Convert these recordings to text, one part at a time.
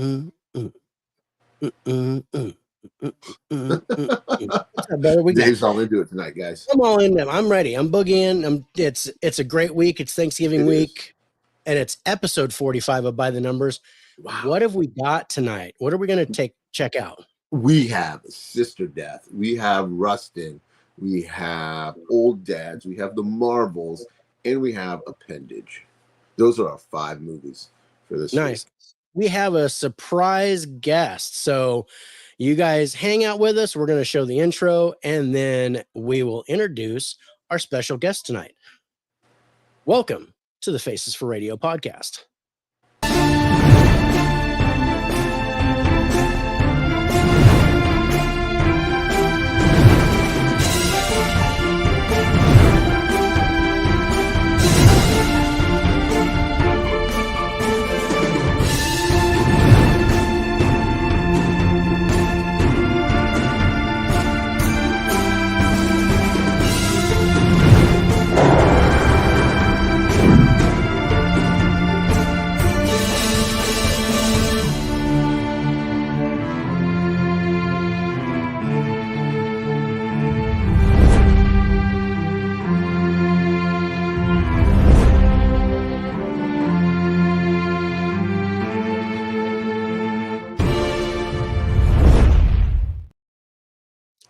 Mm, mm, mm, mm, mm, mm, What's up, brother? Dave's all into it tonight, guys. I'm all in them. I'm ready. I'm boogieing. It's a great week. It's Thanksgiving week, and it's episode 45 of By the Numbers. Wow. What have we got tonight? What are we going to check out? We have Sister Death. We have Rustin. We have Old Dads. We have The Marvels, and we have Appendage. Those are our 5 movies for this Nice. week. We have a surprise guest. So you guys hang out with us. We're going to show the intro, and then we will introduce our special guest tonight. Welcome to the Faces for Radio podcast.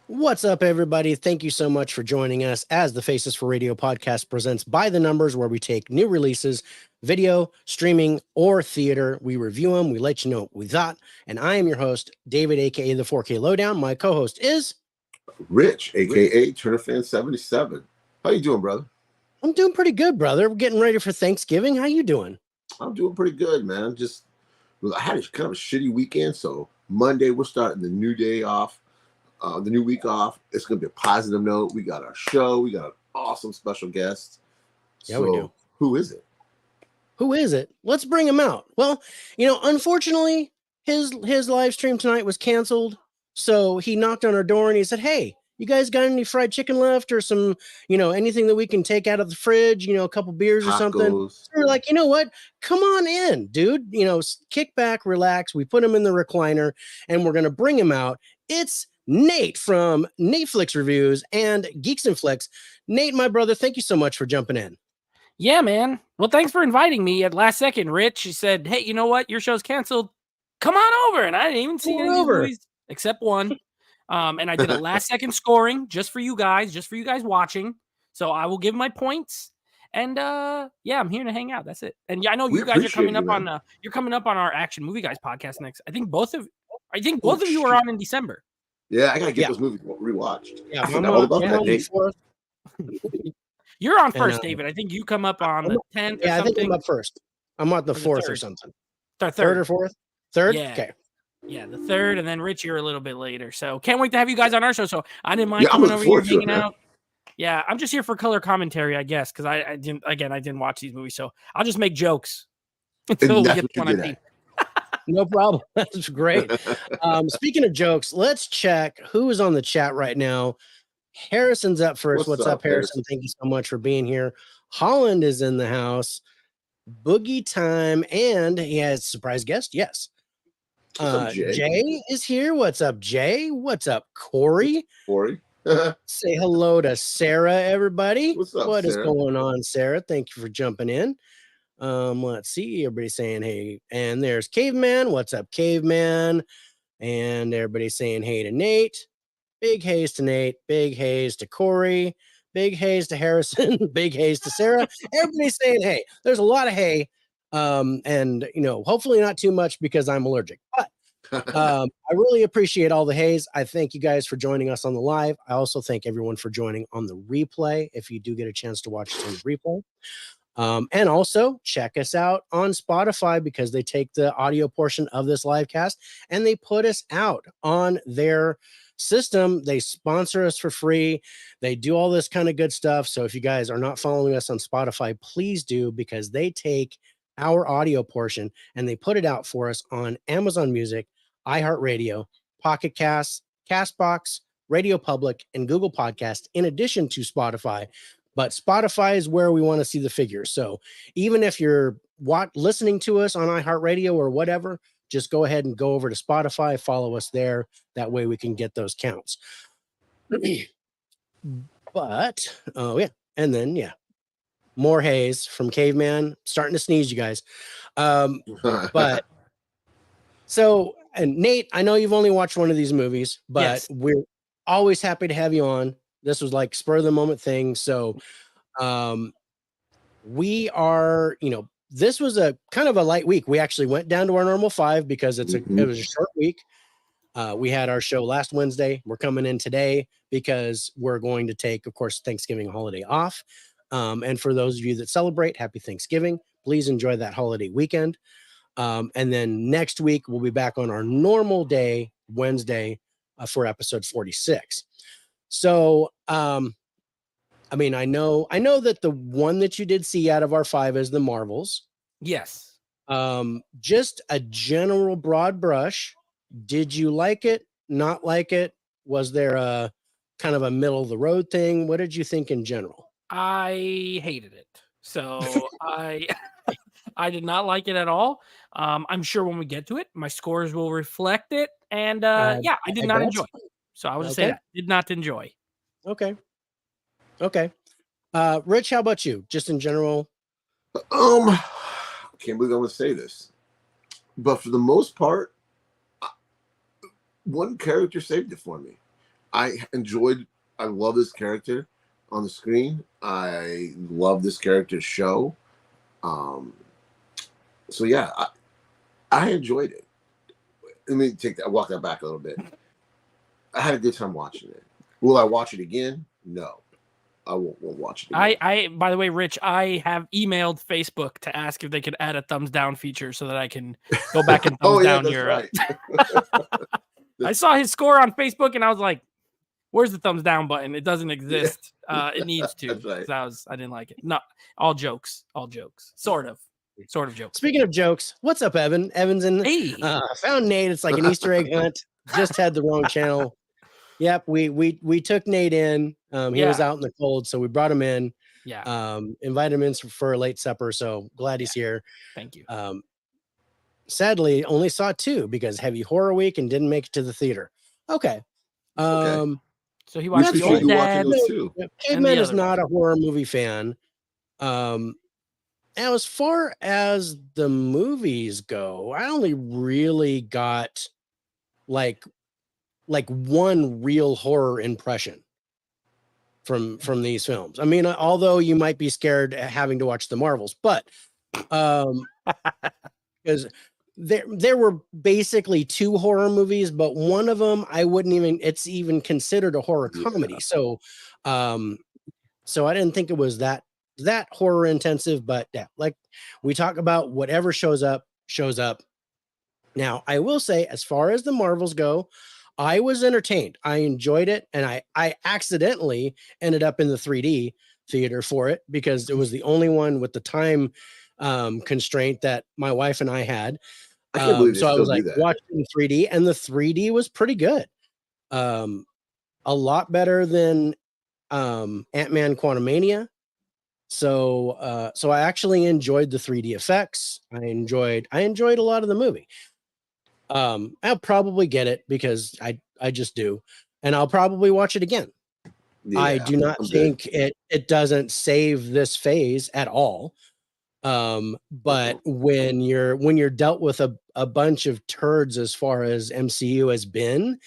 What's up, everybody? Thank you so much for joining us as the Faces for Radio podcast presents By the Numbers, where we take new releases, video, streaming, or theater. We review them. We let you know what we thought. And I am your host, David, a.k.a. the 4K Lowdown. My co-host is Rich, a.k.a. TurnerFan77. How you doing, brother? I'm doing pretty good, brother. We're getting ready for Thanksgiving. How you doing? I'm doing pretty good, man. I had kind of a shitty weekend, so Monday we're starting the new day off. The new week off. It's going to be a positive note. We got our show. We got an awesome special guest. Yeah, we do. Who is it? Who is it? Let's bring him out. Well, unfortunately, his live stream tonight was canceled. So he knocked on our door and he said, "Hey, you guys got any fried chicken left or some, anything that we can take out of the fridge, a couple beers or something?" So we're like, you know what? Come on in, dude. Kick back, relax. We put him in the recliner and we're going to bring him out. It's Nate from Nateflix Reviews and Geeks and Flicks. Nate, my brother, thank you so much for jumping in. Yeah, man. Well, thanks for inviting me at last second, Rich. He said, "Hey, you know what? Your show's canceled. Come on over." And I didn't even see any movies except one. And I did a last second scoring just for you guys watching. So I will give my points. And yeah, I'm here to hang out. That's it. And yeah, I know you guys are coming up on you're coming up on our Action Movie Guys podcast next. I think both of you are on in December. Yeah, I gotta get those movies rewatched. Yeah, I forgot all about that date. You're on first, David. I think you come up on the 10th. Yeah, I think I'm up first. I'm on the 4th or something. Third or 4th? Third? Yeah. Okay. Yeah, the 3rd, and then Rich, you're a little bit later. So can't wait to have you guys on our show. So I didn't mind coming over here, hanging out. Yeah, I'm just here for color commentary, I guess, because I didn't watch these movies, so I'll just make jokes until we get to 1 No problem. That's great. Speaking of jokes, let's check who is on the chat right now. Harrison's up first. What's up, Harrison? Thank you so much for being here. Holland is in the house. Boogie Time, and he has a surprise guest. Yes. Jay is here. What's up, Jay? What's up, Corey? Say hello to Sarah, everybody. What's up, What Sarah? is going on, Sarah? Thank you for jumping in. Let's see. Everybody's saying hey, and there's Caveman. What's up, Caveman? And everybody's saying hey to Nate. Big haze to Nate. Big haze to Corey. Big haze to Harrison. Big haze to Sarah. Everybody's saying hey. There's a lot of hay. And hopefully not too much because I'm allergic. But I really appreciate all the haze. I thank you guys for joining us on the live. I also thank everyone for joining on the replay. If you do get a chance to watch it on the replay. And also check us out on Spotify because they take the audio portion of this live cast and they put us out on their system. They sponsor us for free. They do all this kind of good stuff. So if you guys are not following us on Spotify, please do, because they take our audio portion and they put it out for us on Amazon Music, iHeartRadio, Pocket Casts, Castbox, Radio Public, and Google Podcast, in addition to Spotify. But Spotify is where we want to see the figures. So even if you're listening to us on iHeartRadio or whatever, just go ahead and go over to Spotify, follow us there. That way we can get those counts. But oh yeah, and then yeah, more haze from Caveman. Starting to sneeze, you guys. But so, and Nate, I know you've only watched one of these movies, but Yes. we're always happy to have you on. This was like spur of the moment thing. So we are, this was a kind of a light week. We actually went down to our normal 5 because it was a short week. We had our show last Wednesday. We're coming in today because we're going to take, of course, Thanksgiving holiday off. And for those of you that celebrate, happy Thanksgiving. Please enjoy that holiday weekend. And then next week, we'll be back on our normal day, Wednesday, for episode 46. So, I mean, I know that the one that you did see out of our 5 is the Marvels. Yes. Just a general broad brush. Did you like it? Not like it? Was there a kind of a middle of the road thing? What did you think in general? I hated it. So I did not like it at all. I'm sure when we get to it, my scores will reflect it. And yeah, I did not enjoy it. So I would just say that. Did not enjoy. Okay. Rich, how about you? Just in general? I can't believe I'm going to say this, but for the most part, one character saved it for me. I love this character on the screen. I love this character's show. So yeah, I enjoyed it. Let me walk that back a little bit. I had a good time watching it. Will I watch it again? No. I won't watch it again. By the way, Rich, I have emailed Facebook to ask if they could add a thumbs down feature so that I can go back and thumbs down your. Right. I saw his score on Facebook and I was like, "Where's the thumbs down button? It doesn't exist. It needs to." That's right. I didn't like it. No, all jokes, sort of jokes. Speaking of jokes, what's up, Evan? Evan's in. Hey, found Nate. It's like an Easter egg hunt. Just had the wrong channel. Yep, we took Nate in. He was out in the cold, so we brought him in. Yeah. Invited him in for a late supper. So glad he's here. Thank you. Sadly, only saw 2 because heavy horror week and didn't make it to the theater. Okay. So he watched the Old Dad. Caveman is not a horror movie fan. Now, as far as the movies go, I only really got like one real horror impression from these films. I mean, although you might be scared at having to watch the Marvels, but because there were basically 2 horror movies, but one of them it's even considered a horror comedy. So so I didn't think it was that horror intensive, but yeah, like we talk about, whatever shows up. Now, I will say, as far as the Marvels go, I was entertained. I enjoyed it, and I accidentally ended up in the 3D theater for it because it was the only one with the time constraint that my wife and I had. I can't believe so I was like watching 3D, and the 3D was pretty good. A lot better than Ant-Man Quantumania. So I actually enjoyed the 3D effects. I enjoyed a lot of the movie. I'll probably get it because I just do, and I'll probably watch it again. Yeah, I do not think it doesn't save this phase at all. But when you're dealt with a bunch of turds as far as MCU has been,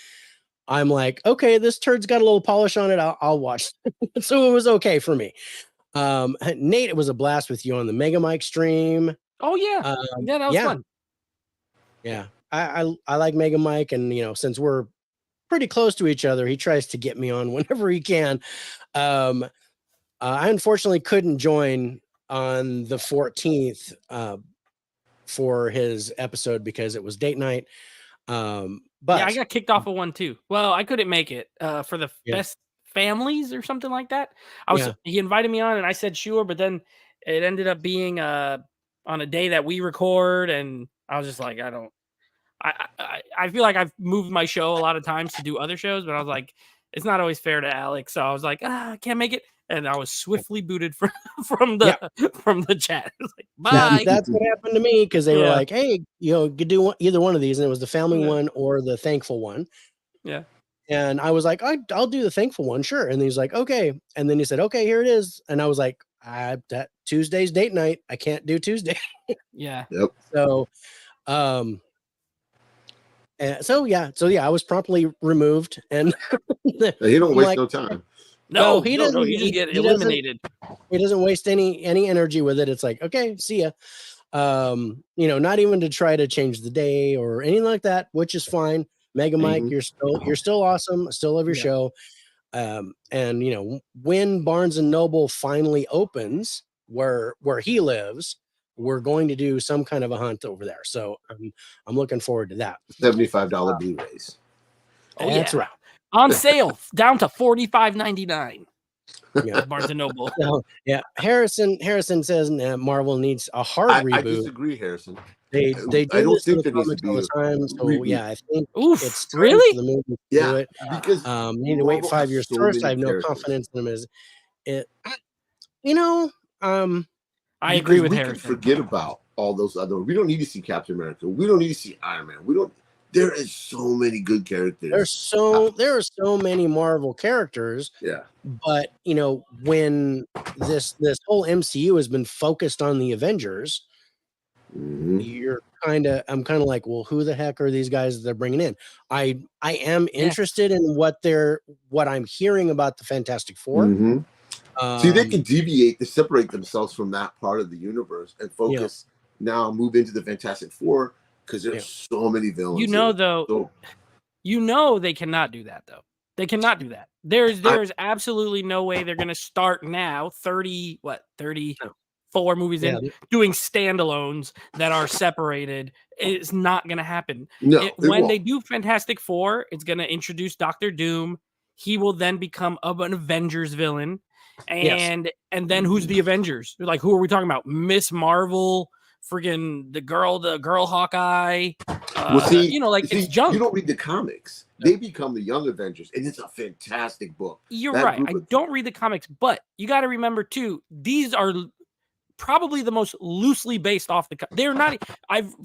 I'm like, okay, this turd's got a little polish on it. I'll watch. So it was okay for me. Nate, it was a blast with you on the Mega Mike stream. Oh yeah, yeah, that was fun. Yeah, I like Mega Mike, and since we're pretty close to each other, he tries to get me on whenever he can. I unfortunately couldn't join on the 14th for his episode because it was date night. But yeah, I got kicked off of one too. Well, I couldn't make it for the best families or something like that. He invited me on and I said sure, but then it ended up being on a day that we record, and I was just like, I feel like I've moved my show a lot of times to do other shows, but I was like, it's not always fair to Alex. So I was like, I can't make it. and I was swiftly booted from the chat. It's like, bye. That's what happened to me because they were Yeah. like, "Hey, you could do either one of these," and it was the family Yeah. one or the thankful one. Yeah. And I was like, "I'll do the thankful one, sure." And he's like, "Okay," and then he said, "Okay, here it is," and I was like, "That Tuesday's date night. I can't do Tuesday." Yeah. Yep. So, so yeah, I was promptly removed, and He don't I'm waste like, no time. No, he no, doesn't. you just get He doesn't. eliminated. He doesn't waste any energy with it. It's like, okay, see ya. Not even to try to change the day or anything like that, which is fine. Mega Mike, you're still awesome. I still love your show. And when Barnes and Noble finally opens where he lives, we're going to do some kind of a hunt over there. So I'm looking forward to that. $75 Blu-rays. Oh, That's yeah. right. On sale down to $45.99. Yeah. Barnes and Noble. So, yeah. Harrison says Marvel needs a hard reboot. I disagree, Harrison. They do I don't this in think the there needs to comics be all the a time. So reboot. yeah, I think Oof, it's time really? for the movie to Yeah, do it. because Need to wait Marvel 5 has years so first. I many have no characters. confidence in them as it. I agree with we Harrison. can forget about all those other. We don't need to see Captain America. We don't need to see Iron Man. We don't. There is so many good characters. There are so many Marvel characters. Yeah. But when this whole MCU has been focused on the Avengers, Mhm. I'm kind of like, well, who the heck are these guys that they're bringing in? I am interested in what I'm hearing about the Fantastic Four. Mhm. See, they can deviate to separate themselves from that part of the universe and focus now, move into the Fantastic Four because there's so many villains. They cannot do that though. They cannot do that. There's absolutely no way they're going to start now 34 movies in doing standalones that are separated. It's not going to happen. No, when they do Fantastic Four, it's going to introduce Doctor Doom. He will then become an Avengers villain. And then who's the Avengers? Like, who are we talking about? Miss Marvel, friggin' the girl Hawkeye. It's junk. You don't read the comics. They become the Young Avengers, and it's a fantastic book. You're right. I don't read the comics, but you got to remember too, these are probably the most loosely based off they're not.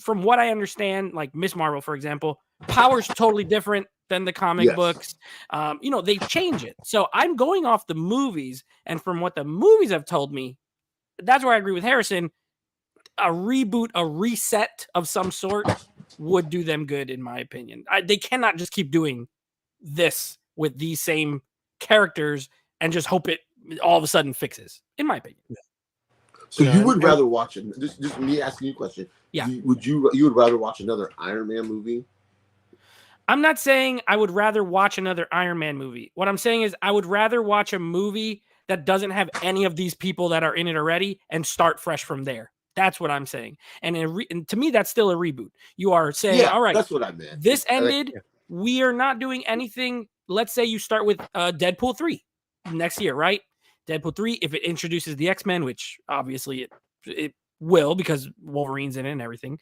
From what I understand, like Miss Marvel, for example, power's totally different than the comic books. They change it. So I'm going off the movies, and from what the movies have told me, that's where I agree with Harrison. A reboot, a reset of some sort would do them good, in my opinion. They cannot just keep doing this with these same characters and just hope it all of a sudden fixes, in my opinion. So you would rather watch it? Just me asking you a question. Yeah. You would rather watch another Iron Man movie? I'm not saying I would rather watch another Iron Man movie. What I'm saying is I would rather watch a movie that doesn't have any of these people that are in it already and start fresh from there. That's what I'm saying. And to me, that's still a reboot. You are saying, all right, that's what I meant. This ended. We are not doing anything. Let's say you start with Deadpool 3 next year, right? Deadpool 3, if it introduces the X-Men, which obviously it will because Wolverine's in it and everything.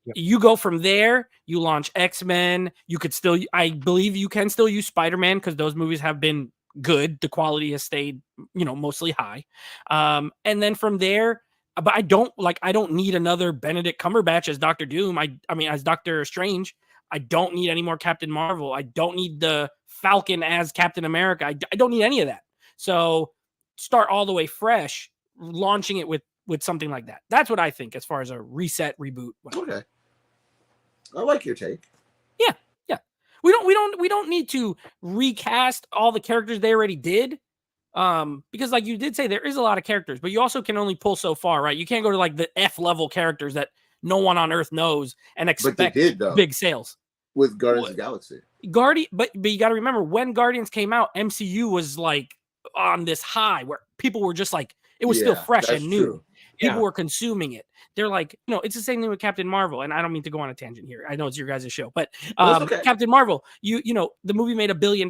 Yep. You go from there, you launch X-Men. You could still, I believe you can still use Spider-Man because those movies have been good. The quality has stayed, mostly high. And then from there, but I don't need another Benedict Cumberbatch as Dr. Doom. I mean, as Doctor Strange. I don't need any more Captain Marvel. I don't need the Falcon as Captain America. I don't need any of that. So start all the way fresh, launching it with something like that. That's what I think as far as a reset, reboot. Okay. I like your take. Yeah. Yeah. We don't need to recast all the characters they already did. Because like you did say, there is a lot of characters, but you also can only pull so far, right? You can't go to like the F level characters that no one on earth knows and expect big sales. With Guardians of the Galaxy. But you got to remember when Guardians came out, MCU was like on this high where people were just like, it was still fresh and new. True. People were consuming it. They're like, it's the same thing with Captain Marvel. And I don't mean to go on a tangent here. I know it's your guys' show, but okay. Captain Marvel, the movie made $1 billion.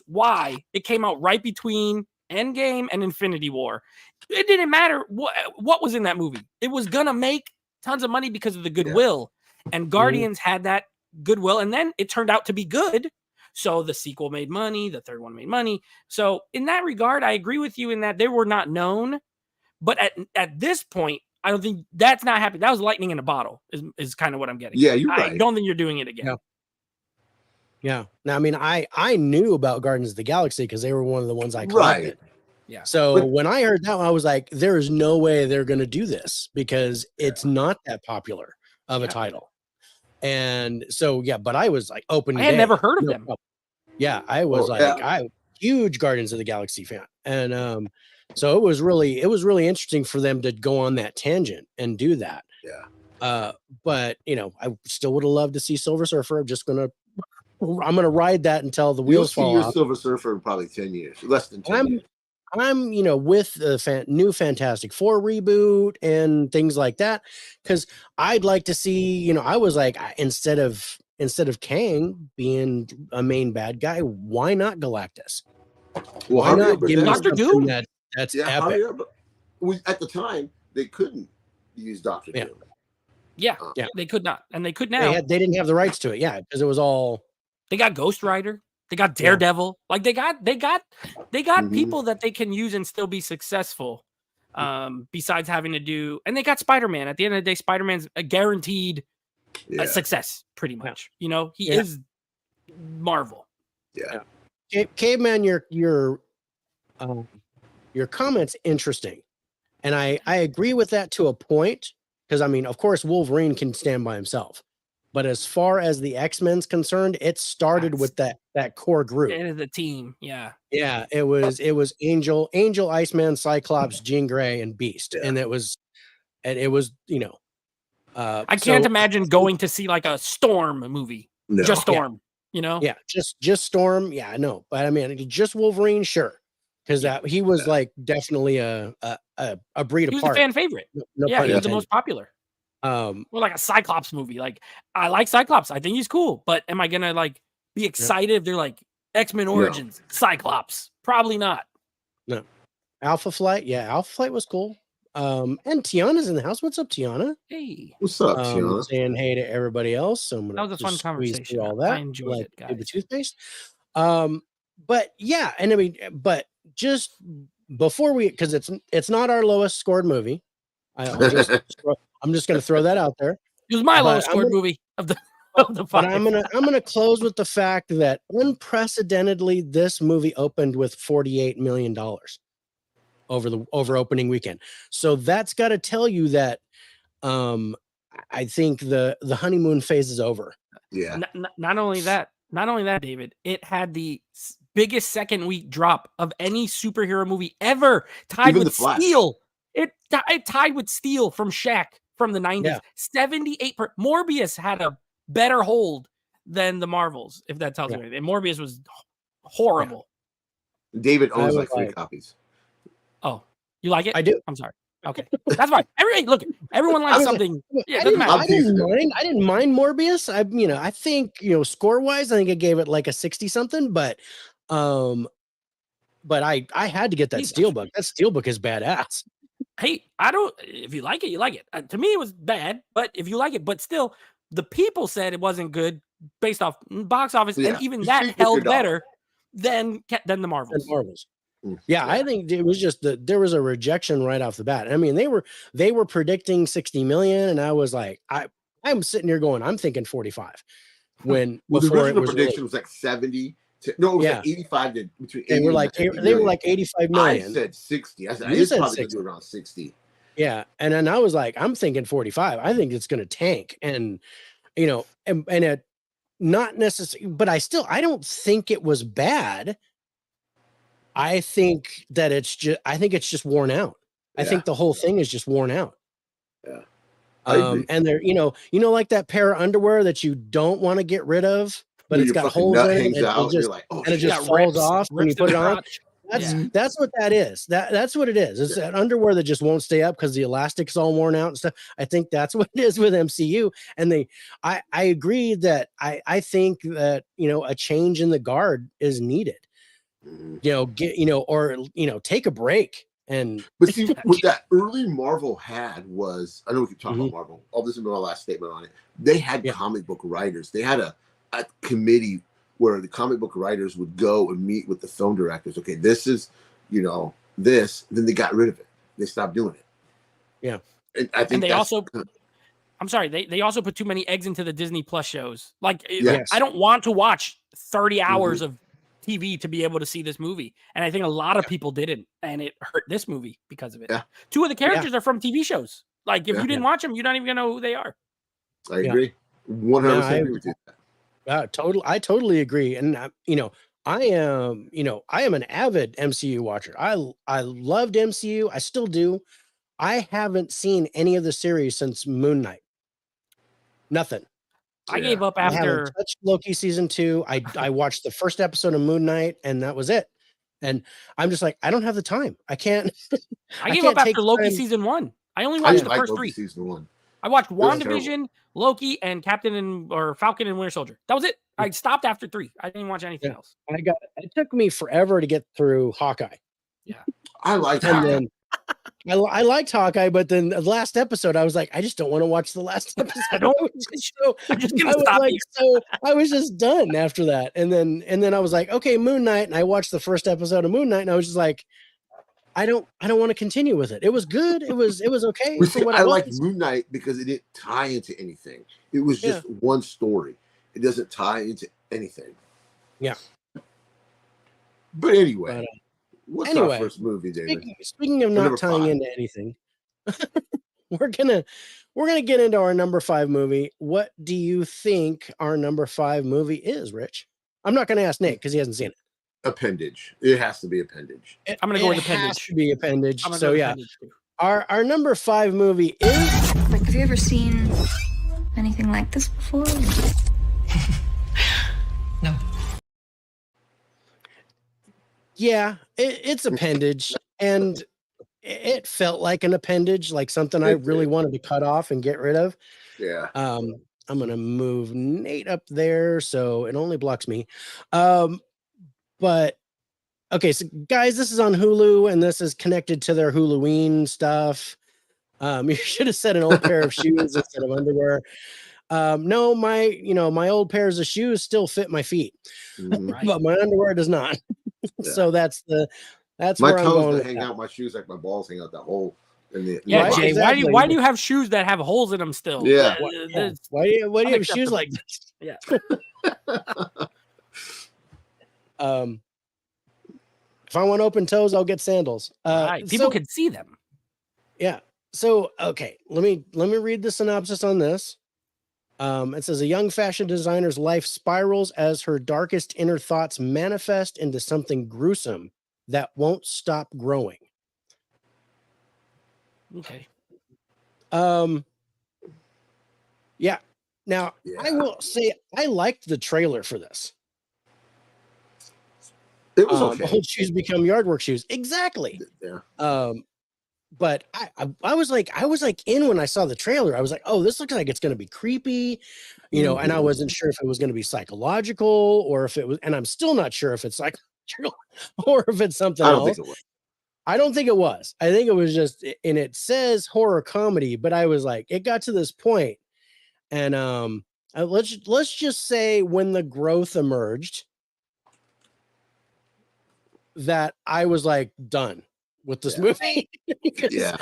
Why? It came out right between Endgame and Infinity War. It didn't matter what was in that movie. It was gonna make tons of money because of the goodwill. And Guardians had that goodwill, and then it turned out to be good. So the sequel made money, the third one made money. So in that regard, I agree with you in that they were not known. But at this point, I don't think that's not happening. That was lightning in a bottle, is kind of what I'm getting. Yeah, you're I right. don't think you're doing it again. Yeah. Yeah. Now, I mean, I knew about Guardians of the Galaxy because they were one of the ones I collected. Right. Yeah. So But- when I heard that one, I was like, there is no way they're going to do this because it's not that popular of a Yeah. title. And so, yeah, but I was like opening I had day, never heard of no them. problem. Yeah, I was Oh, like, yeah. I huge Guardians of the Galaxy fan. And so it was really interesting for them to go on that tangent and do that. Yeah. But you know, I still would have loved to see Silver Surfer. I'm gonna ride that until the wheels You'll see fall your off. Silver Surfer in probably 10 years, less than 10 years. I'm, you know, with the new Fantastic Four reboot and things like that, because I'd like to see, you know, I was like, instead of Kang being a main bad guy, why not Galactus? Well, Why not give me Dr. something Doom? that's yeah, epic? at the time, they couldn't use Dr. Yeah. Doom. Yeah, Yeah. they could not, and they could now. They didn't have the rights to it, yeah, because it was all They got Ghost Rider. They got Daredevil. Like they got Mhm. people that they can use and still be successful. Besides having to do, and they got Spider-Man. At the end of the day, Spider-Man's a guaranteed Yeah. success, pretty much. You know, he Yeah. is Marvel. Yeah. Caveman. Your comment's interesting, and I agree with that to a point. Because I mean, of course, Wolverine can stand by himself, but as far as the X-Men's concerned, it started with that core group. It is a team. Yeah. Yeah, it was Angel, Iceman, Cyclops, Jean Grey, and Beast, Yeah. and it was you know. I can't imagine going to see like a Storm movie. No. Just Storm. You know. Yeah, just Storm. Yeah, I know, but I mean, just Wolverine, sure, because he was like definitely a breed He was apart. a fan favorite. No Yeah, pun he was the intended. most popular. Or Or like a Cyclops movie. Like I like Cyclops. I think he's cool. But am I gonna like be excited if they're like X-Men Origins, Cyclops? Probably not. Alpha Flight. Yeah, Alpha Flight was cool. And Tiana's in the house. What's up, Tiana? Hey. What's up, Tiana? Saying hey to everybody else. So I'm gonna That was a fun just squeeze conversation. through all that. I enjoyed like it, I did with guys. toothpaste. But yeah, and I mean, but just before because it's not our lowest scored movie. I'm just gonna throw that out there. It was my But lowest I'm scored gonna- movie of the of the But five. I'm gonna close with the fact that unprecedentedly this movie opened with $48 million over opening weekend. So that's got to tell you that I think the honeymoon phase is over. Yeah. Not only that, David, it had the biggest second week drop of any superhero movie ever, tied Even with The Flash. Steel. It tied with Steel from Shaq from the 90s. Yeah. 78 Morbius had a better hold than the Marvels, if that tells you Yeah. anything. And Morbius was horrible. David I owns was like 3 like- copies. Oh, you like it? I do. I'm sorry. Okay, that's fine. Everyone likes I was- something. Yeah, it I doesn't didn't, matter. I didn't teasing him. mind. I didn't mind Morbius. I think score wise, I think I gave it like a 60 something. But I had to get that He's- Steelbook. That Steelbook is badass. Hey, I don't. If you like it, you like it. To me, it was bad, but if you like it, but still, the people said it wasn't good based off box office, Yeah, and even you that speak with your held dollar. better than the And Marvels. Marvels. Mm. Yeah, I think it was just there was a rejection right off the bat. I mean, they were predicting 60 million, and I was like, I'm sitting here going, I'm thinking 45 when Well, the before it original was prediction released. was like 70. No, it was Yeah. like 85 to between 80 They were and like 90 they were million. like 85 I million. said 60. I said You it's said probably gonna 60. do around 60. Yeah, and then I was like, I'm thinking 45. I think it's going to tank, and and it not necessarily, but I don't think it was bad. I think that it's just worn out. I Yeah. think the whole thing is just worn out. Yeah. I agree. And they're like that pair of underwear that you don't want to get rid of, but When it's your got fucking holes nut in it, hangs and out, it you're just like, oh, and it shit. just falls off when you rips put in it the on. crotch. That's what that is. That's what it is. It's that underwear that just won't stay up because the elastic's all worn out and stuff. I think that's what it is with MCU. And I agree that I think that a change in the guard is needed. Mhm. Take a break and But see, what that early Marvel had was, I know we keep talking Mhm. about Marvel. All this is my last statement on it. They had Yeah. comic book writers. They had a committee where the comic book writers would go and meet with the film directors. Okay, this is, this. Then they got rid of it. They stopped doing it. Yeah. And I think they also, I'm sorry, they also put too many eggs into the Disney Plus shows. Like, Yes. I don't want to watch 30 hours of TV to be able to see this movie. And I think a lot of people didn't. And it hurt this movie because of it. Yeah. 2 of the characters are from TV shows. Like, if you didn't watch them, you're not even going to know who they are. I agree. 100% agree with you. I totally agree. And I am an avid MCU watcher. I loved MCU. I still do. I haven't seen any of the series since Moon Knight. Nothing. I gave up I after haven't touched Loki season 2. I watched the first episode of Moon Knight, and that was it. And I'm just like, I don't have the time. I can't. I gave up after Loki season 1. I only watched the first 3. Season 1. I watched WandaVision, Loki, and Falcon and Winter Soldier. That was it. I stopped after 3. I didn't watch anything else. It took me forever to get through Hawkeye. Yeah. I liked Hawkeye. I liked Hawkeye, but then the last episode, I was like, I just don't want to watch the last episode. I was just done after that. And then I was like, okay, Moon Knight. And I watched the first episode of Moon Knight, and I was just like, I don't want to continue with it. It was good. It was okay. I liked Moon Knight because it didn't tie into anything. It was just one story. It doesn't tie into anything. Yeah. But anyway, what's our first movie, David? Speaking of not tying into anything, we're gonna get into our number 5 movie. What do you think our number 5 movie is, Rich? I'm not gonna ask Nick because he hasn't seen it. Appendage. It has to be Appendage. I'm gonna go with Appendage. It has to be Appendage. So Appendage too. Our number 5 movie is. Like, have you ever seen anything like this before? No. Yeah, it's Appendage, and it felt like an appendage, like something I really wanted to cut off and get rid of. Yeah. I'm gonna move Nate up there so it only blocks me. But okay, so guys, this is on Hulu, and this is connected to their Huluween stuff. You should have said an old pair of shoes instead of underwear. No, my old pairs of shoes still fit my feet, but my underwear does not. So that's my where I'm toes going. Hang out my shoes like my balls hang out that hole. Jay, exactly. why do you have shoes that have holes in them still? Yeah. Why do you have shoes like this? Yeah. If I want open toes, I'll get sandals. Right. People can see them. Yeah. So okay, let me read the synopsis on this. It says a young fashion designer's life spirals as her darkest inner thoughts manifest into something gruesome that won't stop growing. Okay. Yeah. Now, I will say I liked the trailer for this. It was okay. Old shoes become yard work shoes. Exactly. Yeah. But I was like in when I saw the trailer. I was like, oh, this looks like it's going to be creepy, and I wasn't sure if it was going to be psychological or if it was, and I'm still not sure if it's psychological or if it's something else. I don't think it was. I think it was just, and it says horror comedy, but I was like, it got to this point, and let's just say when the growth emerged, that I was like done with this movie. Yeah.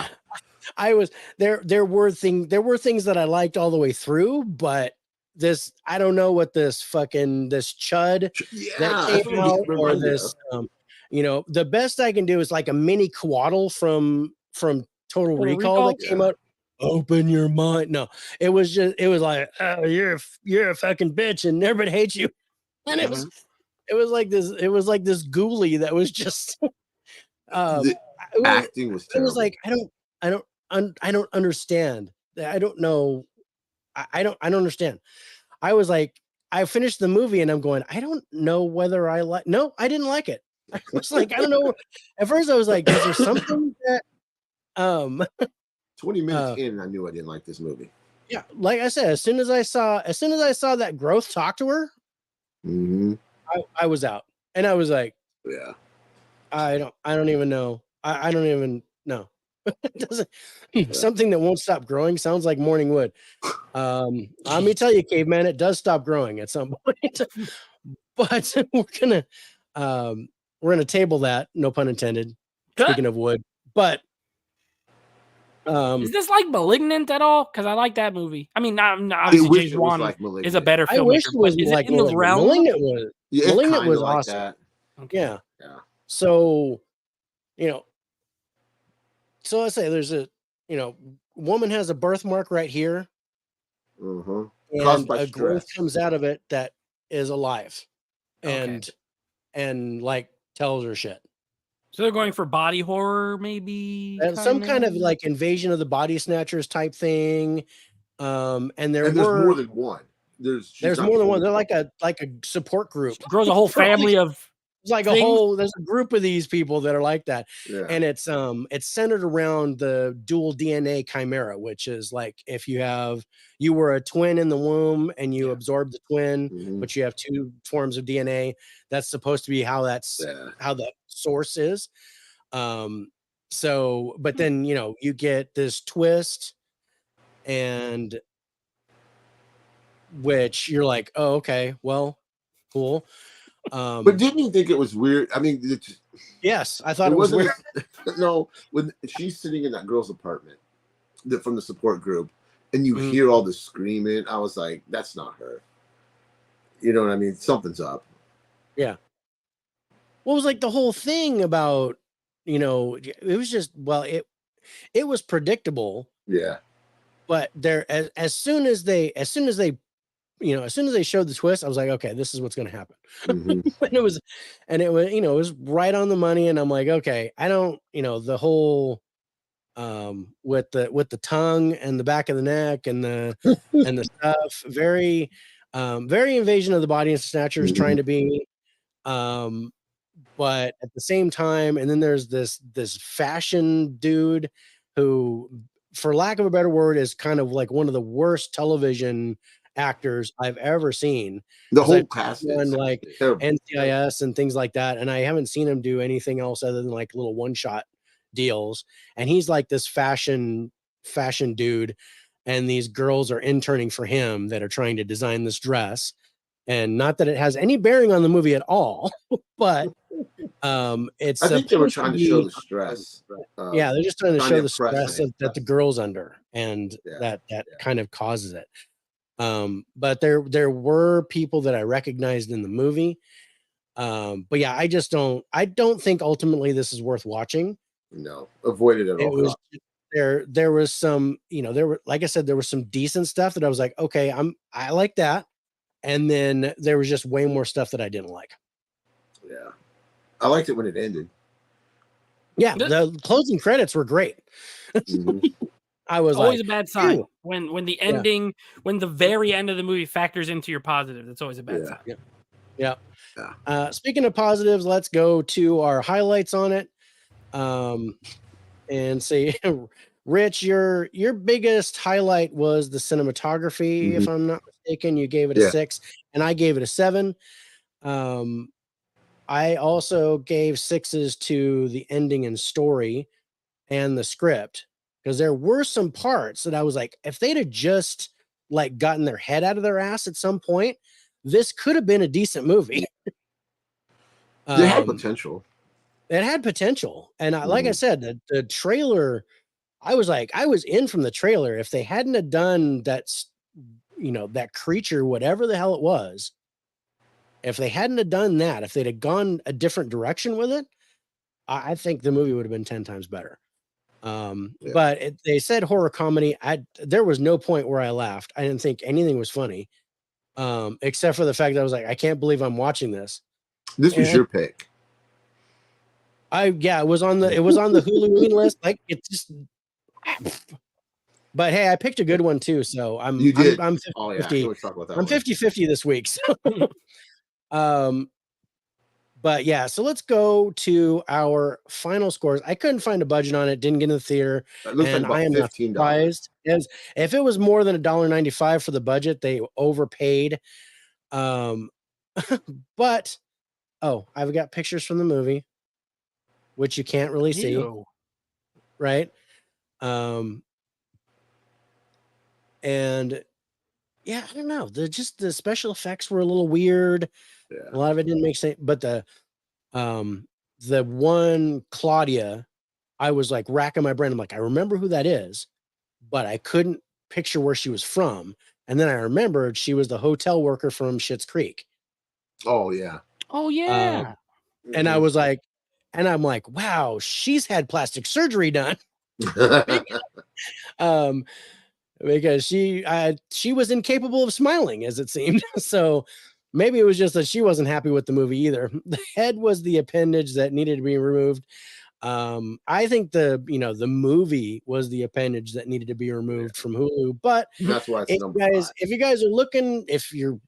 I was there were things that I liked all the way through, but this, I don't know what this chud that came out, or this the best I can do is like a mini Quaddle from Total Recall that came out. Open your mind. No, it was like, oh, you're a fucking bitch and everybody hates you. And it was like this ghoulie that was just acting was terrible. It was like, I don't understand. I don't know. I don't understand. I was like, I finished the movie and I'm going, I don't know whether I didn't like it. I was like, I don't know. At first I was like, is there something that 20 minutes in, I knew I didn't like this movie. Yeah, like I said, as soon as I saw that growth talk to her, I was out. And I was like, yeah, I don't even know. I don't even know. It doesn't. Something that won't stop growing sounds like morning wood. Let me tell you, caveman, it does stop growing at some point. but we're gonna table that, no pun intended. Speaking of wood, but is this like Malignant at all? Because I like that movie. I mean, not I obviously wish James it was Wan like is a Malignant. better I wish filmmaker, it was but is like it in the Malignant. realm? Malignant was Yeah, it's Malignant kinda was like awesome. that. Okay. Yeah. Yeah. So, you know, so I say there's a, woman has a birthmark right here, Caused and by a growth stress. comes out of it that is alive, Okay. and like tells her shit. So they're going for body horror, maybe And some kind of like invasion of the body snatchers type thing. And And there's more than one. She's there's not more than the one. only They're one. like a support group. grows a whole family of It's like things. there's a group of these people that are like that. Yeah. And it's centered around the dual DNA chimera, which is like if you were a twin in the womb and you absorb the twin, Mhm. but you have two forms of DNA. That's supposed to be how how the source is. So, but then you get this twist, and which you're like, oh, okay, well, cool. But didn't you think it was weird? I mean, Yes, I thought it was wasn't weird. no, when she's sitting in that girl's apartment from the support group, and you Mhm. hear all the screaming, I was like, that's not her. You know what I mean? Something's up. Yeah. What was like the whole thing about, it was just, well, it was predictable, Yeah. but there as soon as they showed the twist, I was like, okay, this is what's going to happen. Mhm. and it was right on the money. And I'm like, okay, I don't, the whole, with the tongue and the back of the neck and the stuff, very, very invasion of the body snatchers trying to be, but at the same time, and then there's this fashion dude who, for lack of a better word, is kind of like one of the worst television actors I've ever seen. The 'Cause whole I've cast done is like terrible. NCIS and things like that, and I haven't seen him do anything else other than like little one-shot deals. And he's like this fashion dude, and these girls are interning for him that are trying to design this dress. And not that it has any bearing on the movie at all, but it's I think they were supposed trying to be, show the stress. yeah, they're just trying to trying show to the impress stress him. that the girl's under, and Yeah, that kind of causes it. But there were people that I recognized in the movie. But yeah, I don't think ultimately this is worth watching. No, avoid it at It all was costs. there was some, there were, like I said, there was some decent stuff that I was like, okay, I like that. And then there was just way more stuff that I didn't like. Yeah. I liked it when it ended. Yeah, the closing credits were great. Mhm. I was always like, a bad sign "Ew." when the ending, when the very end of the movie factors into your positive. That's always a bad sign. Yeah. Yeah. Speaking of positives, let's go to our highlights on it. And say, Rich, your biggest highlight was the cinematography, if I'm not mistaken. You gave it a Yeah. 6, and I gave it a 7. I also gave 6s to the ending and story and the script, because there were some parts that I was like, if they'd have just like gotten their head out of their ass at some point, this could have been a decent movie. They had potential. It had potential. And like I said, the trailer, I was in from the trailer. If they hadn't have done that, that creature, whatever the hell it was, if they hadn't have done that, if they'd have gone a different direction with it, I think the movie would have been 10 times better. But they said horror comedy. There was no point where I laughed. I didn't think anything was funny, except for the fact that I was like, I can't believe I'm watching this. This was your pick. It was on the Hulu list. Like, it's just, but hey, I picked a good one too. So I'm 50-50. Oh yeah, I can always talk about that. I'm 50-50 this week. So, but yeah, so let's go to our final scores. I couldn't find a budget on it, didn't get in the theater. It looks like And about I am not $15. surprised. If it was more than $1.95 for the budget, they overpaid. But I've got pictures from the movie, which you can't really see, right? And yeah, I don't know. The special effects were a little weird. Yeah. A lot of it didn't make sense. But the one Claudia, I was like racking my brain. I'm like, I remember who that is, but I couldn't picture where she was from. And then I remembered she was the hotel worker from Schitt's Creek. Oh yeah. Oh yeah. And I Mhm. was like, and I'm like, wow, she's had plastic surgery done. Um, because she was incapable of smiling, as it seemed. So maybe it was just that she wasn't happy with the movie either. The head was the appendage that needed to be removed. I think the movie was the appendage that needed to be removed from Hulu. But That's why it's number 5. if you guys are looking, if you're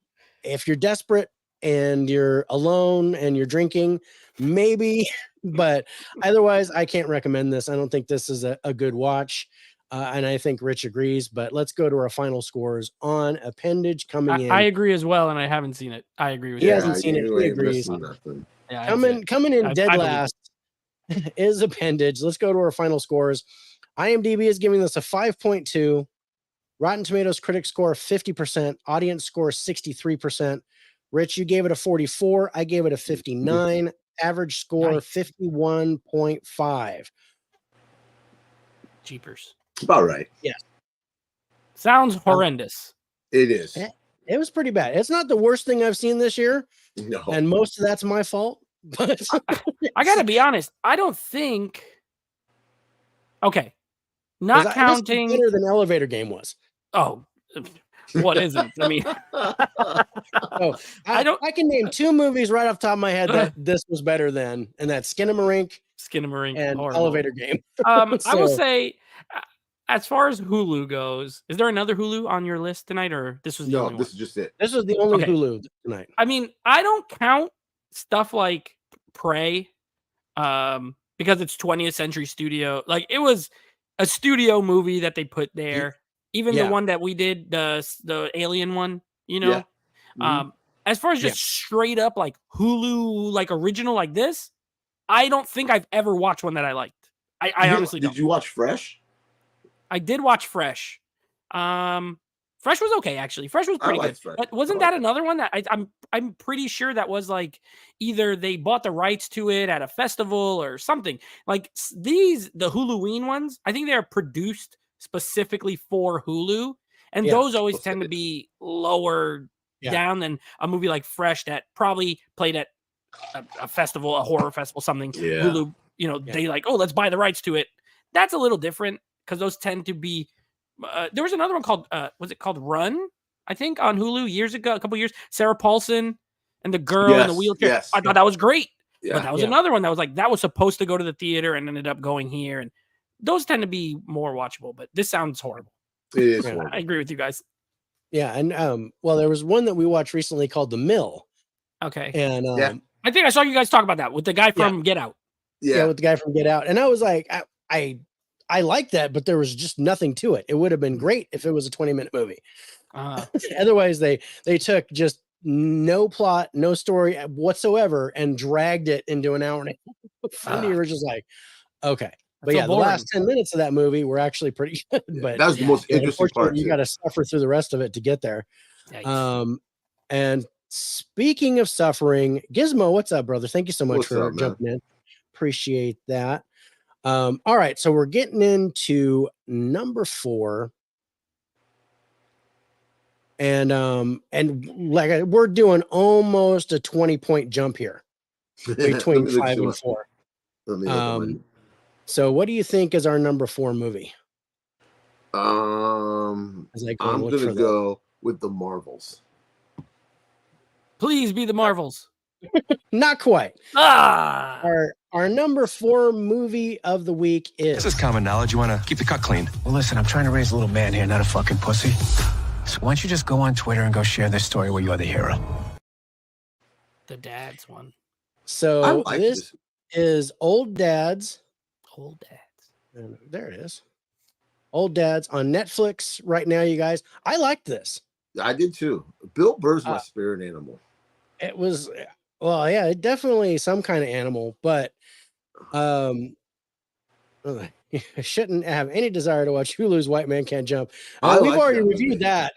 desperate and you're alone and you're drinking, maybe, but otherwise, I can't recommend this. I don't think this is a good watch. And I think Rich agrees, but let's go to our final scores on Appendage coming in. I agree as well, and I haven't seen it. I agree with He you. hasn't seen it. you He ain't agrees. missing nothing. Yeah, I haven't seen Coming in dead I believe last is Appendage. Let's go to our final scores. IMDb is giving this a 5.2. Rotten Tomatoes critic score 50%. Audience score 63%. Rich, you gave it a 44. I gave it a 59. Average score Nice. 51.5. Jeepers. About right. Sounds horrendous. It is. It was pretty bad. It's not the worst thing I've seen this year, No. and most of that's my fault. But I gotta be honest. I don't think. Okay, not this is counting. better than Elevator Game was. Oh, what isn't? I mean, Oh, I can name 2 movies right off the top of my head that this was better than, and that's Skinamarink Skinamarink and horrible. Elevator Game. I will So- say, as far as Hulu goes, is there another Hulu on your list tonight, or this was the No, only this one? is just it. This was the only Okay. Hulu tonight. I mean, I don't count stuff like Prey, because it's 20th Century Studio. Like it was a studio movie that they put there. Even Yeah. the one that we did, the Alien one, you know. Yeah. As far as just straight up like Hulu, like original like this, I don't think I've ever watched one that I liked. I honestly don't. Did you watch Fresh? I did watch Fresh. Fresh was okay actually. Fresh was pretty good. liked Fresh. But wasn't that another one that I'm pretty sure that was like either they bought the rights to it at a festival or something. Like the Huluween ones, I think they are produced specifically for Hulu, and Yeah. those always tend to be lower Yeah. down than a movie like Fresh that probably played at a festival, a horror festival, something. Yeah. Hulu, they like, oh, let's buy the rights to it. That's a little different because those tend to be. There was another one called was it called Run? I think on Hulu years ago, a couple years. Sarah Paulson and the girl in the Yes, wheelchair. yes. I thought that was great, Yeah. but that was Yeah. another one that was like that was supposed to go to the theater and ended up going here. And those tend to be more watchable. But this sounds horrible. It is Yeah. horrible. I agree with you guys. Yeah, and well, there was one that we watched recently called The Mill, Okay, and Yeah. I think I saw you guys talk about that with the guy from Get Out. Yeah. with the guy from Get Out, and I was like, I like that, but there was just nothing to it. It would have been great if it was a 20-minute movie. Otherwise, they took just no plot, no story whatsoever, and dragged it into an hour and a half. And you were just like, okay. But so yeah, boring. the last 10 minutes of that movie were actually pretty good. But that was the most interesting unfortunately, part. you too. got to suffer through the rest of it to get there. Yikes. And speaking of suffering, Gizmo, what's up, brother? Thank you so much What's for up, man? jumping in. Appreciate that. All right, so we're getting into number 4. And like we're doing almost a 20-point jump here between Let me look 5 at and my- 4. let me look at my- So what do you think is our number 4 movie? I'm As I go and look gonna for that. go with the Marvels. Please be the Marvels. Not quite. Ah, Our number 4 movie of the week is This is common knowledge. You want to keep the cut clean. Well, listen, I'm trying to raise a little man here, not a fucking pussy. So why don't you just go on Twitter and go share this story where you're the hero? the dad's one. so I like this is Old Dads. Old dads. And there it is. Old Dads on Netflix right now, you guys. I liked this. I did too. Bill Burr's my Uh, spirit animal. It was yeah, definitely some kind of animal, but I shouldn't have any desire to watch Hulu's White Man Can't Jump. I We've like already that reviewed movie. that.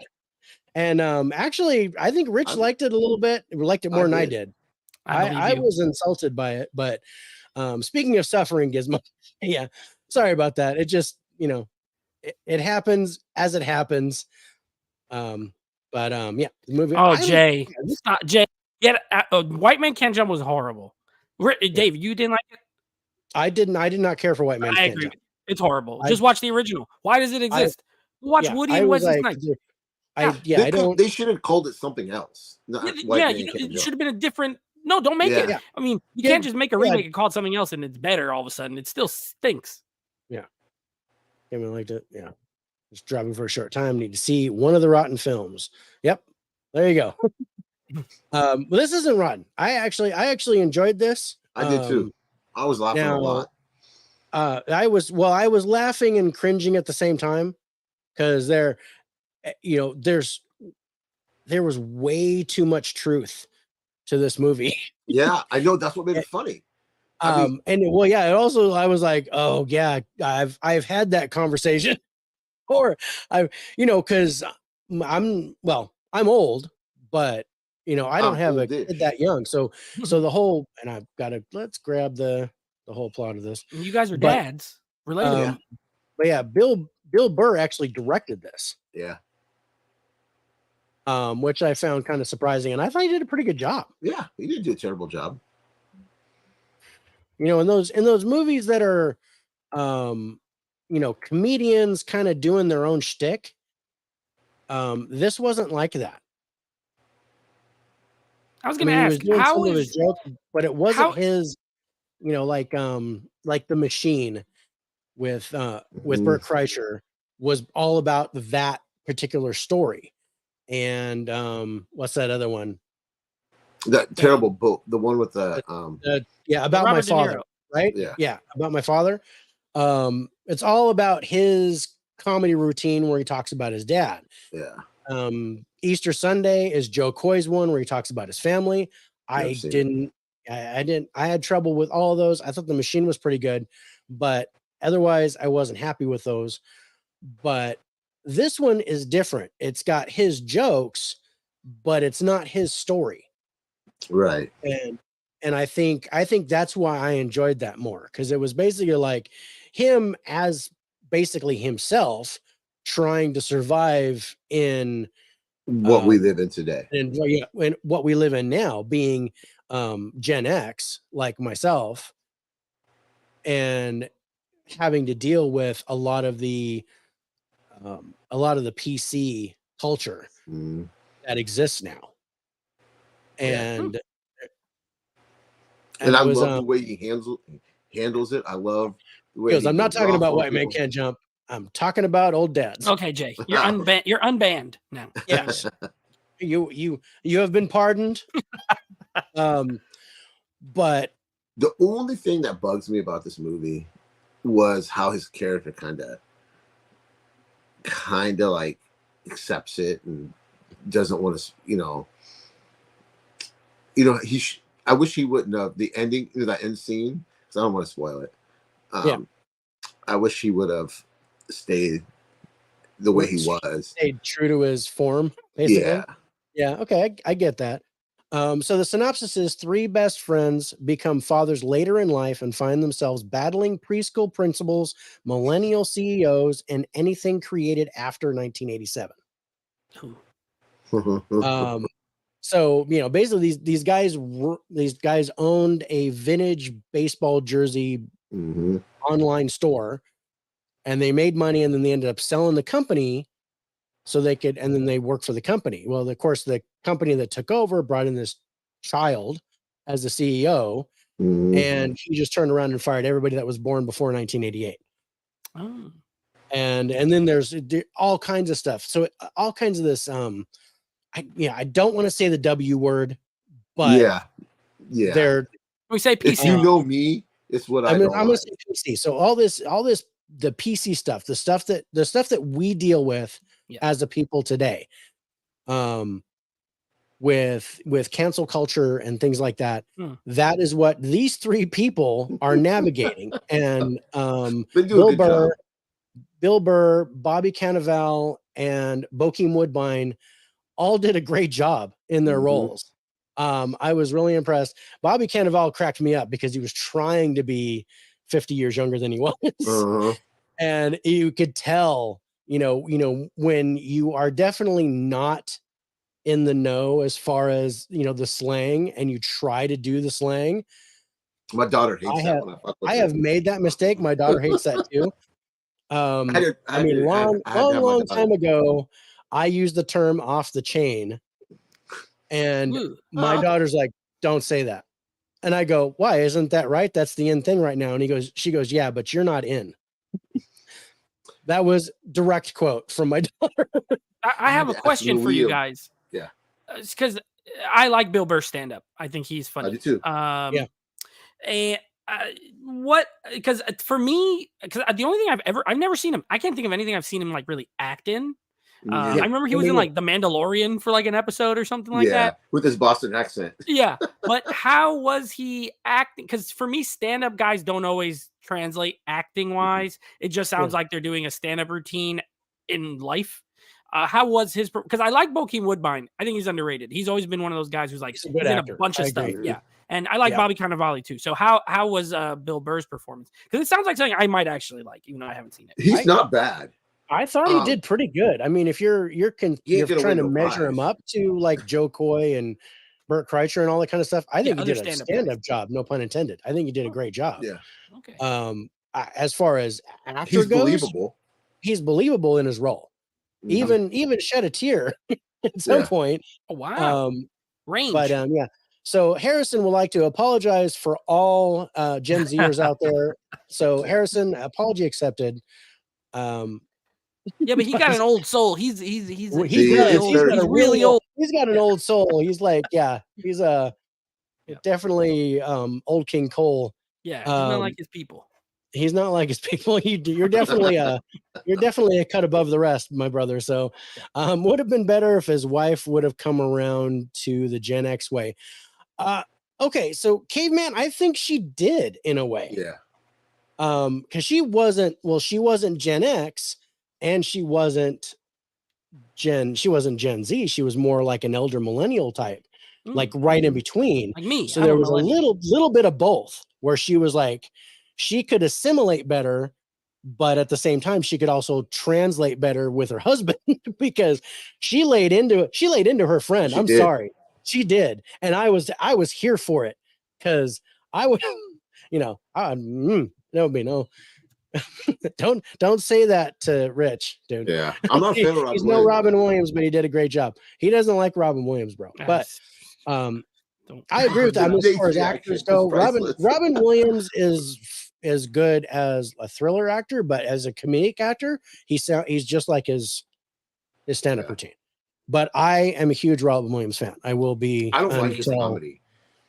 And actually, I think Rich liked it a little bit. He liked it more than I did. I believe you. was insulted by it, but speaking of suffering, Gizmo, yeah, sorry about that. It just, it happens as it happens. Yeah, the movie. Oh, Jay, stop, Jay. White Man Can't Jump was horrible. Dave, you didn't like it? I did not care for White Man I Can't agree. Jump. It's horrible. Just watch the original. Why does it exist? Watch Woody and Wesley Snipes. I don't. They should have called it something else. It should have been a different. No, don't make it. I mean, you can't just make a remake and call it something else and it's better all of a sudden. It still stinks. Yeah. I mean, liked it. Yeah. Just driving for a short time. Need to see one of the rotten films. Yep. There you go. Well, this isn't rotten. I actually enjoyed this. I did too. I was laughing a lot. I was laughing and cringing at the same time because there was way too much truth to this movie. Yeah, I know, that's what made it funny. I was like, oh yeah, I've had that conversation, or because I'm old, but I don't have a kid that young, so the whole, and I've got to, let's grab the whole plot of this. You guys are dads, related. But yeah, Bill Burr actually directed this. Yeah. Which I found kind of surprising, and I thought he did a pretty good job. Yeah, he didn't do a terrible job. In those movies that are, comedians kind of doing their own shtick. This wasn't like that. I was going to ask, how is his joke, but it wasn't his, like The Machine with Bert Kreischer was all about that particular story. And what's that other one? That terrible book, the one with the about Robert my De father, Niro. right? Yeah, about my father. It's all about his comedy routine where he talks about his dad. Yeah. Easter Sunday is Joe Coy's one where he talks about his family. I had trouble with all of those. I thought The Machine was pretty good, but otherwise I wasn't happy with those. But this one is different. It's got his jokes, but it's not his story. Right. And I think that's why I enjoyed that more, because it was basically like him as basically himself trying to survive in what we live in today, and what we live in now, being Gen X, like myself, and having to deal with a lot of the PC culture that exists now. And I love the way he handles it. I love the way I'm not talking about White Man Can't Jump. I'm talking about old dads. Okay, Jay, you're unbanned. You're unbanned now. Yes, you have been pardoned. But the only thing that bugs me about this movie was how his character kind of like accepts it and doesn't want to, I wish he wouldn't have the ending, that end scene, because I don't want to spoil it. I wish he would have stayed the way he was. Stayed true to his form, basically. Yeah. Yeah. Okay. I get that. So the synopsis is 3 best friends become fathers later in life and find themselves battling preschool principals, millennial CEOs, and anything created after 1987. So, basically these guys owned a vintage baseball jersey online store, and they made money, and then they ended up selling the company so they could, and then they worked for the company. Well, of course, the company that took over brought in this child as the CEO, and he just turned around and fired everybody that was born before 1988. Oh. And then there's all kinds of stuff. So all kinds of this, I don't want to say the W word, but yeah. We say PC. If you know me, it's what I'm gonna say PC. So all this, the PC stuff, the stuff that we deal with as a people today, with cancel culture and things like that. That is what these 3 people are navigating. And Bill Burr, Bobby Cannavale, and Bokeem Woodbine all did a great job in their Mhm. roles. I was really impressed. Bobby Cannavale cracked me up because he was trying to be 50 years younger than he was. Uh-huh. And you could tell, when you are definitely not in the know as far as, the slang, and you try to do the slang. My daughter hates I that have when I fuck with I her. have made that mistake. My daughter hates that too. I had to have Long my daughter. time ago, I used the term off the chain, and Ooh. my daughter's like, "Don't say that." And I go, "Why? Isn't that right? That's the in thing right now." And she goes, "Yeah, but you're not in." That was direct quote from my daughter. I have a That's question for you real. guys. Yeah. It's because I like Bill Burr's stand up. I think he's funny. I do too. Yeah. And what? Because for me, because the only thing I've never seen him. I can't think of anything I've seen him like really act in. Yeah. I remember he was in like The Mandalorian for like an episode or something like that. With his Boston accent. Yeah, but how was he acting? Because for me, stand-up guys don't always translate acting wise. It just sounds like they're doing a stand-up routine in life. How was his? Because I like Bokeem Woodbine. I think he's underrated. He's always been one of those guys who's like He's a good in a actor. bunch of I stuff. agree. Yeah, and I like Yeah. Bobby Cannavale too. So how was Bill Burr's performance? Because it sounds like something I might actually like, even though I haven't seen it. He's not bad. I thought he did pretty good. I mean, if you're gonna trying to win no measure him prize. up to like Joe Coy and Burt Kreischer and all that kind of stuff, I think he other did a stand-up stand-up job. No pun intended. I think he did a great job. Yeah. Okay. As far as actor He's goes, believable. he's believable in his role. Mhm. Even shed a tear at some Yeah. point. Oh, wow. Um, Range. but yeah. So Harrison would like to apologize for all Gen Zers out there. So Harrison, apology accepted. Yeah, but he got an old soul. He's Well, He really is old. very- He's really old. He's got an old soul. He's like, yeah, he's definitely old King Cole. Yeah, he's not Um, like his people. He's not like his people. You're definitely a cut above the rest, my brother. So would have been better if his wife would have come around to the Gen X way. Okay, so Caveman, I think she did in a way. Yeah. Because she wasn't Gen X, and she wasn't Gen Z. She was more like an elder millennial type, like right in between. Like me. So I'm there a was a millennial. little bit of both, where she was like, she could assimilate better, but at the same time, she could also translate better with her husband because she laid into her friend. She I'm did. sorry, she did, and I was here for it because I would, there would be no. Don't say that to Rich, dude. Yeah. I'm not a fan of Robin He's Williams. no Robin Williams, but he did a great job. He doesn't like Robin Williams, bro. But Don't- I agree with that. I mean, as far as Daisy actors actress go, is Robin priceless. Williams is as good as a thriller actor, but as a comedic actor, he's just like his stand-up routine. But I am a huge Robin Williams fan. I will be I don't like his comedy.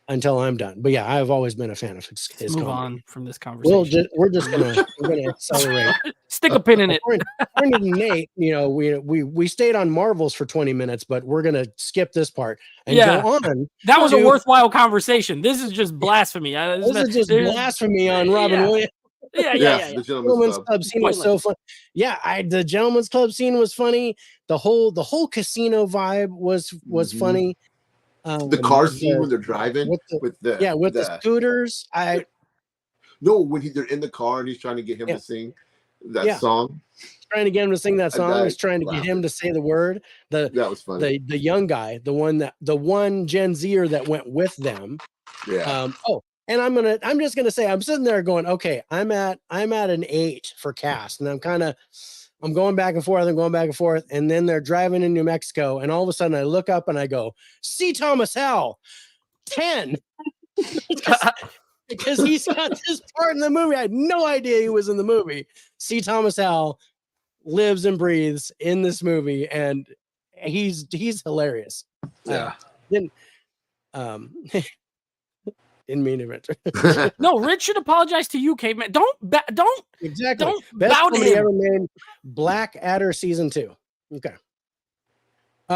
until I'm done. But yeah, I've always been a fan of his move comedy. on from this conversation. We're gonna accelerate. Stick a pin in it. According to Nate, we stayed on Marvels for 20 minutes, but we're gonna skip this part and Yeah. go on. That was a to- worthwhile conversation. This is just blasphemy. This is just blasphemy on Robin Yeah. Williams. Yeah. The Gentleman's Gentleman's Club. Club scene was so fun. Yeah, the Gentleman's Club scene was funny. The whole casino vibe was Mhm. funny. The car scene when they're driving with the scooters. When they're in the car and he's trying to get him to sing that song. Trying to get him to sing that song. He's trying to get laughing. him to say the word. That was funny. The young guy, the one Gen Zer that went with them. Yeah. And I'm just gonna say, I'm sitting there going, okay, I'm at an 8 for cast, and I'm going back and forth, and then they're driving in New Mexico, and all of a sudden I look up and I go, C. Thomas Howell, 10. Because he's got this part in the movie. I had no idea he was in the movie. C. Thomas Howell lives and breathes in this movie, and he's hilarious. Yeah. Didn't mean to mention. No, Rich should apologize to you, Caveman. Don't Exactly. Don't Best bow to comedy him. ever made. Black Adder season 2. Okay. I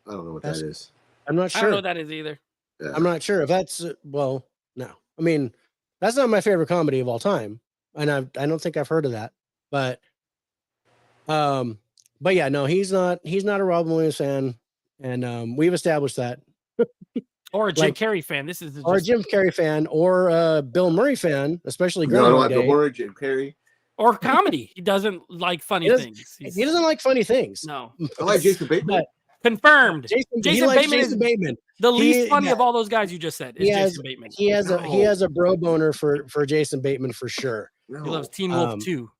don't know what that is. I'm not I don't know sure. what that is either. Yeah. I'm not sure if that's no. I mean, that's not my favorite comedy of all time, and I don't think I've heard of that. But but yeah, no, he's not a Robin Williams fan, and we've established that. Or a Jim Like- Carrey fan. This is Or a just, Jim Carrey fan, or a Bill Murray fan, especially No, I don't Groundhog like Bill Day. Murray, Jim Carrey. or comedy. He doesn't like funny He doesn't- things. He doesn't like funny things. No. I like Jason Bateman. But Confirmed. he Jason likes Bateman Jason is- Bateman. The least He- funny yeah. of all those guys you just said is He has- Jason Bateman. He has No. a bro boner for Jason Bateman for sure. No. He loves Teen Wolf Um, too.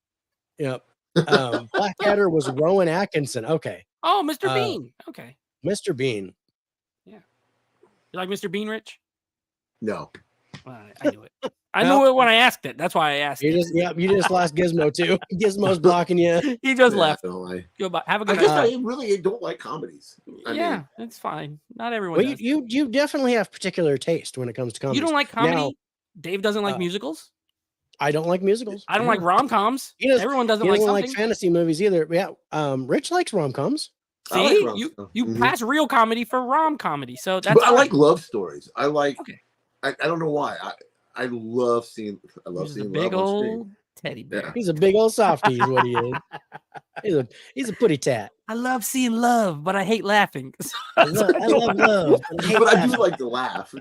Yep. Blackadder was Rowan Atkinson. Okay. Oh, Mr. uh, Bean. Okay. Mr. Bean. You like Mr. Bean, Rich? No. I knew it. I No. knew it when I asked it. That's why I asked. You It. you just lost Gizmo too. Gizmo's blocking you. He just Yeah, left. I don't like. Goodbye. Have a I good guess night. I really don't like comedies. I Yeah, mean, it's fine. Not everyone Well, does. you definitely have particular taste when it comes to comedy. You don't like comedy? Now, Dave doesn't like uh, musicals. I don't like musicals. I don't like rom coms. He does- Everyone doesn't He like doesn't something. like fantasy movies either. Yeah. Rich likes rom coms. I like See, rom- you Mhm. pass real comedy for rom comedy. So that's But I fine. like love stories. I like. Okay. I don't know why. I love seeing. I love He's a seeing big love on screen. old teddy bear. Yeah. He's a big old softie, is what he is. He's a putty tat. I love seeing love, but I hate laughing. I love love. But I hate But I do laughing. like to laugh.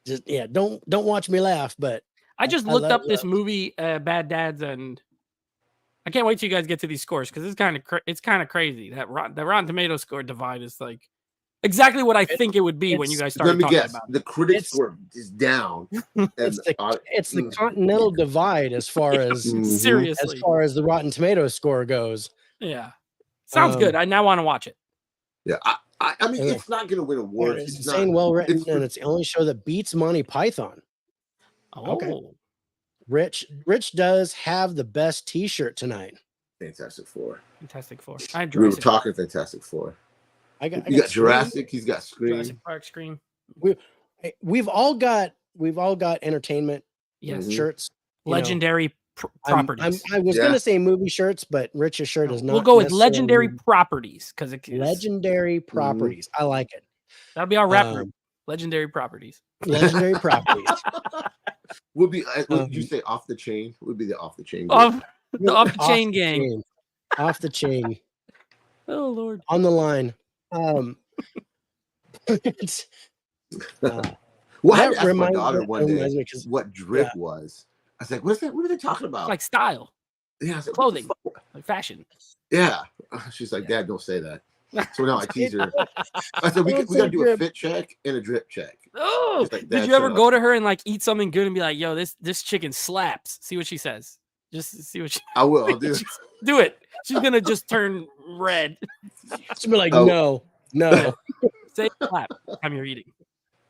Just don't watch me laugh. But I just I looked love up this love. movie, Bad Dads, and I can't wait till you guys get to these scores because it's kind of crazy that the Rotten Tomato score divide is like exactly what I think it would be when you it's- guys started Let me talking guess. about it. The critics It's- score is down. it's the uh, it's the continental divide as far as Mhm. Seriously, as far as the Rotten Tomatoes score goes. yeah, sounds Um, good. I now want to watch it. Yeah, I mean, Yeah. it's not going to win awards. It's It's insane, not. well written, it's- and it's the only show that beats Monty Python. Oh, okay. Rich does have the best T-shirt tonight. Fantastic Four. Fantastic Four. I have We were Jurassic, talking Fantastic Four. I got You got Scream. Jurassic. He's got Scream. Jurassic Park, Scream. Hey, we've all got entertainment Yes, Mhm. shirts. you know. legendary I'm- properties. I was Yeah. gonna say movie shirts, but Rich's shirt is not. We'll go with necessarily legendary properties because legendary properties. I like it. that'll be our rap Um, group. Legendary properties. Legendary properties. Would be. What did you Um, say? Off the chain. Would be the off the chain. Off the off the Off chain the gang. chain. Off the chain. Oh Lord. On the line. It's, Well, I that had to ask my reminds- daughter that one day reminds me 'cause- what drip was. I was like, "What's that? What are they talking about?" Like style, yeah, I was like, clothing. "What the fuck?" like fashion. Yeah. She's like, "Dad, don't say that." So now I tease her. I said, "We Don't got to say do a drip. fit check and a drip check." Oh, She's like, did "Dad, you ever shut go up." to her and like eat something good and be like, "Yo, this chicken slaps." See what she says. Just see what she I will. I'll do. do it. She's gonna just turn red. She'll be like, Oh. no, Say slap time you're eating.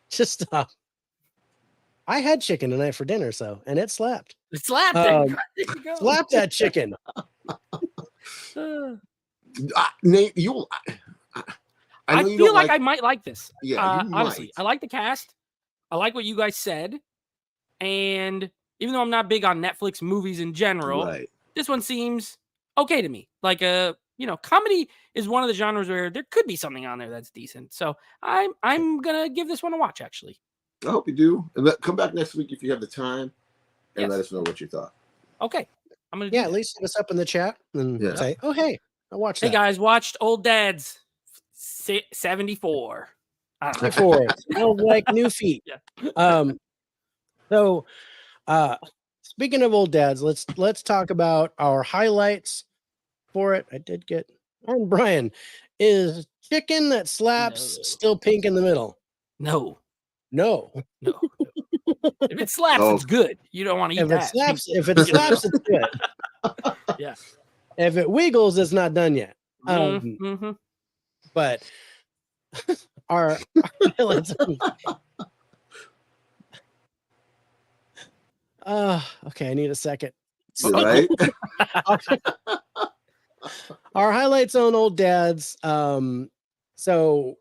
just stop. I had chicken tonight for dinner, so and it slapped. It slapped it. Um, There you go. Slap that chicken. Uh, Nate, I know you feel don't like I might like this. Yeah, you honestly, might. I like the cast. I like what you guys said, and even though I'm not big on Netflix movies in general, Right. this one seems okay to me. Like comedy is one of the genres where there could be something on there that's decent. So I'm gonna give this one a watch. Actually, I hope you do. And come back next week if you have the time and Yes. let us know what you thought. okay, I'm gonna. Do Yeah, that. at least hit us up in the chat and Yeah. say, "Oh, hey, I watched Hey that." guys, watched Old Dads 74. I don't know. Before smells like new feet. Yeah. So speaking of old dads, let's talk about our highlights for it. I did get on Brian. Is chicken that slaps No. still pink in the middle? No. No. If it slaps, Oh. it's good. You don't want to eat If it that. slaps, it's good. Yeah. If it wiggles, it's not done yet. Mhm. But our highlights. Okay, I need a second. Right? Our highlights on old dads. So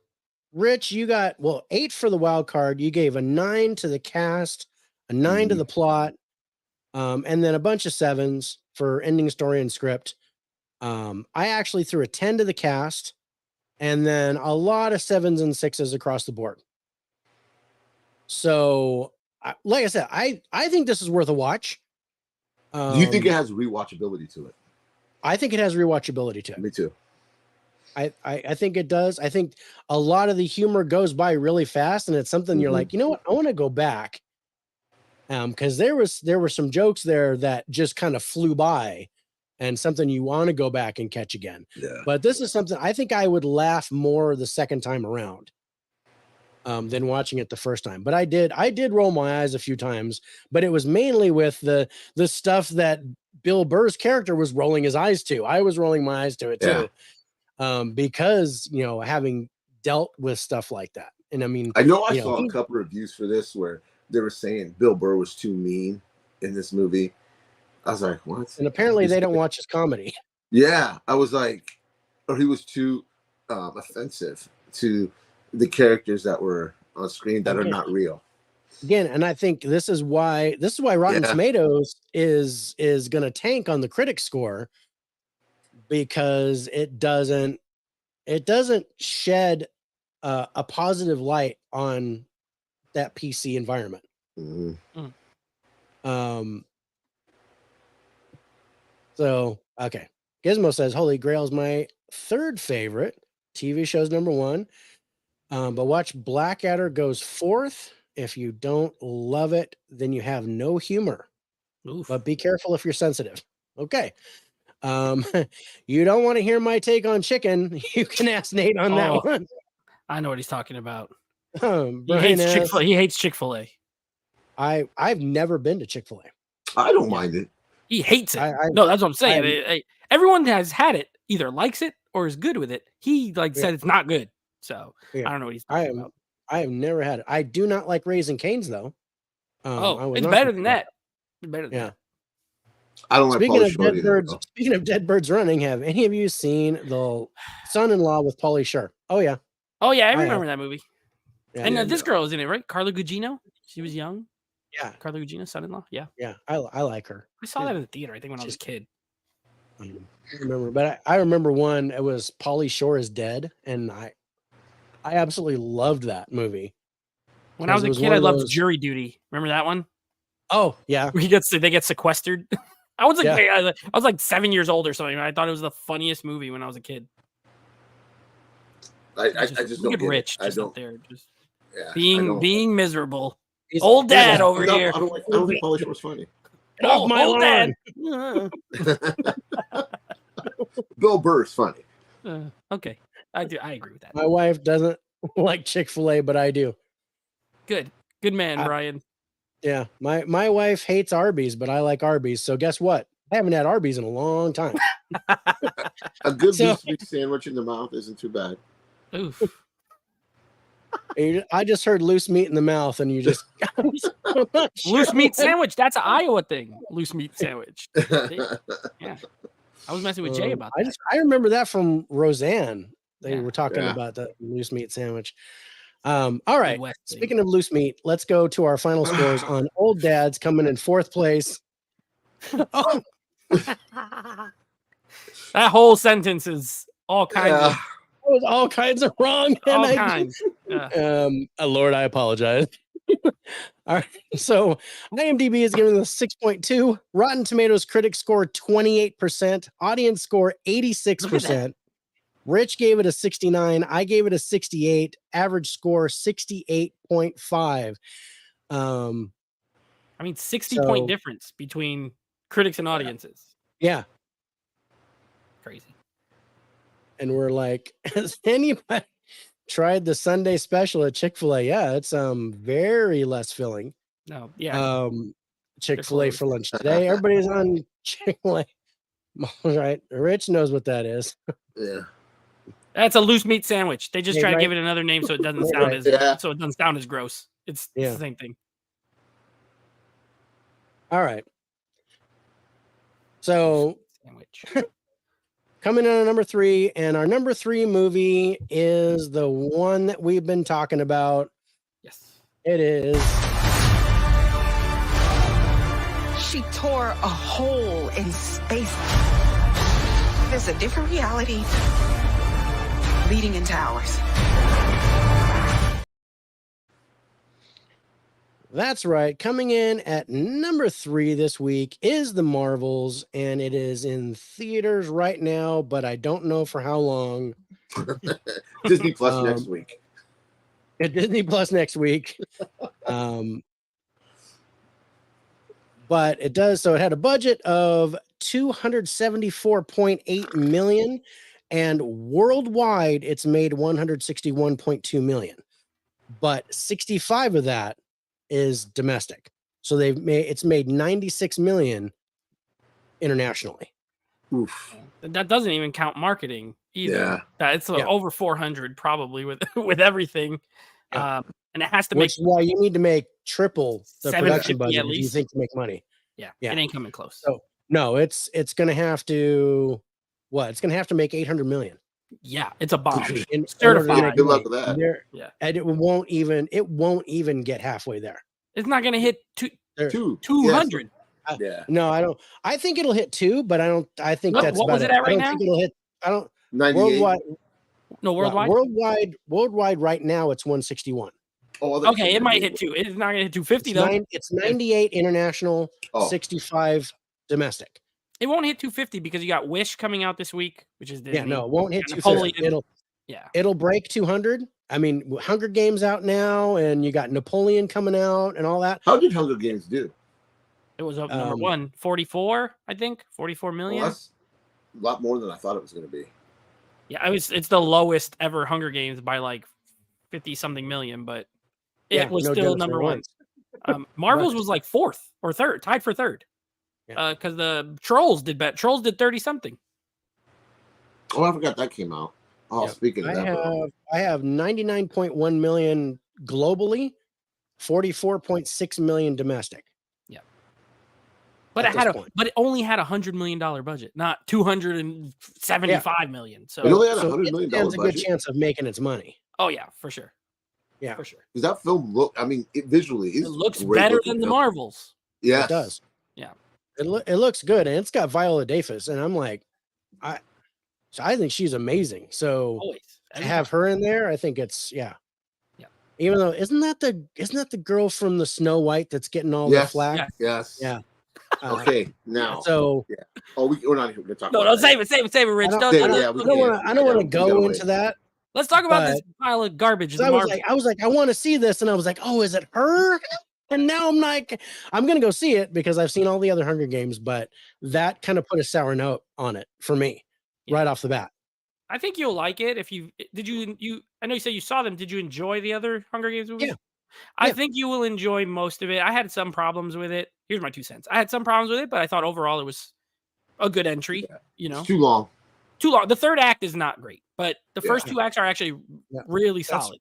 Rich, you got 8 for the wild card. You gave a 9 to the cast, a 9 to the plot, and then a bunch of 7s for ending story and script. I actually threw a 10 to the cast, and then a lot of 7s and 6s across the board. So, like I said, I think this is worth a watch. Do you think it has rewatchability to it? I think it has rewatchability to it. Me too. I think it does. I think a lot of the humor goes by really fast, and it's something you're like, you know what? I want to go back. Because there were some jokes there that just kind of flew by, and something you want to go back and catch again. Yeah. But this is something I think I would laugh more the second time around than watching it the first time. But I did roll my eyes a few times, but it was mainly with the stuff that Bill Burr's character was rolling his eyes to. I was rolling my eyes to it too. Because having dealt with stuff like that. And I mean, I know I saw a couple of reviews for this where they were saying Bill Burr was too mean in this movie. I was like, what? And apparently they don't watch his comedy. Yeah, I was like, or he was too offensive to the characters that were on screen that are not real. Again, and I think this is why Rotten Tomatoes is going to tank on the critic score, because it doesn't shed a positive light on that PC environment. So okay, Gizmo says Holy Grail is my third favorite. TV show's number one, but watch Blackadder goes fourth. If you don't love it, then you have no humor. Oof. But be careful if you're sensitive. Okay. You don't want to hear my take on chicken. You can ask Nate on that one. I know what he's talking about. He hates Chick-fil-A. I've never been to Chick-fil-A. I don't mind it. He hates it. No, that's what I'm saying. Everyone has had it, either likes it or is good with it. He said it's not good. So I don't know what he's talking about. I have never had it. I do not like Raising Cane's though. It's better than that. It's better than that. I don't like Speaking of Dead Birds Running, have any of you seen The Son-in-Law with Pauly Shore? Oh yeah. Oh yeah, I remember that movie. Yeah, and this girl is in it, right? Carla Gugino. She was young. Yeah. Carla Gugino, son-in-law. Yeah. Yeah, I like her. I saw that in the theater, I think, when I was a kid. I remember, but I remember one. It was Pauly Shore is Dead, and I absolutely loved that movie. When I was a kid, I loved Jury Duty. Remember that one? Oh yeah, they get sequestered. I was like 7 years old or something. I thought it was the funniest movie when I was a kid. I just don't get Rich. it. Just up there, just being miserable. Old dad over here. I don't think Pauly Shore was funny. Old dad. Bill Burr's funny. Okay, I agree with that. My wife doesn't like Chick-fil-A, but I do. Good man, Brian. Yeah, my wife hates Arby's, but I like Arby's. So guess what? I haven't had Arby's in a long time. A good loose meat sandwich in the mouth isn't too bad. Oof. I just heard loose meat in the mouth, and you just loose meat sandwich. That's an Iowa thing. Loose meat sandwich. Yeah, I was messing with Jay about that. I remember that from Roseanne. They were talking about the loose meat sandwich. All right. Speaking of loose meat, let's go to our final scores on Old Dads coming in fourth place. That whole sentence is all kinds of. It was all kinds of wrong. All kinds. Lord, I apologize. All right. So IMDb is giving us 6.2. Rotten Tomatoes critics score 28%. Audience score 86%. Rich gave it a 69. I gave it a 68. Average score 68.5. I mean, 60-point difference between critics and audiences. Yeah. Crazy. And we're like, has anybody tried the Sunday special at Chick-fil-A? Yeah, it's very less filling. No, yeah. Chick-fil-A for lunch today. Everybody's on Chick-fil-A. All right. Rich knows what that is. Yeah. That's a loose meat sandwich. They just try to give it another name so it doesn't sound as gross. It's the same thing. All right. So coming in at number 3, and our number 3 movie is the one that we've been talking about. Yes. It is. She tore a hole in space. There's a different reality leading into ours. That's right. Coming in at number 3 this week is The Marvels, and it is in theaters right now, but I don't know for how long. Disney Plus next Um, week. At Disney Plus next week. But it does. So it had a budget of 274.8 million, and worldwide it's made 161.2 million. But 65 of that is domestic. So it's made 96 million internationally. Oof. That doesn't even count marketing either. Yeah. It's Yeah. over 400 probably with everything. Yeah. And it has to Which is why you need to make triple the 750 production budget at if you least. think to make money. Yeah, Yeah. it ain't coming close. So no, it's going to have to It's going to have to make 800 million. Yeah, it's a bomb. In order to Certified. make Good luck money. with that. Yeah. And it won't even get halfway there. It's not going to hit 200. Yeah. No, I don't. I think it'll hit 2, but I think What- that's what about was it at I right don't now? think it'll hit. I don't 98. worldwide. No, worldwide. Worldwide right now it's 161. Oh, Okay, it might hit 2. It's not going to hit 250 though. It's 98 international, Oh. 65 domestic. It won't hit 250 because you got Wish coming out this week, which is Disney. Yeah, no, it won't hit And 250. Napoleon. Yeah. It'll break 200. I mean, Hunger Games out now, and you got Napoleon coming out and all that. How did Hunger Games do? It was up number 1, 44, I think, 44 million. Well, that's a lot more than I thought it was going to be. Yeah, it's the lowest ever Hunger Games by like 50 something million, but it was no still Dennis number 1. Leroy. Marvel's was like 4th or 3rd, tied for 3rd. Yeah. Because the Trolls did bet. Trolls did 30 something. Oh, I forgot that came out. Oh, Yeah. speaking of that, I have 99.1 million globally, 44.6 million domestic. But At it had this point. but it only had $100 million budget, not 275 million. So it only had a So $100 it million stands a good budget. chance of making its money. oh yeah, for sure. Yeah. For sure. Does that film look? I mean, it visually It is looks great better looking than the film. Marvels. Yes. It does. Yeah. It looks good, and it's got Viola Davis, and I'm like, I think she's amazing. So Always. to have her in there, I think it's Yeah. Even though isn't that the girl from the Snow White that's getting all the Yes. flack? Yes. Yeah. Okay. Now. So We're not even going to talk No, about no, save it, Rich. I Don't, Save it, don't- yeah, we I don't can't. want to. I don't want to We go gotta into wait. that. Let's talk about But- this pile of garbage. 'Cause The Marvel. I was like, I want to see this, and I was like, oh, is it her? And now I'm like, I'm gonna go see it because I've seen all the other Hunger Games, but that kind of put a sour note on it for me right off the bat. I think you'll like it if you I know you said you saw them. Did you enjoy the other Hunger Games movies? Yeah. I Yeah. think you will enjoy most of it. I had some problems with it. Here's my 2 cents. I had some problems with it, but I thought overall it was a good entry. You know, It's too long. too long. The 3rd act is not great, but the Yeah. first 2 acts are actually Yeah. really That's- solid.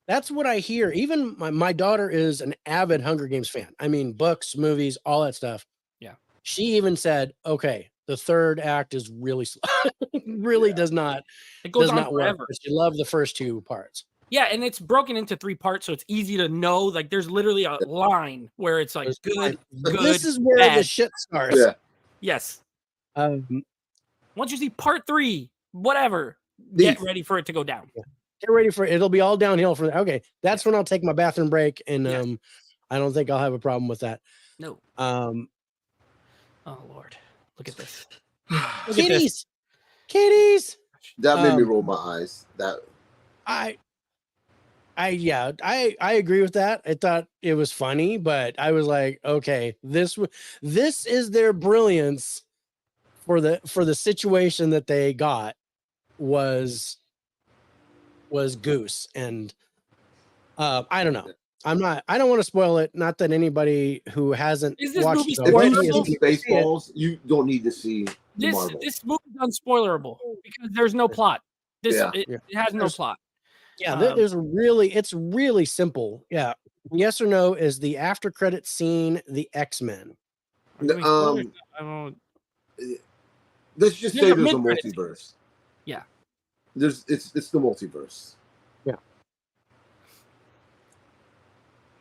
That's what I hear. Even my daughter is an avid Hunger Games fan. I mean, books, movies, all that stuff. Yeah. She even said, okay, the 3rd act is really slow. really does not It goes on work. forever. But she loved the first 2 parts. Yeah, and it's broken into 3 parts, so it's easy to know. Like, there's literally a line where it's like There's- good, good. This is where the bad. shit starts. Yeah. Yes. Um, Once you see part 3, whatever, Beef. get ready for it to go down. get ready for it. It'll be all downhill from there. Okay, that's when I'll take my bathroom break, and Yes. I don't think I'll have a problem with that. No. Um, Oh Lord, look at this. Look at this. kitties. That made me Um, roll my eyes. That I agree with that. I thought it was funny, but I was like, okay, this is their brilliance for the situation that they got was Goose, and I don't know. I don't want to spoil it. Not that anybody who hasn't Is this watched movie it if already spoilable? you is see gonna see it. Spaceballs, you don't need to see the This Marvel. this movie's unspoilerable because there's no plot. Yeah. It has no There's- plot. Yeah, Um, it's really simple. Yeah. Yes or no, is the after credit scene the X-Men? Are we spoilers? Um, I don't. Let's just There's say a there's a mid-credit scene. multiverse. Yeah. It's the multiverse. Yeah.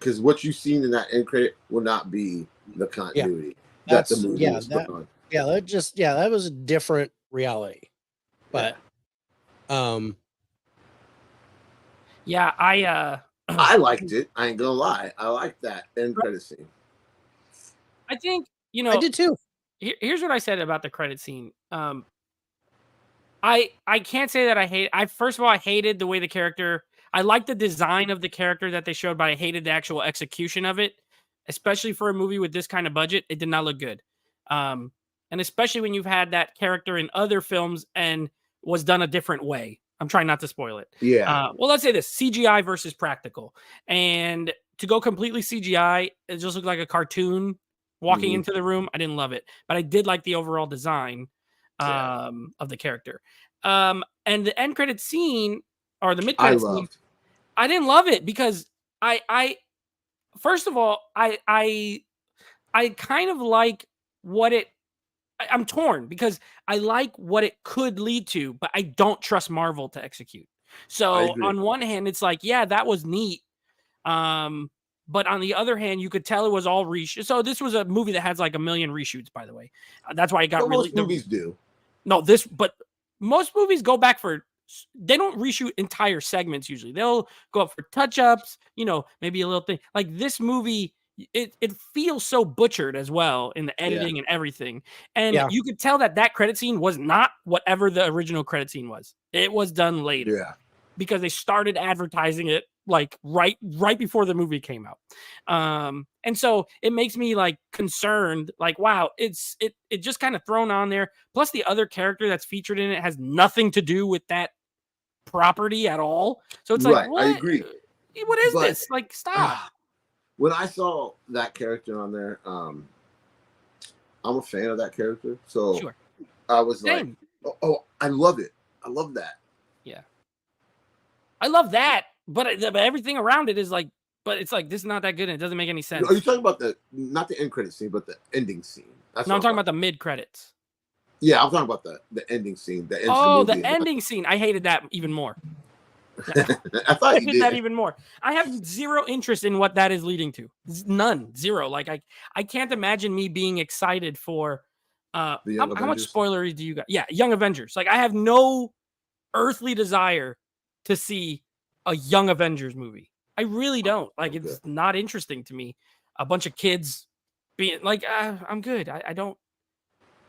Because what you've seen in that end credit will not be the continuity that the That's- movie yeah, was put on. Yeah, that was a different reality. But Yeah, I liked it. I ain't gonna lie. I liked that end credit scene. I think, you I know, did too. here's what I said about the credit scene. I can't say that I hate. First of all, I hated the way the character. I liked the design of the character that they showed, but I hated the actual execution of it, especially for a movie with this kind of budget. It did not look good, and especially when you've had that character in other films and was done a different way. I'm trying not to spoil it. Yeah. Well, let's say this: CGI versus practical, and to go completely CGI, it just looked like a cartoon walking Mhm. into the room. I didn't love it, but I did like the overall design Yeah. of the character. And the end credit scene or the mid I credit scene, loved. I didn't love it because I first of all, I kind of like what it I'm torn because I like what it could lead to, but I don't trust Marvel to execute. I So agree. on one hand, it's like, yeah, that was neat. But on the other hand, you could tell it was all reshoot. So this was a movie that has like a million reshoots, by the way. That's why it got But really most movies do. no, but most movies go back for they don't reshoot entire segments usually. They'll go up for touch-ups, maybe a little thing. Like this movie, it feels so butchered as well in the Yeah. editing and everything. And Yeah. you could tell that credit scene was not whatever the original credit scene was. It was done later Yeah. because they started advertising it like right before the movie came out. And so it makes me like concerned, like, wow, it just kind of thrown on there. Plus the other character that's featured in it has nothing to do with that property at all. So it's like, Right. what? I agree. What is But- this? Like, stop. When I saw that character on there, I'm a fan of that character. So Sure. I was Same. like, oh, I love it. I love that. I love that, but everything around it is like, but it's like this is not that good and it doesn't make any sense. Are you talking about not the end credit scene, but the ending scene? That's No, I'm what talking about the mid credits. Yeah, I'm talking about the ending scene. That ends Oh, the the movie. ending scene. I hated that even more. I I thought you hated that did. even more. I have zero interest in what that is leading to. None, zero. Like I can't imagine me being excited for. The Young How much Avengers? spoilery do you got? Yeah, Young Avengers. Like I have no earthly desire to see a Young Avengers movie. I really don't. Like Okay. it's not interesting to me. A bunch of kids being like, I'm good. I don't.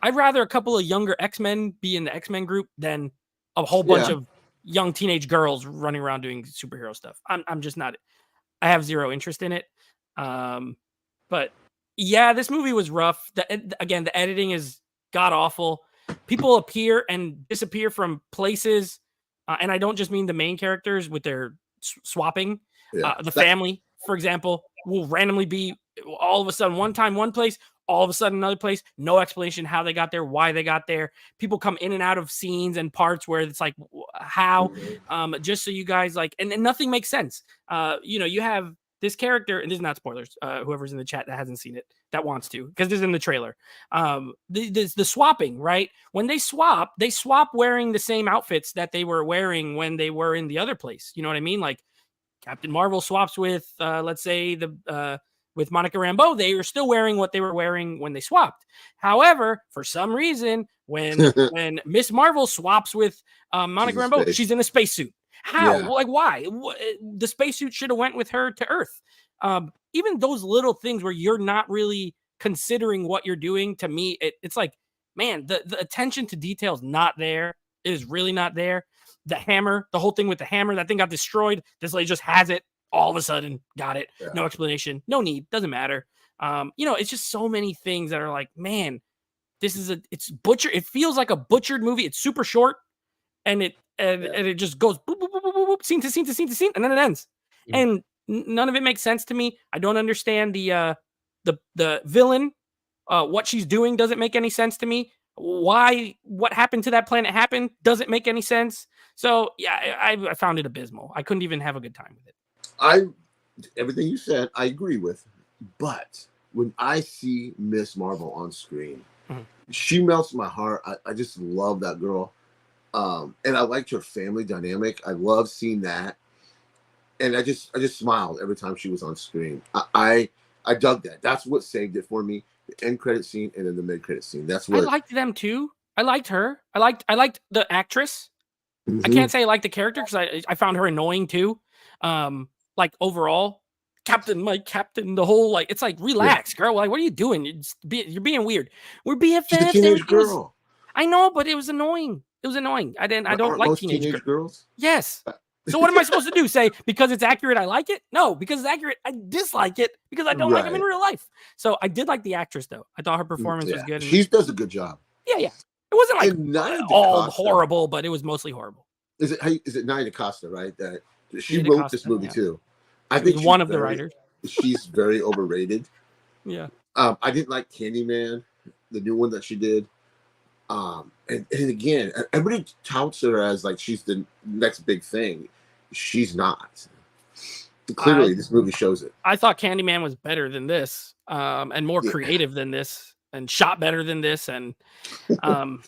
I'd rather a couple of younger X-Men be in the X-Men group than a whole bunch Yeah. of young teenage girls running around doing superhero stuff. I'm just not. I have zero interest in it. But yeah, this movie was rough. Again, the editing is god awful. People appear and disappear from places, and I don't just mean the main characters with their swapping. Yeah. The family, for example, will randomly be all of a sudden one time one place, all of a sudden another place. No explanation how they got there, why they got there. People come in and out of scenes and parts where it's like how. Mhm. Just so you guys like, and nothing makes sense. You have this character, and this is not spoilers. Whoever's in the chat that hasn't seen it that wants to, because this is in the trailer. The swapping, right? When they swap wearing the same outfits that they were wearing when they were in the other place. You know what I mean? Like Captain Marvel swaps with, let's say with Monica Rambeau, they are still wearing what they were wearing when they swapped. However, for some reason, when Miss Marvel swaps with Monica She's in Rambeau, space. she's in a spacesuit. How? Yeah. Like, why? The spacesuit should have went with her to Earth. Even those little things where you're not really considering what you're doing, to me, it's like, man, the attention to detail is not there. It is really not there. The hammer, the whole thing with the hammer, that thing got destroyed. This lady just has it all of a sudden. Got it. Yeah. No explanation. No need. Doesn't matter. It's just so many things that are like, man, it's butcher. It feels like a butchered movie. It's super short, and it just goes boop, boop, boop, boop, boop, boop, scene to scene to scene to scene, and then it ends. Mhm. And none of it makes sense to me. I don't understand the villain. What she's doing doesn't make any sense to me. What happened to that planet happened doesn't make any sense. So yeah, I found it abysmal. I couldn't even have a good time with it. Everything you said, I agree with. But when I see Miss Marvel on screen, Mhm. she melts my heart. I just love that girl. And I liked her family dynamic. I love seeing that. And I just smiled every time she was on screen. I dug that. That's what saved it for me. The end credit scene and then the mid credit scene. That's I what liked them too. I liked her. I liked the actress. I Mhm. can't say I like the character because I found her annoying too. like overall, Captain Mike, Captain, the whole like, it's like relax, girl. Like, what are you doing? You're being weird. We're BFFs. She's a teenage girl. I know, but it was annoying. It was annoying. I don't Aren't like most teenage girls. Yes. So what am I supposed to do? Say because it's accurate, I like it? No, because it's accurate, I dislike it because I don't like him in real life. So I did like the actress though. I thought her performance was good. She does a good job. Yeah. It wasn't like all horrible, but it was mostly horrible. Is it Nia DaCosta, right? That she Nia wrote DaCosta, this movie yeah. too. I think One of the writers. She's very overrated. Yeah. I didn't like Candyman, the new one that she did. And again, everybody touts her as like she's the next big thing. She's not. Clearly, this movie shows it. I thought Candyman was better than this, and more creative than this, and shot better than this. And I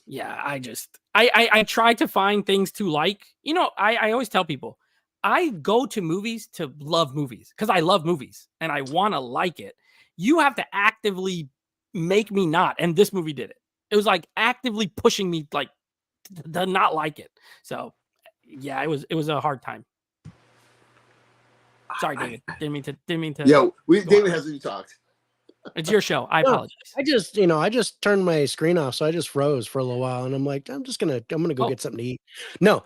try to find things to like. You know, I always tell people I go to movies to love movies because I love movies and I want to like it. You have to actively make me not, and this movie did it. It was like actively pushing me like to not like it. So yeah, it was a hard time. Sorry, David. Didn't mean to. Yeah, David hasn't even talked. It's your show. I apologize. I just turned my screen off, so I just froze for a little while, and I'm like, I'm gonna go get something to eat. No,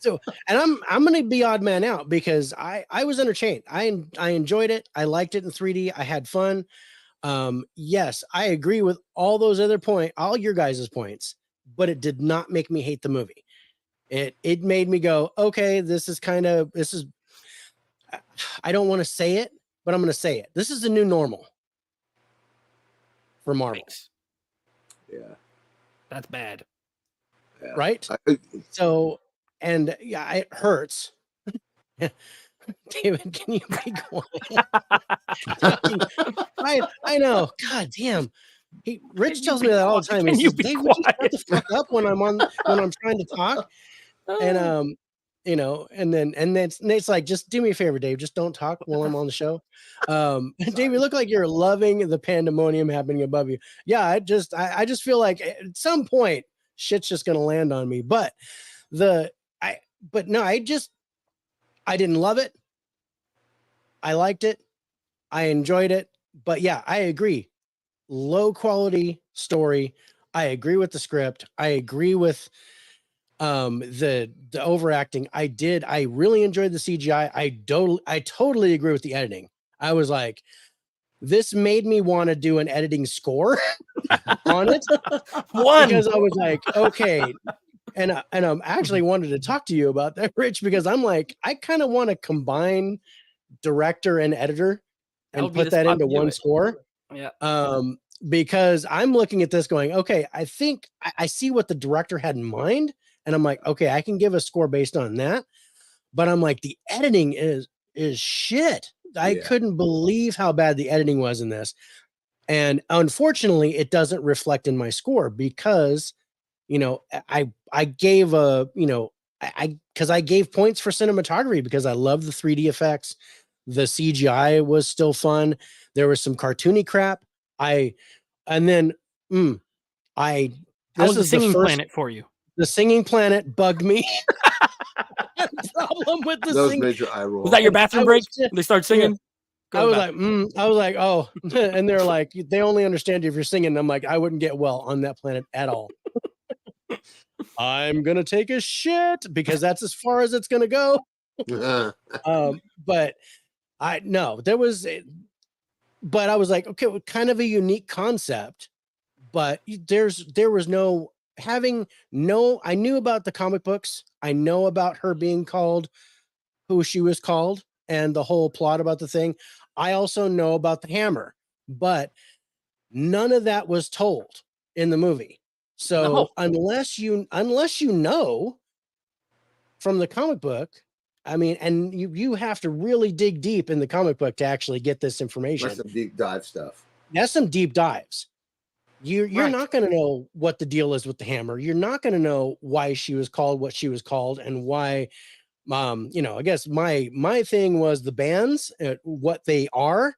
so, and I'm gonna be odd man out because I was entertained. I enjoyed it. I liked it in 3D. I had fun. Yes, I agree with all your guys' points, but it did not make me hate the movie. It made me go, okay, I don't want to say it, but I'm going to say it. This is the new normal for Marvel. Thanks. Yeah. That's bad. Yeah. Right? So, and yeah, it hurts. David, can you be quiet? I know. God damn. Rich tells me that all the time. He says, David, just shut the fuck up when I'm trying to talk. And and then Nate's like, just do me a favor, Dave. Just don't talk while I'm on the show. Dave, you look like you're loving the pandemonium happening above you. Yeah, I just feel like at some point shit's just gonna land on me. But I didn't love it. I liked it. I enjoyed it. But yeah, I agree. Low quality story. I agree with the script. I agree with the overacting. I really enjoyed the CGI. I totally agree with the editing. I was like, this made me want to do an editing score on it. Because I was like, okay. And I'm actually wanted to talk to you about that, Rich, because I'm like, I kind of want to combine director and editor and put that into one score. Yeah. Because I'm looking at this going, okay, I think I see what the director had in mind. And I'm like, okay, I can give a score based on that. But I'm like, the editing is shit. I couldn't believe how bad the editing was in this. And unfortunately, it doesn't reflect in my score because, I gave I gave points for cinematography because I love the 3D effects. The CGI was still fun. There was some cartoony crap. How was the Singing Planet for you? The Singing Planet bugged me. Problem with the those major eye roll. Was that your bathroom break? They start singing. I was like, oh, and they're like, they only understand you if you're singing. I'm like, I wouldn't get well on that planet at all. I'm gonna take a shit because that's as far as it's gonna go. But I was like, okay, kind of a unique concept, but there was no. I knew about the comic books. I know about her being called who she was called and the whole plot about the thing. I also know about the hammer, but none of that was told in the movie. So unless you know from the comic book, I mean, and you have to really dig deep in the comic book to actually get this information. That's some deep dive stuff. That's some deep dives. You're not going to know what the deal is with the hammer. You're not going to know why she was called what she was called and why, I guess my thing was the bands, what they are.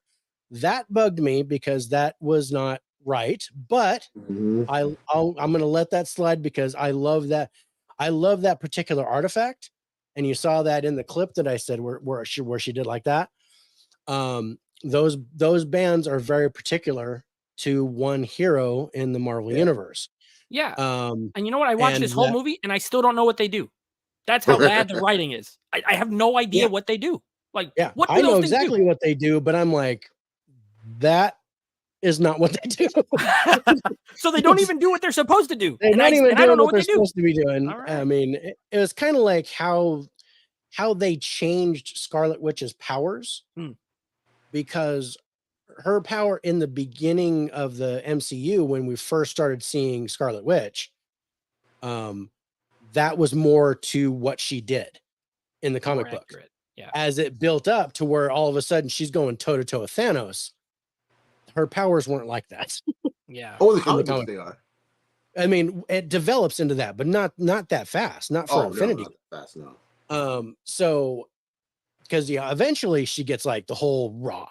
That bugged me because that was not right. But I'm going to let that slide because I love that particular artifact. and you saw that in the clip that I said where she did like that. Those bands are very particular to one hero in the Marvel universe. Yeah. And you know what? I watched this whole movie and I still don't know what they do. That's how bad the writing is. I have no idea what they do. Like, what do I know those things exactly do? what they do, but I'm like, that is not what they do. So they don't even do what they're supposed to do. They're And not even I don't doing know what what they're they do. supposed to be doing. All right. I mean, it was kind of like how they changed Scarlet Witch's powers, because her power in the beginning of the MCU, when we first started seeing Scarlet Witch, that was more to what she did in the comic More book. accurate. Yeah. As it built up to where all of a sudden she's going toe to toe with Thanos, her powers weren't like that. Yeah. Oh, the comic books they are. I mean, it develops into that, but not that fast. Not for Infinity. No, not fast, no. So because eventually she gets like the whole raw,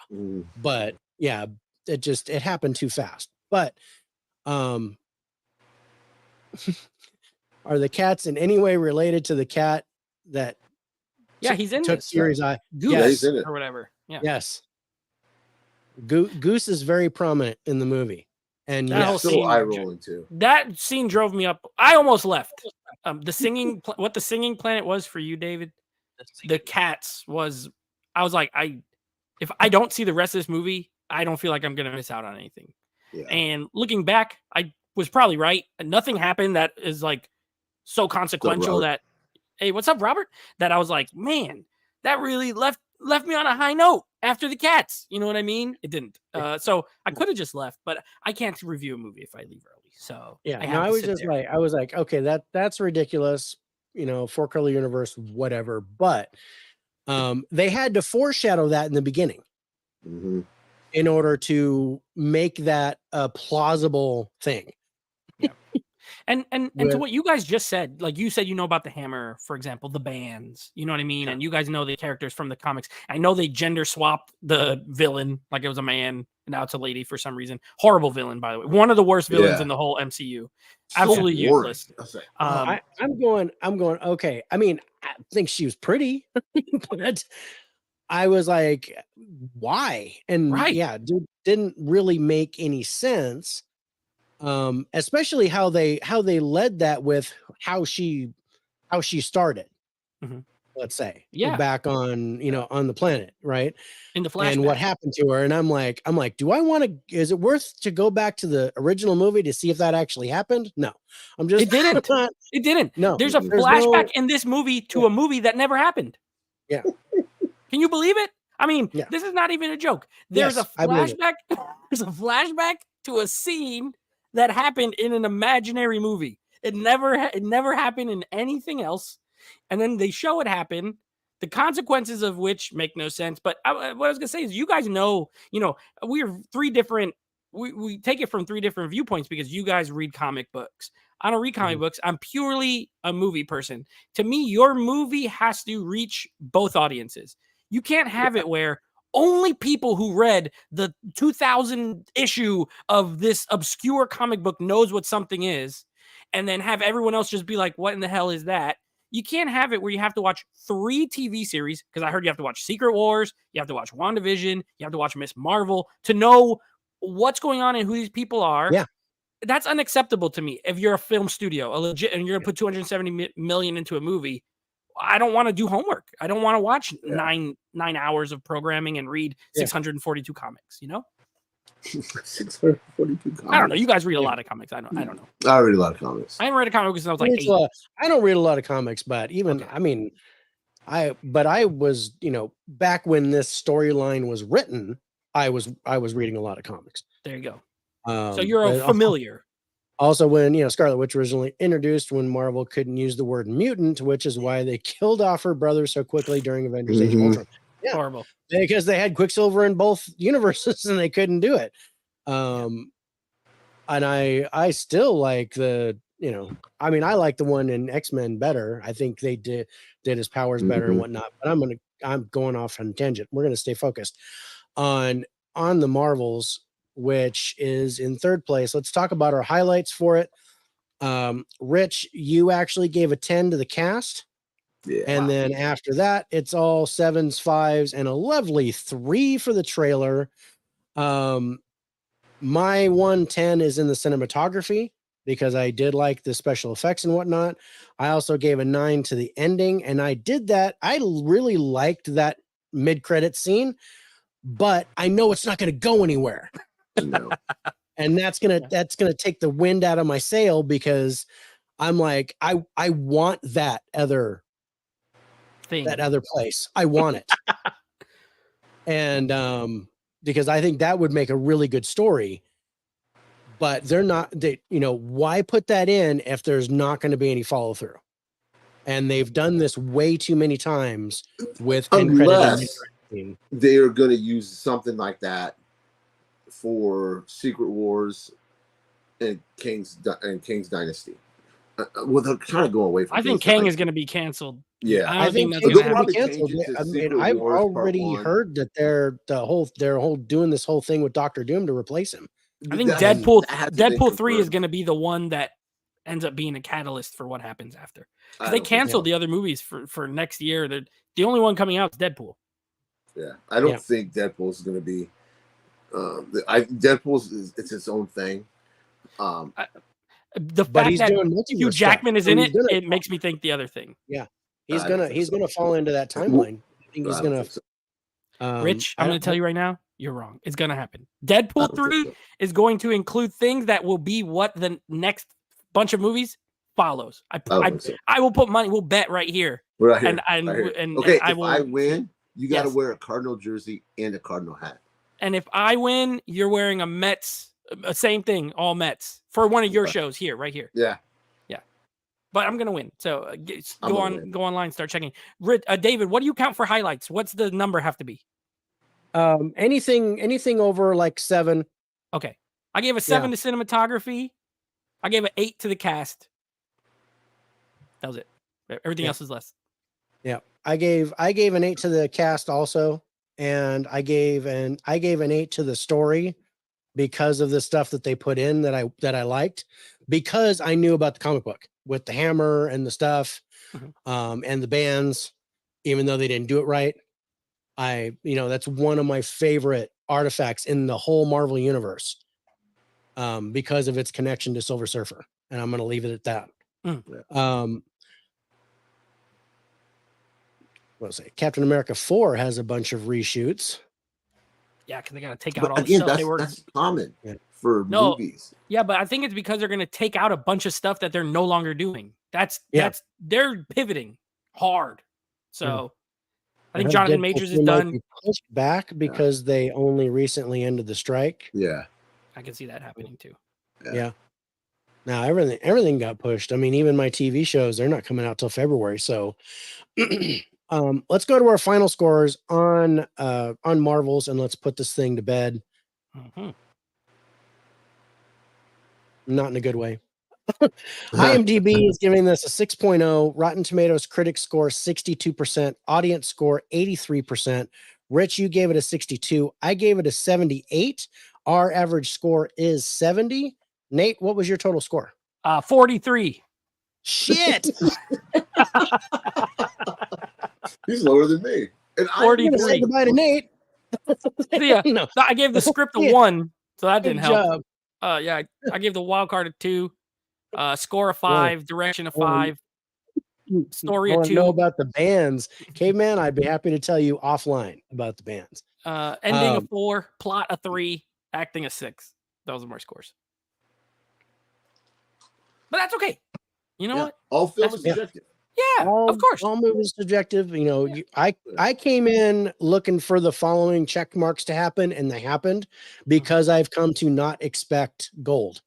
but yeah, it happened too fast. But are the cats in any way related to the cat that he's in took this. Fury's eye? Goose Yes. he's in it. or whatever. Yeah. Yes. Goose is very prominent in the movie. And That whole Still scene, eye rolling too. that scene drove me up. I almost left. The singing, what the singing planet was for you, David, the cats was. I was like, if I don't see the rest of this movie, I don't feel like I'm gonna miss out on anything. Yeah. And looking back, I was probably right. Nothing happened that is like so consequential that, hey, what's up, Robert? That I was like, man, that really left me on a high note after the cats. You know what I mean? It didn't. So I could have just left, but I can't review a movie if I leave early. So yeah, I was just like, I was like, okay, that's ridiculous. You know, Four Color Universe, whatever. But they had to foreshadow that in the beginning in order to make that a plausible thing. And to what you guys just said, like you said, you know about the Hammer, for example, the bands, you know what I mean? And you guys know the characters from the comics. I know they gender swapped the villain, like it was a man, and now it's a lady for some reason. Horrible villain, by the way. One of the worst villains in the whole MCU. Absolutely useless. I'm going, okay. I mean, I think she was pretty, but I was like, why? And dude, didn't really make any sense. Especially how they led that with how she started, let's say, back on, on the planet, right? In the flashback. And what happened to her. And I'm like, do I want to, is it worth to go back to the original movie to see if that actually happened? No, I'm just, it didn't. It didn't. No, there's a flashback in this movie to a movie that never happened. Yeah. Can you believe it? I mean, this is not even a joke. There's a flashback. There's a flashback to a scene that happened in an imaginary movie. It never happened in anything else. And then they show it happen, the consequences of which make no sense. But what I was gonna say is, you guys know, we are three different. We take it from three different viewpoints because you guys read comic books. I don't read comic books. I'm purely a movie person. To me, your movie has to reach both audiences. You can't have it where only people who read the 2000 issue of this obscure comic book knows what something is, and then have everyone else just be like, what in the hell is that? You can't have it where you have to watch 3 TV series, because I heard you have to watch Secret Wars, you have to watch WandaVision, you have to watch Miss Marvel to know what's going on and who these people are. Yeah. That's unacceptable to me. If you're a film studio, and you're going to put $270 million into a movie, I don't want to do homework. I don't want to watch 9 hours of programming and read 642 comics, 642 comics. I don't know. You guys read a lot of comics. I don't know. I read a lot of comics. I haven't read a comic since I was like 8. I don't read a lot of comics, but even, I mean, I was, back when this storyline was written, I was reading a lot of comics. There you go. So you're familiar. Also, when Scarlet Witch originally introduced, when Marvel couldn't use the word mutant, which is why they killed off her brother so quickly during Avengers Age of Ultron. Yeah, horrible. Because they had Quicksilver in both universes and they couldn't do it. And I still like I like the one in X-Men better. I think they did his powers better and whatnot. But I'm going off on a tangent. We're gonna stay focused on the Marvels, which is in third place. Let's talk about our highlights for it. Rich, you actually gave a 10 to the cast. Yeah. And then after that, it's all 7s, 5s, and a lovely 3 for the trailer. My 110 is in the cinematography because I did like the special effects and whatnot. I also gave a 9 to the ending, and I did that. I really liked that mid-credit scene, but I know it's not going to go anywhere. No. And that's gonna take the wind out of my sail because I'm like, I want that other place. I want it. And because I think that would make a really good story. But why put that in if there's not going to be any follow through? And they've done this way too many times with unless they are going to use something like that for Secret Wars and King's Dynasty. Well, they're kind of going away from. I think Kang is going to be canceled. Yeah, I think that's going to happen. Canceled. I mean, I've already heard that they're doing this whole thing with Doctor Doom to replace him. I think Deadpool 3 is going to be the one that ends up being a catalyst for what happens after. Because they canceled the other movies for next year. The only one coming out is Deadpool. Yeah, I don't think Deadpool is going to be. Deadpool's it's its own thing. The fact that Hugh Jackman is in it, it makes me think the other thing. Yeah, he's gonna fall into that timeline. I think he's gonna. Rich, I'm going to tell you right now, you're wrong. It's going to happen. Deadpool 3 is going to include things that will be what the next bunch of movies follows. I will put money. We'll bet right here. Right here. And okay, I if will, I win, you got to wear a Cardinal jersey and a Cardinal hat. And if I win, you're wearing a Mets, same thing, all Mets for one of your shows here, right here. Yeah. But I'm gonna win. So go online, start checking. David, what do you count for highlights? What's the number have to be? Anything over like 7. Okay, I gave a 7 to cinematography. I gave an 8 to the cast. That was it. Everything else is less. Yeah, I gave an 8 to the cast also, and I gave an 8 to the story because of the stuff that they put in that I liked, because I knew about the comic book with the hammer and the stuff, and the bands, even though they didn't do it right. That's one of my favorite artifacts in the whole Marvel universe, because of its connection to Silver Surfer. And I'm going to leave it at that. Captain America 4 has a bunch of reshoots. Yeah, because they got to take out all the stuff they were. That's common for movies. Yeah, but I think it's because they're going to take out a bunch of stuff that they're no longer doing. They're pivoting hard. So I think Jonathan Majors is done. Pushed back because they only recently ended the strike. Yeah, I can see that happening too. Yeah. Now everything got pushed. I mean, even my TV shows, they're not coming out till February. So let's go to our final scores on Marvels, and let's put this thing to bed. Not in a good way. IMDb is giving this a 6.0. Rotten Tomatoes critics score 62%. Audience score 83%. Rich, you gave it a 62. I gave it a 78. Our average score is 70. Nate, what was your total score? 43. Shit. He's lower than me. And 43. Say goodbye to Nate. Yeah, No. I gave the script a 1, so that didn't Good help. job. Yeah, I gave the wild card a 2, score a 5, direction a 5, story a 2. Know about the bands, Caveman? I'd be happy to tell you offline about the bands. Ending a 4, plot a 3, acting a 6. Those are my scores. But that's okay. You know what? All film is subjective. Yeah, of course. All movies subjective. I came in looking for the following check marks to happen, and they happened because I've come to not expect gold.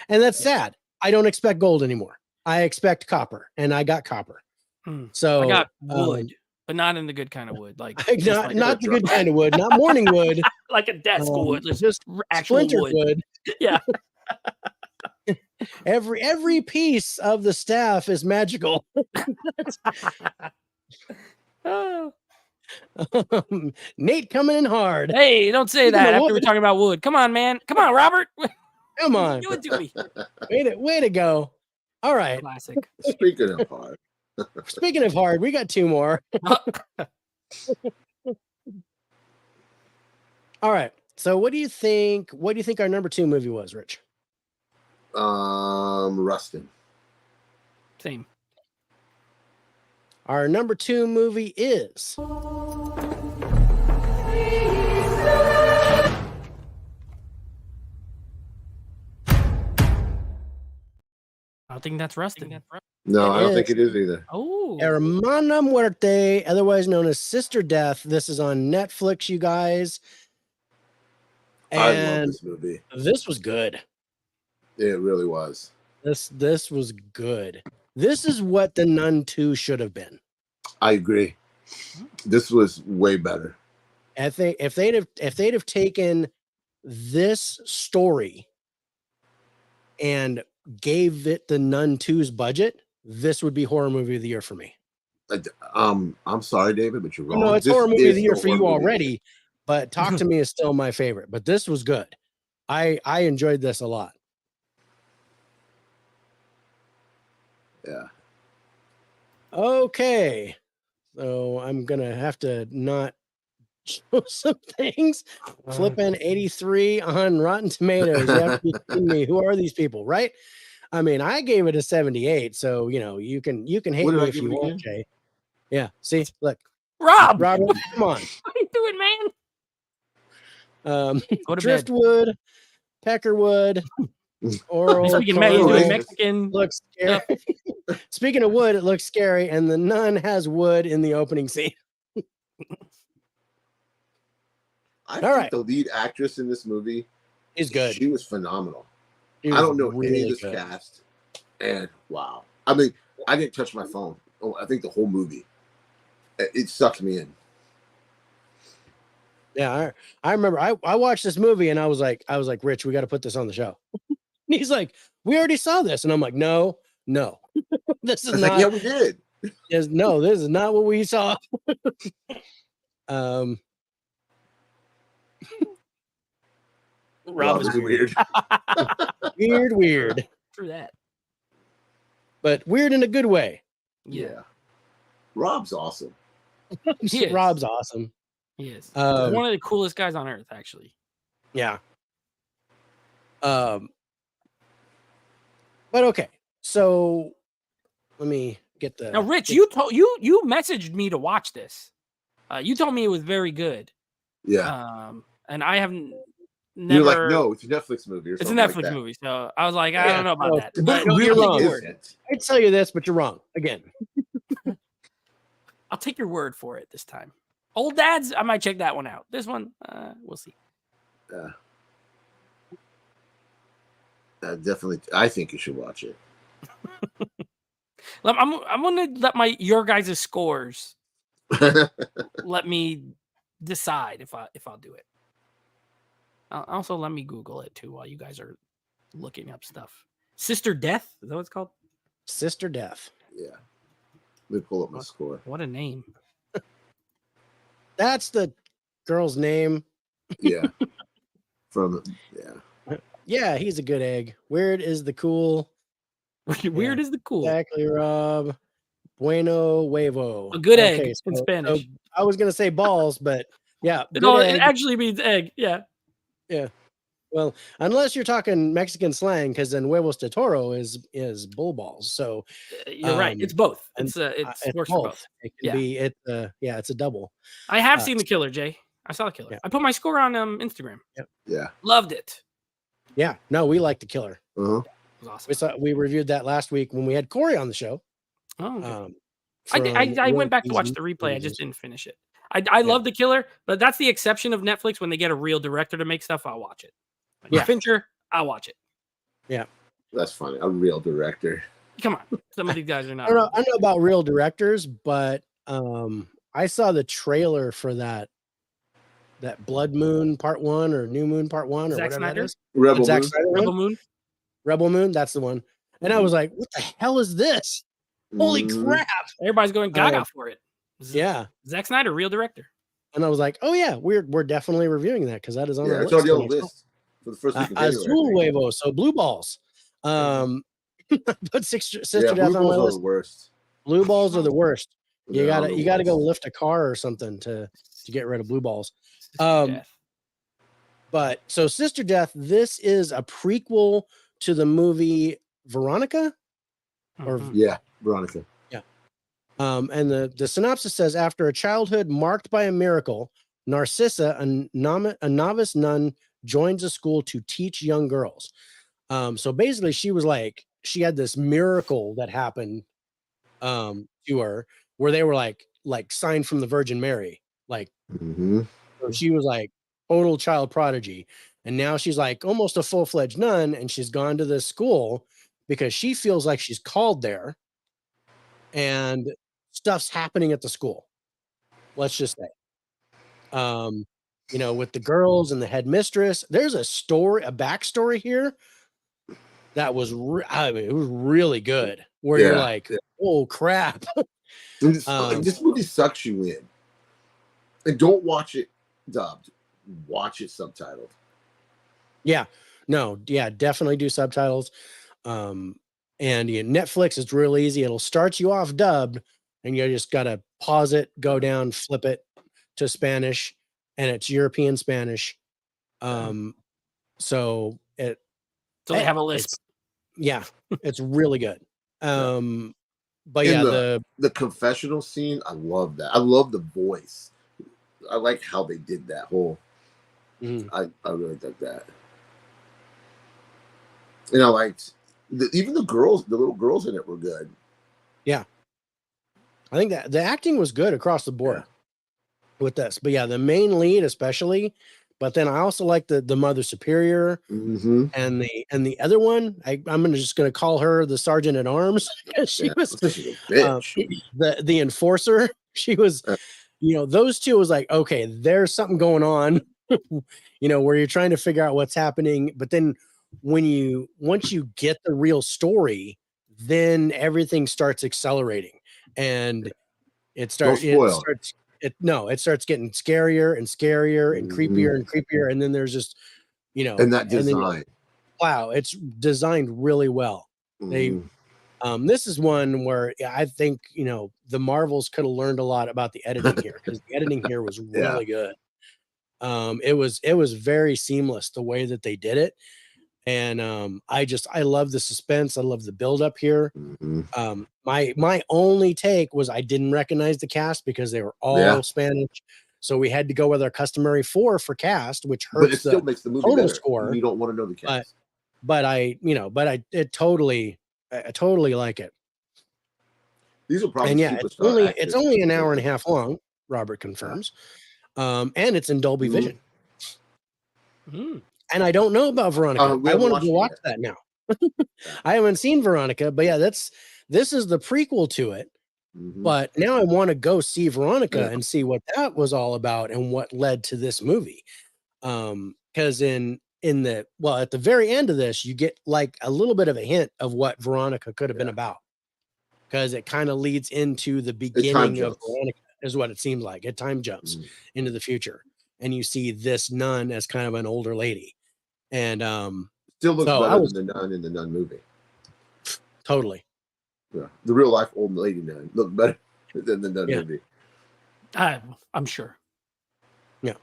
And that's sad. I don't expect gold anymore. I expect copper, and I got copper. So I got wood, but not in the good kind of wood. Like not the good kind of wood, not morning wood. Like a desk wood. Just actual wood. Yeah. Every piece of the staff is magical. Nate coming in hard. Hey, don't say that after we're talking about wood. Come on, man. Come on, Robert. Come on. Do it to me. Way to go. All right. Classic. Speaking of hard. Speaking of hard, we got 2 more. All right. So what do you think our number 2 movie was, Rich? Rustin. Same. Our number 2 movie is I don't think that's Rustin. No, It I don't is. think it is either. Oh, Hermana Muerte, otherwise known as Sister Death. This is on Netflix, you guys. I love And this movie. this was good. It really was. This was good. This is what The Nun 2 should have been. I agree. This was way better. I think if they'd have taken this story and gave it the Nun 2's budget, this would be horror movie of the year for me. I'm sorry, David, but you're wrong. No, it's This horror movie of is the year the for you horror movie. already, but Talk to Me is still my favorite. But this was good. I enjoyed this a lot. Yeah. Okay. So I'm gonna have to not show some things. Flipping 83 on Rotten Tomatoes. You have to be kidding me. Who are these people, right? I mean, I gave it a 78, so you can hate What did me I if give you it want, again? Jay. Yeah, see, look, Rob, Robert, come on. what are you doing, man? Go to bed. Driftwood, Peckerwood, Oral. Speaking of Carl, he's doing right? Mexican. Looks scary. Speaking of wood, it looks scary, and the nun has wood in the opening scene. I All think right. the lead actress in this movie He's good. She was phenomenal. He I was don't know any really of this good. cast, and wow. I mean, I didn't touch my phone. Oh, I think the whole movie. It sucked me in. Yeah, I remember I watched this movie and I was like, Rich, we got to put this on the show. He's like, we already saw this, and I'm like, no, this I is was not. like, yeah, we did. No, this is not what we saw. Rob is Rob's weird. weird, True that. but weird in a good way. Yeah. Rob's awesome. He is. Rob's awesome. He is. He's Um, one of the coolest guys on earth, actually. Yeah. But okay. So let me get the Now, Rich, you messaged me to watch this. You told me it was very good. Yeah. And I haven't You're never. like, no, it's a Netflix movie. Or It's a something like Netflix that. movie, so I was like, I Yeah, don't know about no, that. but But no, you're really wrong. good. Isn't. I'd tell you this, but you're wrong again. I'll take your word for it this time. Old Dads, I might check that one out. This one, we'll see. Definitely. I think you should watch it. I'm gonna let your guys' scores let me decide if I'll do it. Also, let me Google it too while you guys are looking up stuff. Sister Death, is that what it's called? Sister Death. Yeah. Let me pull up my score. What a name! That's the girl's name. Yeah. Yeah. Yeah, he's a good egg. Weird is the cool. Weird is the cool. Exactly, Rob. Bueno huevo. A good egg in so Spanish. I was gonna say balls, but yeah, good No, egg. it actually means egg. Yeah. Well, unless you're talking Mexican slang, because then huevos de toro is bull balls. So You're right. It's both. It's works for both. It can be it's a double. I have seen The Killer, Jay. I saw The Killer. Yeah. I put my score on Instagram. Yeah. Loved it. Yeah, no, we like the killer. Uh-huh. It was awesome. We reviewed that last week when we had Corey on the show. Oh, okay. From I went back to Will watch Easy the replay. I Movies. just didn't finish it. I love The Killer, but that's the exception of Netflix. When they get a real director to make stuff, I'll watch it. Like Yeah. Fincher, I'll watch it. That's funny. A real director. Come on. Some of these guys are I not. don't know about real directors, but I saw the trailer for that Blood Moon Part 1 or New Moon Part 1 or Zack whatever Snyder? that is. Rebel Zack Moon. Snyder one? Rebel Moon. Rebel Moon, that's the one. And I was like, what the hell is this? Holy Mhm. crap. Everybody's going gaga for it. Yeah. Zack Snyder, real director. And I was like, oh yeah, we're definitely reviewing that because that is on Yeah, our it's list. already on the list for the first week of January. Azul huevo, so blue balls. Put Sister Yeah, Death Blue on my Balls are list. the worst. Blue balls are the worst. You Yeah, I don't gotta know. go lift a car or something to get rid of blue balls. Death. But so Sister Death, this is a prequel to the movie Veronica. Or Mhm. Yeah, Veronica. and the synopsis says, after a childhood marked by a miracle, Narcissa, a novice nun, joins a school to teach young girls. So basically, she had this miracle that happened to her, where they were like signed from the Virgin Mary. Like, Mm-hmm. so she was like total child prodigy, and now she's like almost a full-fledged nun, and she's gone to this school because she feels like she's called there, and stuff's happening at the school. Let's just say, um, with the girls and the headmistress, there's a backstory here that was, I mean, it was really good. Where you're Yeah. like, oh crap. And this, Um, this movie sucks you in. And don't watch it dubbed. Watch it subtitled. Yeah, no, yeah, definitely do subtitles. And Netflix is real easy. It'll start you off dubbed, and you just gotta pause it, go down, flip it to Spanish, and it's European Spanish. So it, So they have a lisp. yeah, it's really good. But In yeah, the confessional scene, I love that. I love the voice. I like how they did that whole. Mhm. I really like that. And I liked even the girls, the little girls in it were good. I think that the acting was good across the board with this. But yeah, the main lead especially. But then I also like the Mother Superior Mm-hmm. and the other one. I'm just gonna call her the Sergeant at Arms because she was She's a bitch. the enforcer. She was, those two was like, okay, there's something going on, where you're trying to figure out what's happening. But then once you get the real story, then everything starts accelerating, and it starts getting scarier and scarier and creepier and creepier. And then there's just, and that design. Wow, it's designed really well. Mhm. This is one where I think, the Marvels could have learned a lot about the editing here, because the editing here was really good. It was very seamless the way that they did it. And I love the suspense. I love the buildup here. Mhm. My only take was I didn't recognize the cast because they were all Spanish. So we had to go with our customary 4 for cast, which hurts But it still makes the movie total better. score. You don't want to know the cast. But I totally like it. These are probably And yeah, superstar it's actors. only an hour and a half long, Robert confirms. And it's in Dolby Mhm. Vision. Mm. And I don't know about Veronica. We I haven't want to watched it watch yet. that now. I haven't seen Veronica, but yeah, this is the prequel to it. Mhm. But now I want to go see Veronica Yeah. and see what that was all about and what led to this movie. Because at the very end of this, you get like a little bit of a hint of what Veronica could have been about. Because it kind of leads into the beginning of jumps. Veronica, is what it seems like. It time jumps Mhm. into the future, and you see this nun as kind of an older lady. And Still looks so better than the nun in the Nun movie. totally. Yeah. The real life old lady nun looked better than the Nun movie. I'm sure. Yeah.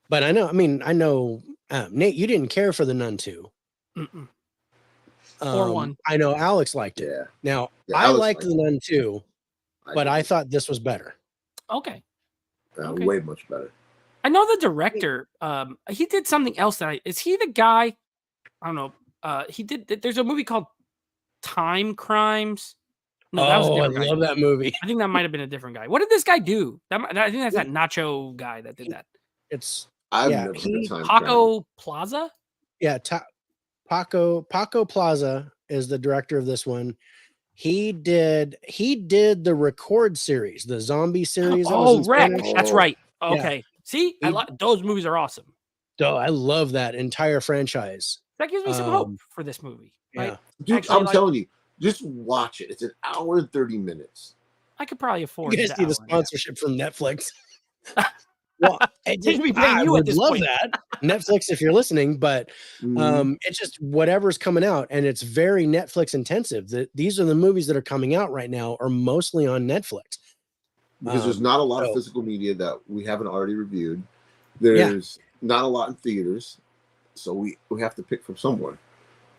But I know, Nate, you didn't care for the Nun 2. Mm-mm. Or 1. I know Alex liked it. Yeah. Now, Yeah, I Alex liked the Nun 2, but I did. thought this was better. Okay. Way much better. I know the director. He did something else is he the guy? I don't know. There's a movie called Time Crimes. No, that was a I different guy. love that movie. I think that might have been a different guy. What did this guy do? I think that's that Nacho guy that did that. I've never heard of Time Paco Plaza? Yeah, Paco Plaza is the director of this one. He did the Record series, the zombie series. Wreck. Spanish. That's right. Yeah. Okay. See, those movies are awesome. Oh, I love that entire franchise. That gives me some hope for this movie. Yeah. Right? Dude, Actually, I'm telling you, just watch it. It's an hour and 30 minutes. I could probably afford You guys the see the hour and a half. sponsorship from Netflix. Well, They should be paying I you at would this love point. that. Netflix, if you're listening, but it's just whatever's coming out, and it's very Netflix intensive. These are the movies that are coming out right now are mostly on Netflix. Because there's not a lot of so- physical media that we haven't already reviewed. There's not a lot in theaters, so we have to pick from somewhere.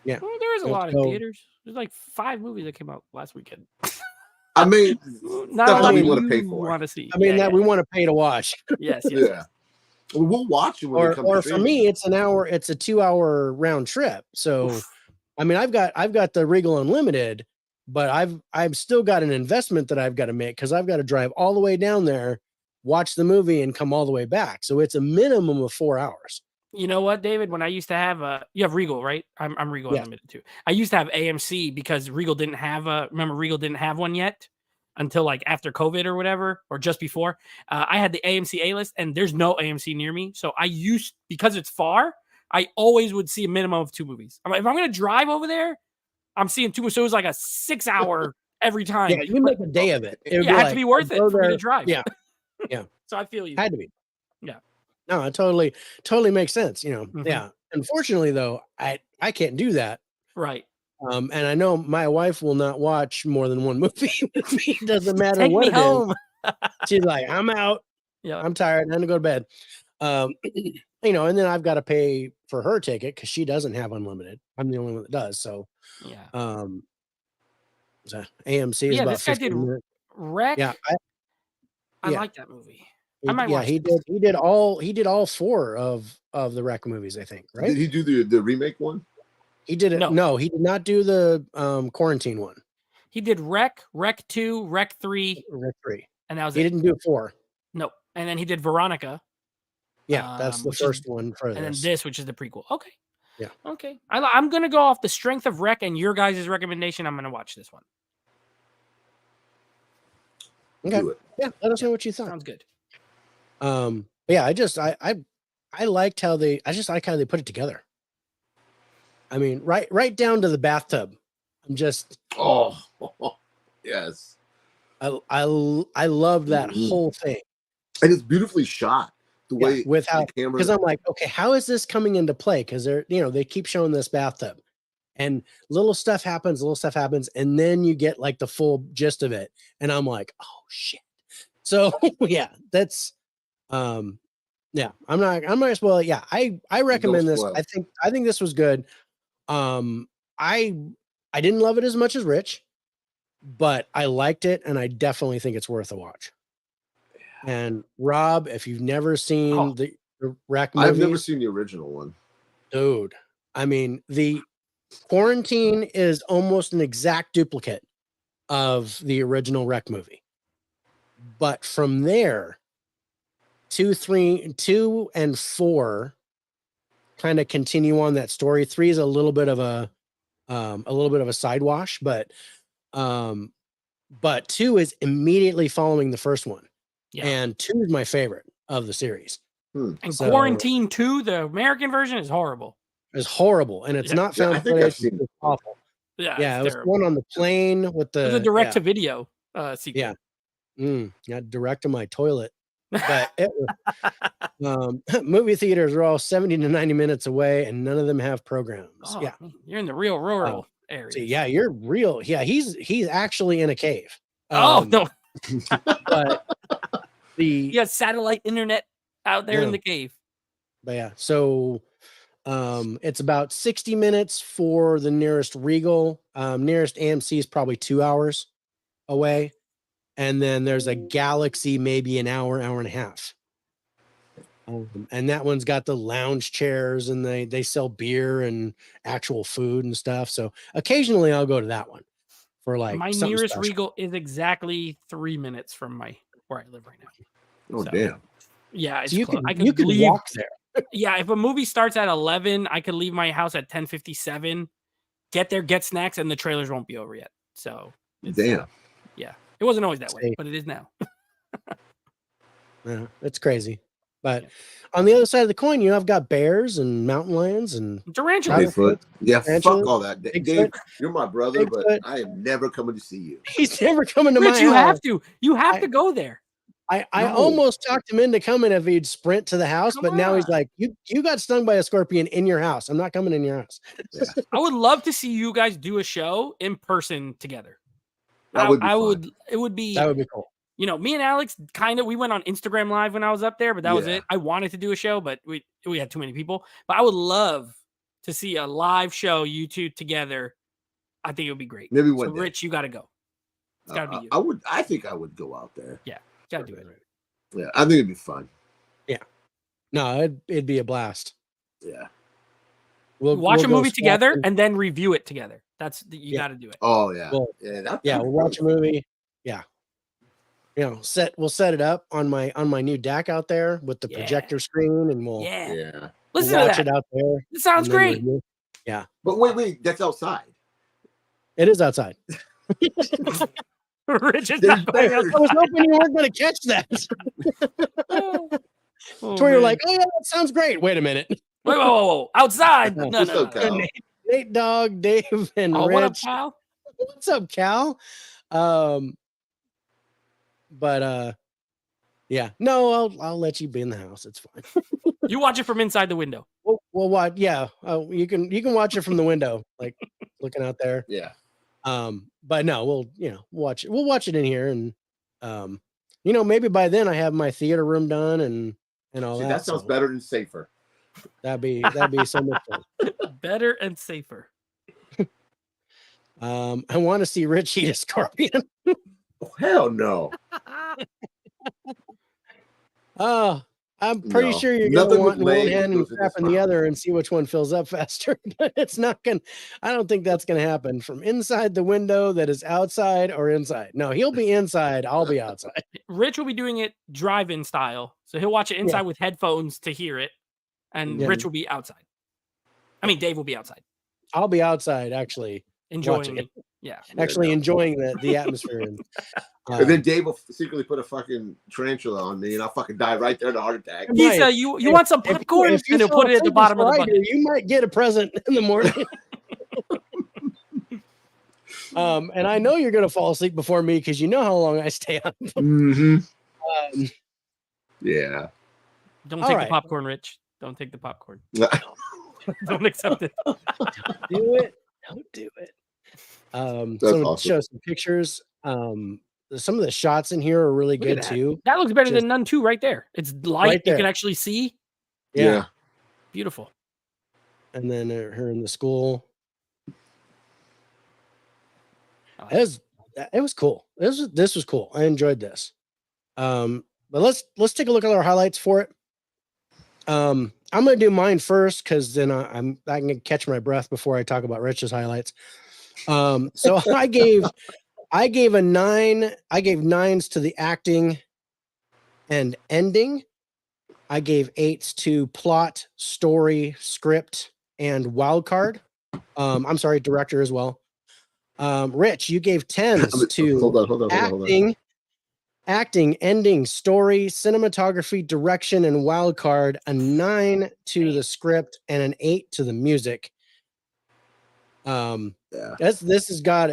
Yeah, Well, there is a Let's lot in go. theaters. There's like 5 movies that came out last weekend. I mean, Not stuff a that lot we you want to pay for. want to see. I mean Yeah, that we want to pay to watch. yes, yes. Yeah, we'll watch it when or they come. or to for streaming. me, it's an hour. It's a 2-hour round trip. So, Oof. I mean, I've got the Regal Unlimited, but I've still got an investment that I've got to make because I've got to drive all the way down there, watch the movie, and come all the way back. So it's a minimum of 4 hours. You know what, David? When I used to have you have Regal, right? I'm Regal Yeah. Unlimited too. I used to have AMC because Regal didn't have remember Regal didn't have one yet until like after COVID or whatever, or just before. I had the AMC A list, and there's no AMC near me. So I used, because it's far, I always would see a minimum of 2 movies. If I'm gonna drive over there, I'm seeing 2. So it was like a 6-hour every time. Yeah, you make a day of it. It would It had like, to be worth I'd it go for me to there- drive. Yeah, yeah. So I feel you. Had to be. Yeah. No, it totally makes sense. Mhm. Yeah. Unfortunately, though, I can't do that. Right. And I know my wife will not watch more than one movie with me. It doesn't matter Take what me it is. home. She's like, I'm out. Yeah. I'm tired. I'm gonna go to bed. And then I've got to pay for her ticket because she doesn't have unlimited. I'm the only one that does. So, Yeah. so AMC is Yeah, about this guy did 15 minutes. Wreck. Yeah, I yeah. like that movie. I might yeah, watch he this. did. He did all 4 of the Wreck movies, I think. Right? Did he do the remake one? He did it. No. No, he did not do the quarantine one. He did Wreck, Wreck 2, Wreck 3, Wreck 3. and that was He it. didn't do 4. No. And then he did Veronica, Yeah, that's the which is- first one for and then this. this, which is the prequel. Okay. Yeah. Okay. I'm going to go off the strength of Wreck and your guys' recommendation. I'm going to watch this one. Okay. Do it. Yeah, let us know what you thought. Sounds good. Yeah, I liked how they put it together. I mean, right down to the bathtub. I'm just Oh, yes. I love that Mhm. whole thing. And it's beautifully shot. The Yeah, way with how, the camera. because I'm like, okay, how is this coming into play? Because they keep showing this bathtub, and little stuff happens, and then you get like the full gist of it, and I'm like, oh shit. So yeah, that's yeah. I'm not gonna spoil it. Yeah, I recommend this. spoil. I think this was good. I didn't love it as much as Rich, but I liked it, and I definitely think it's worth a watch. And Rob, if you've never seen Oh. the Wreck movies, I've never seen the original one. dude, I mean, the Quarantine is almost an exact duplicate of the original Wreck movie. But from there, 2 and 4 kind of continue on that story. 3 is a little bit of a sidewash, but 2 is immediately following the first one. Yeah. And 2 is my favorite of the series. And So- Quarantine 2, the American version, is horrible. It's horrible, and it's Yeah. not Yeah, found I think I've footage. seen it. It's awful. Yeah. Yeah, it it's was terrible. one on the plane with the It was a direct to video sequel. Yeah. Yeah, direct to my toilet. But it was, movie theaters are all 70 to 90 minutes away, and none of them have programs. Oh, Yeah. man, you're in the real rural area. See, yeah, you're real. Yeah, he's actually in a cave. Oh, no. But the You got satellite internet out there in Yeah. the cave. But yeah, so it's about 60 minutes for the nearest Regal. Nearest AMC is probably 2 hours away. And then there's a Galaxy, maybe an hour and a half. And that one's got the lounge chairs, and they sell beer and actual food and stuff. So occasionally I'll go to that one for like My something nearest special. Regal is exactly 3 minutes from where I live right now. Oh So, damn! Yeah, it's So you close. can I you could can leave. walk there. Yeah, if a movie starts at 11, I could leave my house at 10:57, get there, get snacks, and the trailers won't be over yet. So Damn. yeah, it wasn't always that way, Safe. but it is now. Yeah, it's crazy. But on the other side of the coin, I've got bears and mountain lions and Tarantula. Bigfoot. Yeah, Tarantula, fuck all that. Bigfoot. Dave, you're my brother, Bigfoot. but I am never coming to see you. he's never coming to Rich, my you house. have to. You have I- to go there. I No. almost talked him into coming if he'd sprint to the house, Come but now he's on. like, you got stung by a scorpion in your house. I'm not coming in your house. I would love to see you guys do a show in person together. That would be I fun. would. It would be. That would be cool. You know, me and Alex we went on Instagram Live when I was up there, but that was Yeah. it. I wanted to do a show, but we had too many people. But I would love to see a live show, you two together. I think it would be great. Maybe So one day. Rich, you got to go. It's got to be you. I think I would go out there. Got to do it. Yeah, I think it'd be fun. No, it'd be a blast. Yeah. Watch a go movie together swapping. and then review it together. You got to do it. Oh yeah. Well, yeah. We'll watch a movie. Yeah. We'll set it up on my new deck out there with the Yeah. projector screen, and we'll Yeah. Yeah. Listen watch to it that. out there. It sounds and then great. review. But wait, that's outside. It is outside. Rich is There's not going bears. I was hoping you weren't going to catch that. Oh, To where you're man. like, oh yeah, that sounds great. Wait a minute. Whoa. Outside. No. No, What's no, up, no. Cal? Nate Dogg, Dave, and Oh, Rich. what up, pal? What's up, Cal? Yeah. No, I'll let you be in the house. It's fine. You watch it from inside the window. Well, what? Yeah. You can watch it from the window, like looking out there. Yeah. But no, we'll watch it. We'll watch it in here, and maybe by then I have my theater room done and all See, that. that sounds so better and safer. That'd be so much fun. Better and safer. I want to see Rich eat a scorpion. Oh, hell no. Oh, I'm pretty No. sure you're Nothing gonna with want in one legs hand and goes in crap this in the mouth. other and see which one fills up faster. But it's not gonna. I don't think that's gonna happen from inside the window that is outside or inside. No, he'll be inside. I'll be outside. Rich will be doing it drive-in style. So he'll watch it inside with headphones to hear it. And Yeah. Rich will be outside. I mean, Dave will be outside. I'll be outside actually Enjoying it. it. Yeah. actually enjoying the atmosphere. And then Dave will secretly put a fucking tarantula on me, and I'll fucking die right there in a heart attack. Yeah. He said, you want some popcorn? If you And he'll fall put it at the asleep bottom of the before I do, bucket. you might get a present in the morning. And I know you're gonna fall asleep before me because you know how long I stay up. Mm-hmm. Yeah. Don't All take right. the popcorn, Rich. Don't take the popcorn. Don't accept it. Do it. Don't do it. That's So awesome. show some pictures. Some of the shots in here are really Look at good that. too. That looks better Just- than Nun 2 right there. It's light. Right You there. can actually see. Yeah. Beautiful. And then her in the school. I like it. It was cool. This was cool. I enjoyed this. But let's take a look at our highlights for it. I'm gonna do mine first because then I can catch my breath before I talk about Rich's highlights. So I gave a 9. I gave 9s to the acting and ending. I gave 8s to plot, story, script, and wild card. I'm sorry, director as well. Rich, you gave 10s to Hold on. acting, ending, story, cinematography, direction, and wild card. A 9 to the script and an 8 to the music. Yeah. This has got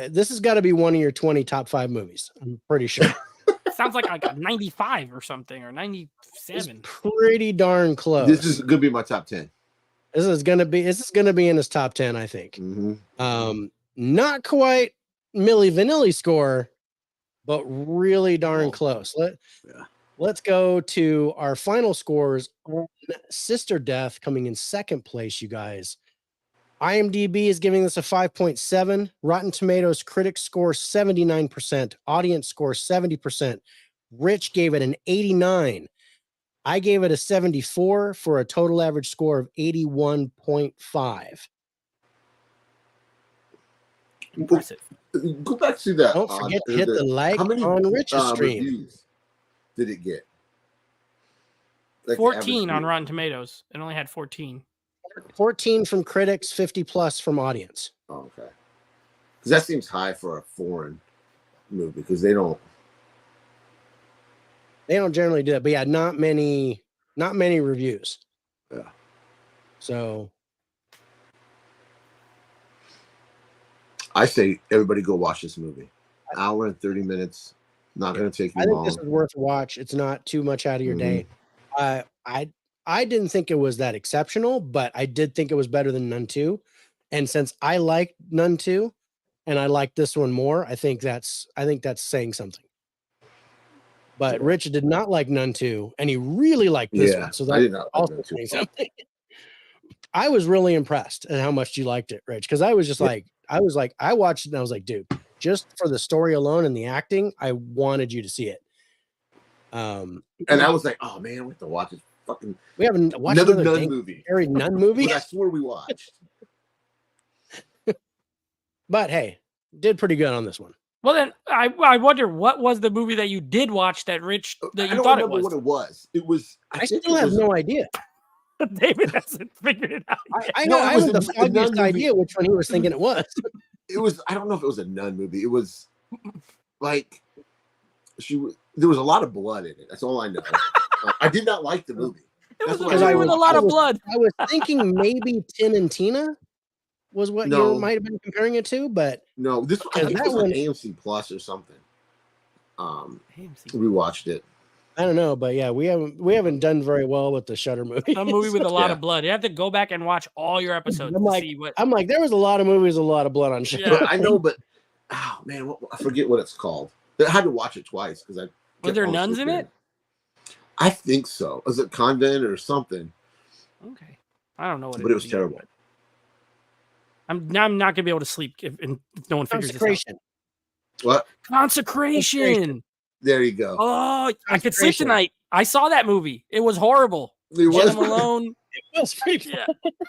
to be one of your 20 top 5 movies. I'm pretty sure. Sounds like a 95 or something, or It's 97. pretty darn close. This is gonna be my top 10. This is gonna be in his top 10, I think. Mm-hmm. Not quite Milli Vanilli score, but really darn close. Let's go to our final scores on Sister Death, coming in second place, you guys. IMDb is giving this a 5.7. Rotten Tomatoes critics score 79%. Audience score 70%. Rich gave it an 89. I gave it a 74 for a total average score of 81.5. Impressive. Go back to that. Don't forget to hit the like how many on Rich's stream. reviews did it get? Like the 14 average on view? Rotten Tomatoes. It only had 14. 14 from critics, 50 plus from audience. Oh, okay. Because that seems high for a foreign movie because they don't. They don't generally do that, but yeah, not many reviews. Yeah. So I say everybody go watch this movie. Hour and 30 minutes. Not going to take you I think long. this is worth a watch. It's not too much out of your day. I didn't think it was that exceptional, but I did think it was better than Nun 2. And since I liked Nun 2 and I like this one more, I think that's saying something. But Rich did not like Nun 2 and he really liked this one. So I that's did not like also Nun 2. saying something. I was really impressed at how much you liked it, Rich, because I was just I watched it and I was like, dude, just for the story alone and the acting, I wanted you to see it. And I was like, oh man, we have to watch this fucking. We haven't watched another Nun dang movie. Scary Nun movie. But I swear we watched. But hey, did pretty good on this one. Well, then I wonder what was the movie that you did watch that Rich that I you don't thought it remember was. what it was. It was. I think still it have was- no idea. David hasn't figured it out. I No, it was haven't the a Nun foggiest movie. idea which one he was thinking it was. It was. I don't know if it was a nun movie. It was like there was a lot of blood in it. That's all I know. I did not like the movie. It was That's a what movie I with a was- lot of blood. I was thinking maybe Tim and Tina was what No. you might have been comparing it to, but No, this I Because think that it was on one- AMC Plus or something. We watched it. I don't know. But yeah, we haven't done very well with the Shudder movie. A movie with a lot Yeah. of blood. You have to go back and watch all your episodes I'm to like- see what. I'm like, there was a lot of movies, with a lot of blood on Shudder. Yeah. But I know, but oh man, I forget what it's called. I had to watch it twice because I Were kept there falling nuns asleep in it? I think so. Was it convent or something? Okay, I don't know what. But it was is terrible. either, but I'm not gonna be able to sleep if no one figures this out. Consecration. What? Consecration. There you go. Oh, I could sleep Consecration. tonight. I saw that movie. It was horrible. It was. Jenna Malone. It was pretty Yeah,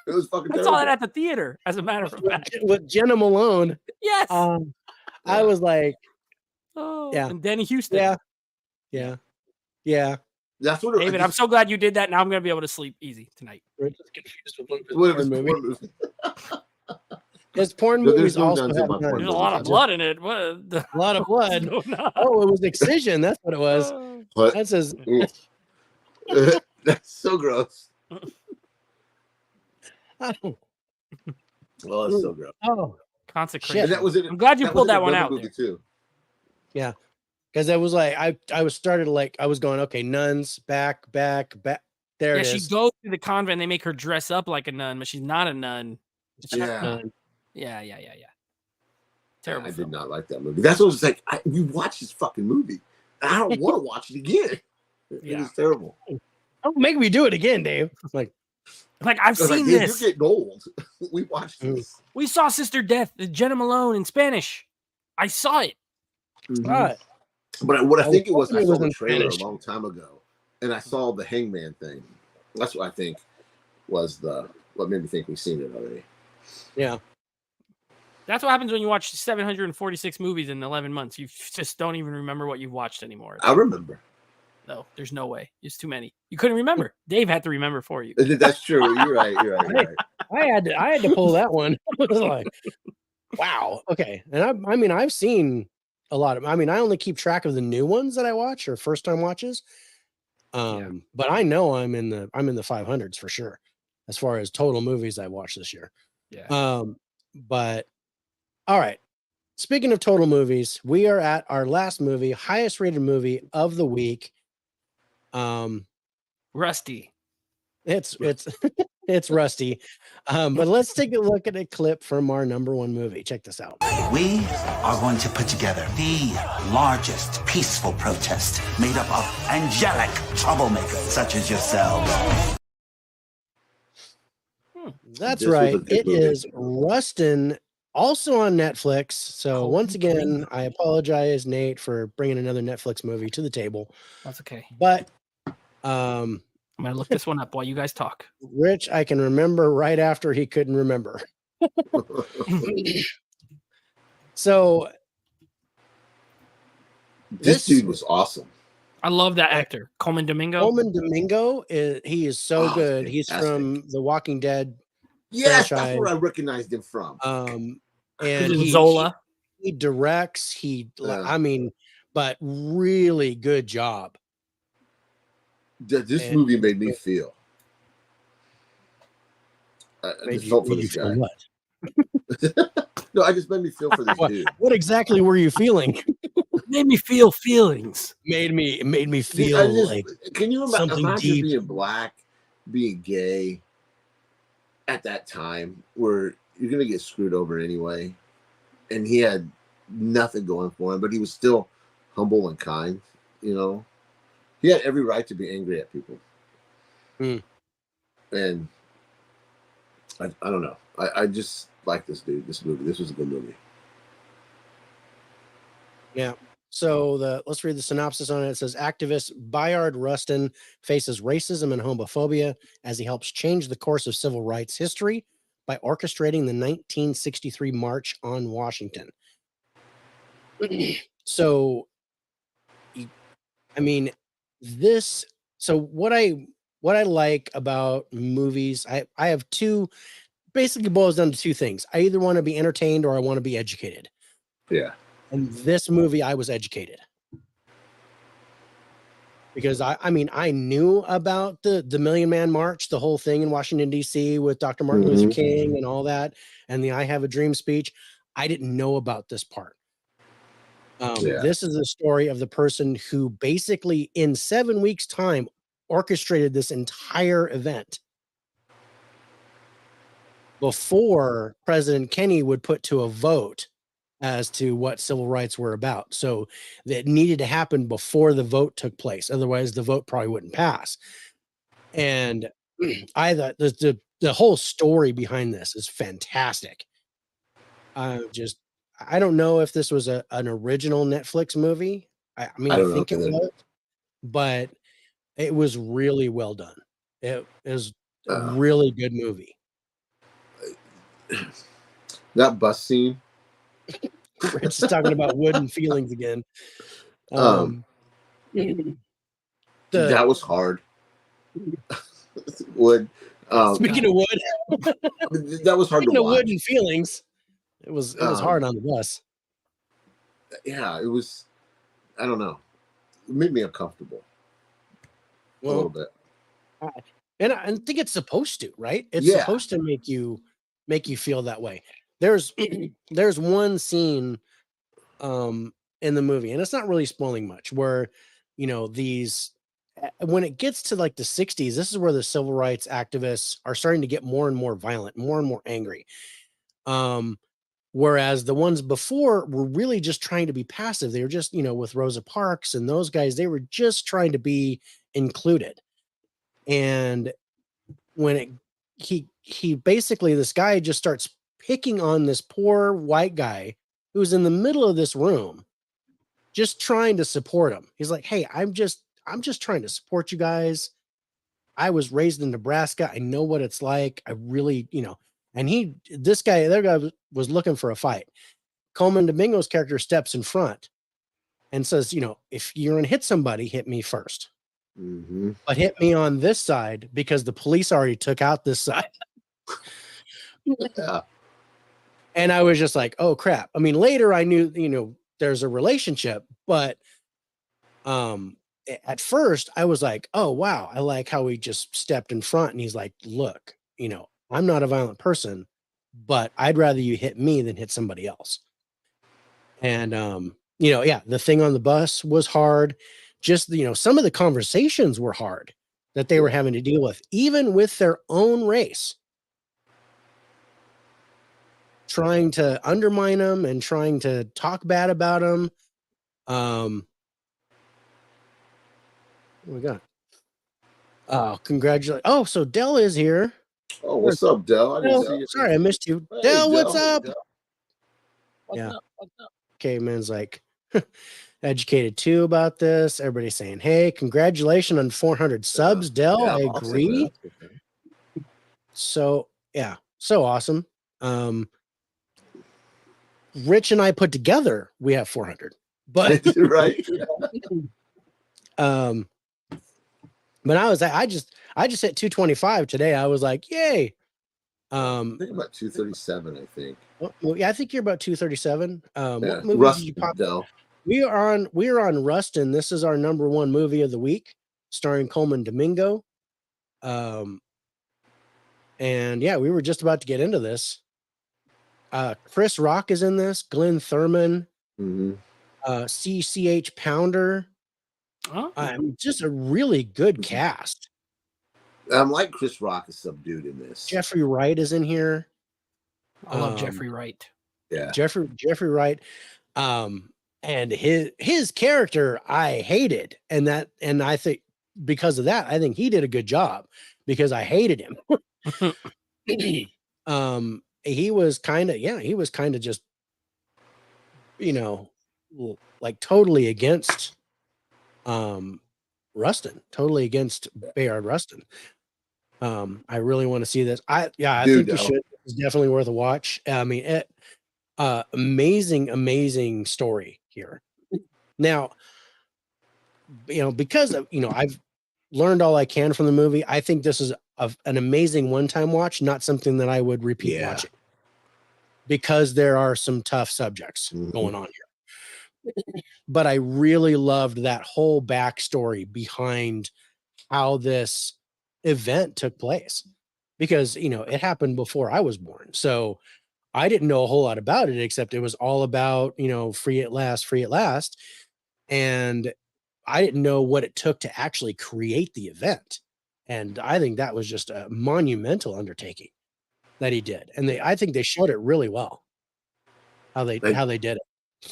It was fucking I terrible. saw that at the theater. As a matter of fact, with Jenna Malone. yes. I Yeah. was like, Oh, yeah. and Danny Houston. yeah. That's what it David, I'm so glad you did that. Now I'm gonna be able to sleep easy tonight. Rich is confused with What porn if movie. movie? His porn No, movies there's no also nuns in have my porn There's a movies. lot of blood in it. What? a lot of blood. No, no. Oh, it was excision. That's what it was. What? That says That's so gross. oh, Oh, that's so gross. Consecration. And that was it. I'm glad you that pulled was in that one another out. movie There. too. because I was like, I was started like I was going, okay, nuns, back. There Yeah, it she is. goes to the convent. And they make her dress up like a nun, but she's not a nun. Yeah. Nun. Yeah. I Terrible. did film. not like that movie. That's what it was like. You watch this fucking movie. And I don't want to watch it again. It Yeah. was terrible. Don't make me do it again, Dave. Like, Like I've I was like, seen "Dude, this. You're getting old. We watched this. We saw Sister Death, Jenna Malone in Spanish. I saw it. what? But what I I think it was was, I hoping it saw was the in trailer Spanish. a long time ago, and I saw the Hangman thing. That's what I think was what made me think we've seen it already. Yeah. That's what happens when you watch 746 movies in 11 months. You just don't even remember what you've watched anymore. I remember. No, there's no way. It's too many. You couldn't remember. Dave had to remember for you. That's true. You're right. You're right. I had to pull that one. I was like, wow. Okay. And I mean, I've seen a lot of, I mean, I only keep track of the new ones that I watch or first time watches. But I know I'm in the 500s for sure, as far as total movies I watched this year. Yeah. But all right. Speaking of total movies, we are at our last movie, highest rated movie of the week. Rusty. It's it's Rusty. But let's take a look at a clip from our number one movie. Check this out. We are going to put together the largest peaceful protest made up of angelic troublemakers such as yourselves. That's This was right. a good It movie. is Rustin, also on Netflix. So once again, I apologize, Nate, for bringing another Netflix movie to the table. That's okay. But I'm going to look this one up while you guys talk. Rich, I can remember right after he couldn't remember. So This dude was awesome. I love that actor, Coleman Domingo. Coleman Domingo he is so Oh, good. He's fantastic. from The Walking Dead. Yes, franchise. that's where I recognized him from. And He's in he, Zola. he directs, Yeah. I mean, but really good job. This and- movie made me feel. I Made just you- felt for made you this feel guy. what? No, I just made me feel for this What? dude. What exactly were you feeling? Made me feel feelings. It made me I feel just, like can you something imagine deep. being black, being gay at that time where you're gonna get screwed over anyway? And he had nothing going for him, but he was still humble and kind. You know, he had every right to be angry at people. Hmm. And I don't know. I just like this dude. This movie. This was a good movie. Yeah. So let's read the synopsis on it. It says activist Bayard Rustin faces racism and homophobia as he helps change the course of civil rights history by orchestrating the 1963 March on Washington. So, I mean, this. So what I like about movies, I have two. Basically, boils down to two things. I either want to be entertained or I want to be educated. Yeah. And this movie, I was educated. Because I mean, I knew about the Million Man March, the whole thing in Washington, D.C. with Dr. Martin Luther King and all that, and the I Have a Dream speech. I didn't know about this part. This is the story of the person who basically in 7 weeks' time orchestrated this entire event before President Kennedy would put to a vote as to what civil rights were about. So that needed to happen before the vote took place. Otherwise, the vote probably wouldn't pass. And I thought the whole story behind this is fantastic. I don't know if this was an original Netflix movie. I mean, I think it was, but it was really well done. It was a really good movie. That bus scene. Rich is talking about wooden feelings again. That was hard. Wood. Speaking of wood, that was hard to watch. Wooden feelings. It was hard on the bus. Yeah, it was. I don't know. It made me uncomfortable. A little bit. And I think it's supposed to, right? It's supposed to make you feel that way. There's one scene in the movie, and it's not really spoiling much, where these when it gets to like the 60s, this is where the civil rights activists are starting to get more and more violent, more and more angry. Whereas the ones before were really just trying to be passive. They were just, with Rosa Parks and those guys, they were just trying to be included. And when he basically, this guy just starts picking on this poor white guy who's in the middle of this room, just trying to support him. He's like, hey, I'm just trying to support you guys. I was raised in Nebraska. I know what it's like. I really, and this guy was looking for a fight. Coleman Domingo's character steps in front and says, if you're going to hit somebody, hit me first. But hit me on this side because the police already took out this side. Yeah. And I was just like, oh crap. I mean, later I knew, there's a relationship, but at first I was like, oh wow, I like how he just stepped in front and he's like, look, I'm not a violent person, but I'd rather you hit me than hit somebody else. And the thing on the bus was hard. Just some of the conversations were hard that they were having to deal with, even with their own race, trying to undermine them and trying to talk bad about them. What we got? Oh, congratulations. Oh, so Dell is here. Oh, what's up, Dell? I didn't see you. Sorry, I missed you. Hey, Dell, what's up? Dell. What's up? Okay, man's like educated too about this. Everybody's saying, hey, congratulations on 400 subs, Dell. Yeah, I awesome, agree. man. So awesome. Rich and I put together, we have 400, but right. But I just hit 225 today. I was like, yay. I think about 237, I think. Well, yeah, I think you're about 237. What movie Rust, did you pop? Dell. We are on Rustin. This is our #1 movie of the week, starring Coleman Domingo. And yeah, we were just about to get into this. Chris Rock is in this. Glenn Thurman. CCH Pounder. Oh, Just a really good cast. I'm like Chris Rock is subdued in this. Jeffrey Wright is in here. I love Jeffrey Wright. Yeah. Jeffrey Wright. And his character I hated, and I think because of that, I think he did a good job because I hated him. He was kind of just, like totally against Rustin, totally against Bayard Rustin. I really want to see this. I think you should. It's definitely worth a watch. I mean, amazing story here. Now, because of, I've learned all I can from the movie. I think this is an amazing one-time watch, not something that I would repeat watching, because there are some tough subjects going on here. But I really loved that whole backstory behind how this event took place, because it happened before I was born, so I didn't know a whole lot about it, except it was all about free at last, and I didn't know what it took to actually create the event. And I think that was just a monumental undertaking that he did, and I think they showed it really well how they did it.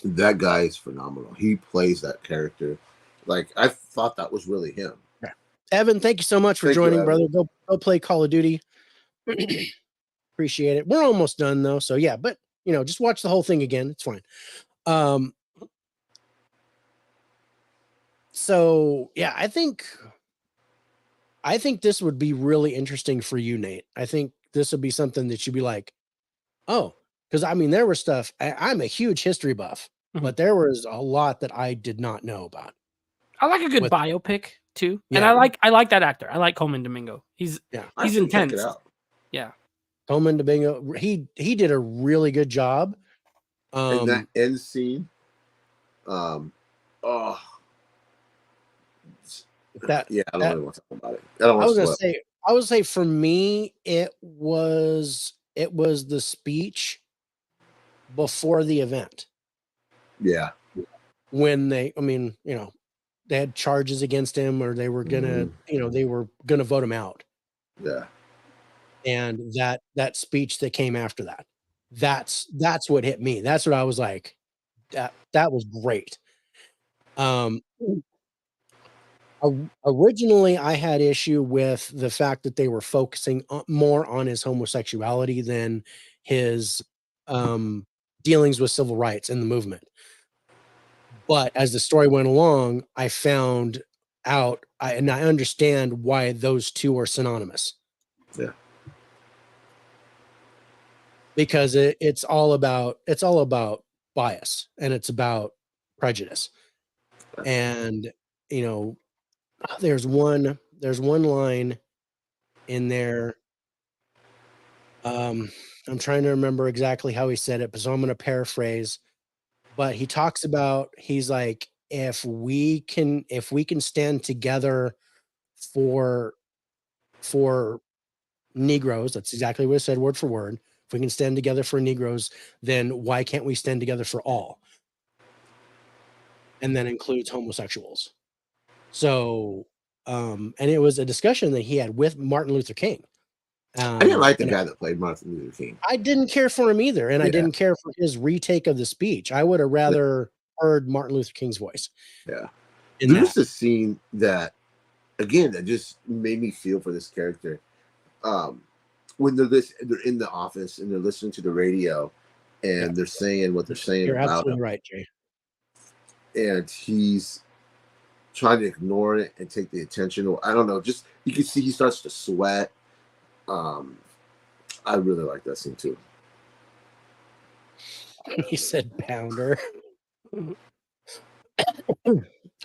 That guy is phenomenal. He plays that character like I thought that was really him. Yeah. Evan, thank you so much for joining, brother. Go play Call of Duty. Appreciate it. We're almost done though, so yeah. But just watch the whole thing again. It's fine. So yeah, I think this would be really interesting for you, Nate. I think this would be something that you'd be like, oh, because there was stuff. I'm a huge history buff, but there was a lot that I did not know about. I like a good biopic too, and I like that actor. I like Coleman Domingo. He's intense. Check it out. Yeah, Coleman Domingo. He did a really good job. And that end scene. I don't really want to talk about it. I was gonna say for me, it was the speech before the event. Yeah. When they had charges against him, or they were gonna, they were gonna vote him out. Yeah. And that speech that came after that, that's what hit me. That's what I was like, that was great. Originally I had issue with the fact that they were focusing more on his homosexuality than his dealings with civil rights in the movement. But as the story went along, I found out, and I understand why those two are synonymous. Yeah. Because it's all about bias, and it's about prejudice. And there's one line in there. I'm trying to remember exactly how he said it, so I'm going to paraphrase. But he talks about, he's like, if we can stand together for Negroes, that's exactly what it said, word for word. If we can stand together for Negroes, then why can't we stand together for all? And that includes homosexuals. So, and it was a discussion that he had with Martin Luther King. I didn't like the guy that played Martin Luther King. I didn't care for him either, and I didn't care for his retake of the speech. I would have rather heard Martin Luther King's voice. Yeah. There's a scene that, again, that just made me feel for this character. When they're in the office and they're listening to the radio, and they're saying what they're saying. You're about absolutely him. right, Jay. And he's trying to ignore it and take the attention. I don't know. Just you can see he starts to sweat. I really like that scene too. He said Pounder.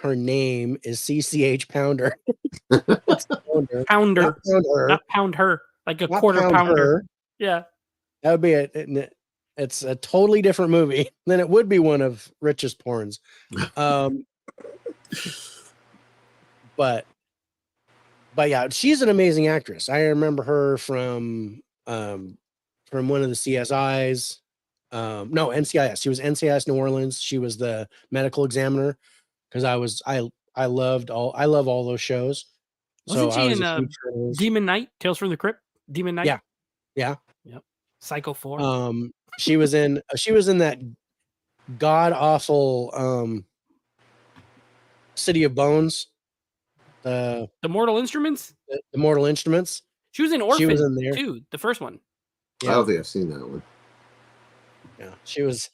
Her name is CCH Pounder. Pounder. Not pound her. Like a quarter pounder. Her. Yeah. That would be it's a totally different movie than it would be one of Rich's porns. But yeah, she's an amazing actress. I remember her from one of the CSIs. No, NCIS. She was NCIS New Orleans. She was the medical examiner because I love all those shows. Wasn't So she I was in a huge fan of those. Demon Knight, Tales from the Crypt? Demon Knight? Yeah. Yeah. Yep. Psycho 4. She was in that god awful City of Bones. The Mortal Instruments? The Mortal Instruments. She was in She Orphan was in there. too, the first one. I don't think I've seen that one. Yeah, she was.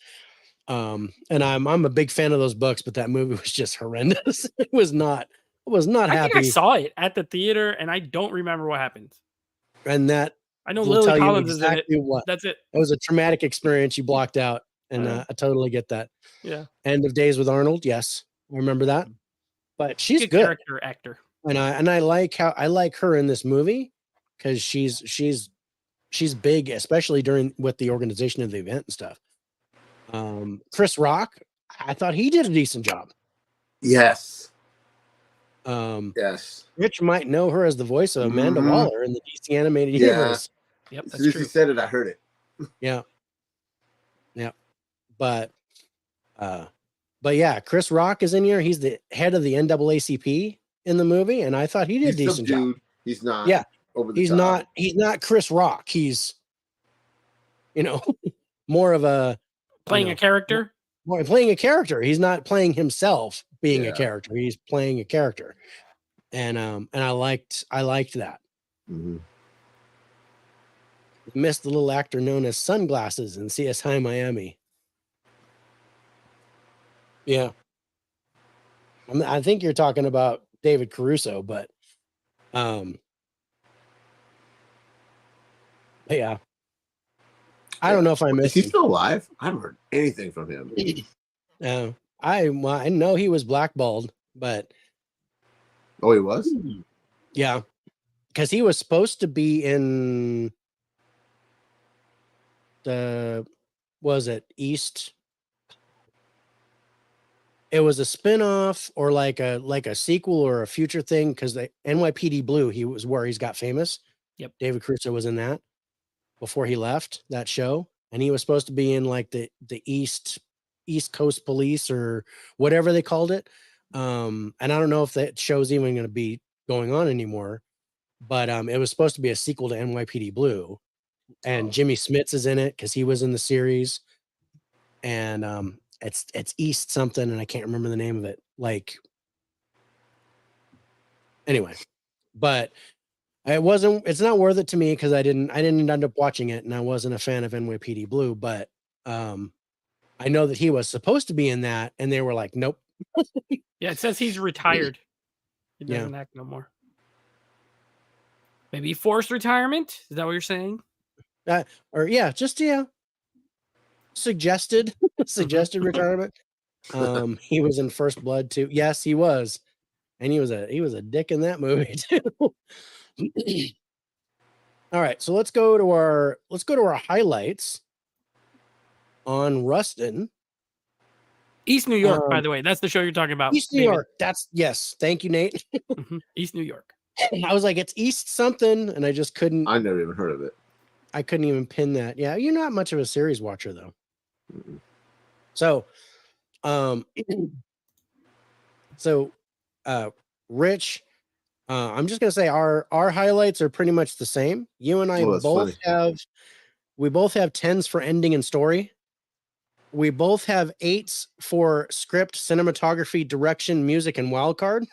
And I'm a big fan of those books, but that movie was just horrendous. I was not I think I happy. saw it at the theater, and I don't remember what happened. And that I know will Lily tell you Collins is in it. exactly what. That's it. It was a traumatic experience you blocked out, and Yeah. I totally get that. Yeah. End of Days with Arnold, yes, I remember that. But she's Good good, character actor. and I like her in this movie because she's big, especially with the organization of the event and stuff. Chris Rock, I thought he did a decent job. Yes. Yes. Rich might know her as the voice of Amanda Mhm. Waller in the DC animated Yeah. universe. Yep, As that's soon as true. you said it, I heard it. Yeah. But yeah, Chris Rock is in here. He's the head of the NAACP in the movie, and I thought he did a He's decent job. subdued. He's not. Yeah. Over the He's top. not Chris Rock. He's more of a Playing a character. more playing a character. He's not playing himself being Yeah. a character. He's playing a character. And I liked that. Mhm. Missed the little actor known as Sunglasses in CSI Miami. Yeah. I think you're talking about David Caruso, but yeah. I don't know if I Is missed he him. still alive? I haven't heard anything from him. I know he was blackballed, but Oh, he was? yeah, because he was supposed to be in East? It was a spin-off or like a sequel or a future thing because the NYPD Blue, he was where he's got famous. Yep. David Caruso was in that before he left that show, and he was supposed to be in like the East Coast Police or whatever they called it. And I don't know if that show's even going to be going on anymore, but it was supposed to be a sequel to NYPD Blue, and Jimmy Smits is in it because he was in the series, and it's East something, and I can't remember the name of it. Like, anyway, but it's not worth it to me because I didn't end up watching it, and I wasn't a fan of NYPD Blue, but I know that he was supposed to be in that, and they were like, nope. Yeah, it says he's retired. He Yeah. doesn't act no more. Maybe forced retirement? Is that what you're saying? Suggested retirement. He was in First Blood too. Yes, he was, and he was a dick in that movie too. All right, so let's go to our highlights on Rustin. East New York, by the way. That's the show you're talking about. East New David. York. Yes. Thank you, Nate. Mhm. East New York. I was like, it's East something, and I just couldn't. I never even heard of it. I couldn't even pin that. Yeah, you're not much of a series watcher though. Mm-mm. So, Rich, I'm just gonna say our highlights are pretty much the same. You and I Oh, that's both funny. we both have 10s for ending and story. We both have 8s for script, cinematography, direction, music, and wild card.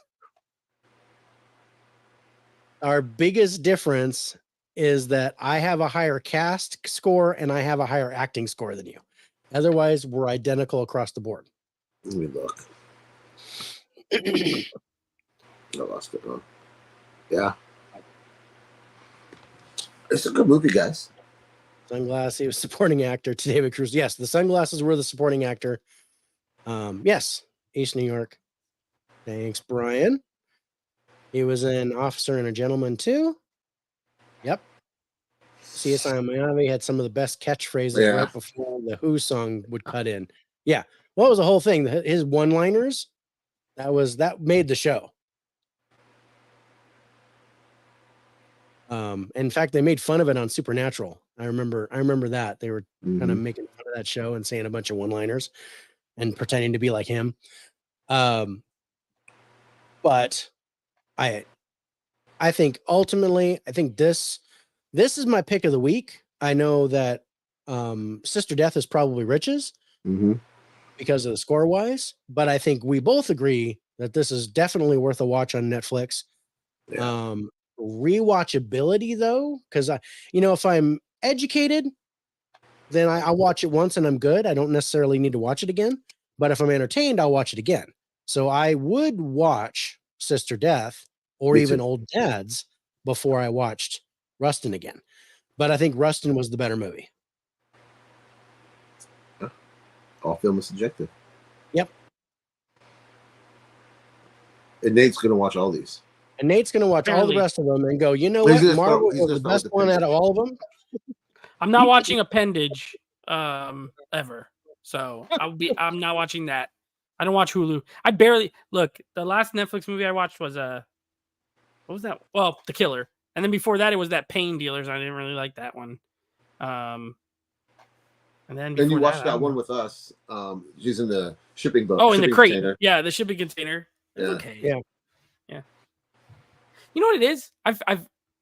Our biggest difference is that I have a higher cast score and I have a higher acting score than you. Otherwise, we're identical across the board. Let me look. I lost it. Huh? Yeah. It's a good movie, guys. Sunglasses, he was supporting actor to David Cruz. Yes, the Sunglasses were the supporting actor. Yes, East New York. Thanks, Brian. He was an Officer and a Gentleman too. Yep. CSI Miami had some of the best catchphrases Yeah. right before the Who song would cut in. Yeah. What was the whole thing? His one-liners? That made the show. In fact, they made fun of it on Supernatural. I remember that. They were kind of Mhm. making fun of of that show and saying a bunch of one-liners and pretending to be like him. But I think ultimately, I think this is my pick of the week. I know that Sister Death is probably Rich's because of the score wise, but I think we both agree that this is definitely worth a watch on Netflix. Yeah. Rewatchability though, because if I'm educated, then I watch it once and I'm good. I don't necessarily need to watch it again. But if I'm entertained, I'll watch it again. So I would watch Sister Death or Me even too. Old Dads before I watched Rustin again. But I think Rustin was the better movie. All film is subjective. Yep. And Nate's gonna watch all these. And Nate's going to watch all the Apparently. rest of them and go, you know Well, he's what? gonna start- Marvel he's was gonna the start with best the one out of Appendage. all of them. I'm not watching Appendage ever. So I'm not watching that. I don't watch Hulu. I barely look. The last Netflix movie I watched was what was that? Well, The Killer. And then before that it was that Pain Dealers. I didn't really like that one. And then Then you before watched I that don't one know. with us. She's in the shipping boat. Oh, in the shipping crate. container. Yeah, the shipping container. It's Yeah. okay. Yeah. You know what it is? I've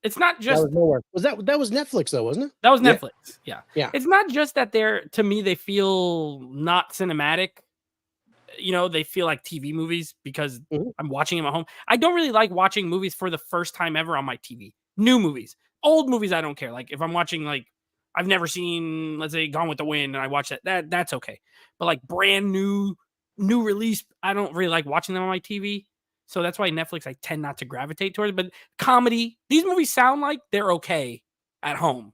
it's not That just was nowhere. That was Netflix though, wasn't it? that was Yeah. Netflix. Yeah. Yeah. It's not just that to me they feel not cinematic. They feel like TV movies because Mhm. I'm watching them at home. I don't really like watching movies for the first time ever on my TV. New movies. Old movies I don't care. Like if I'm watching I've never seen, let's say, Gone with the Wind, and I watch that's okay. But like brand new release, I don't really like watching them on my TV. So that's why Netflix I tend not to gravitate towards. But comedy, these movies sound like they're okay at home.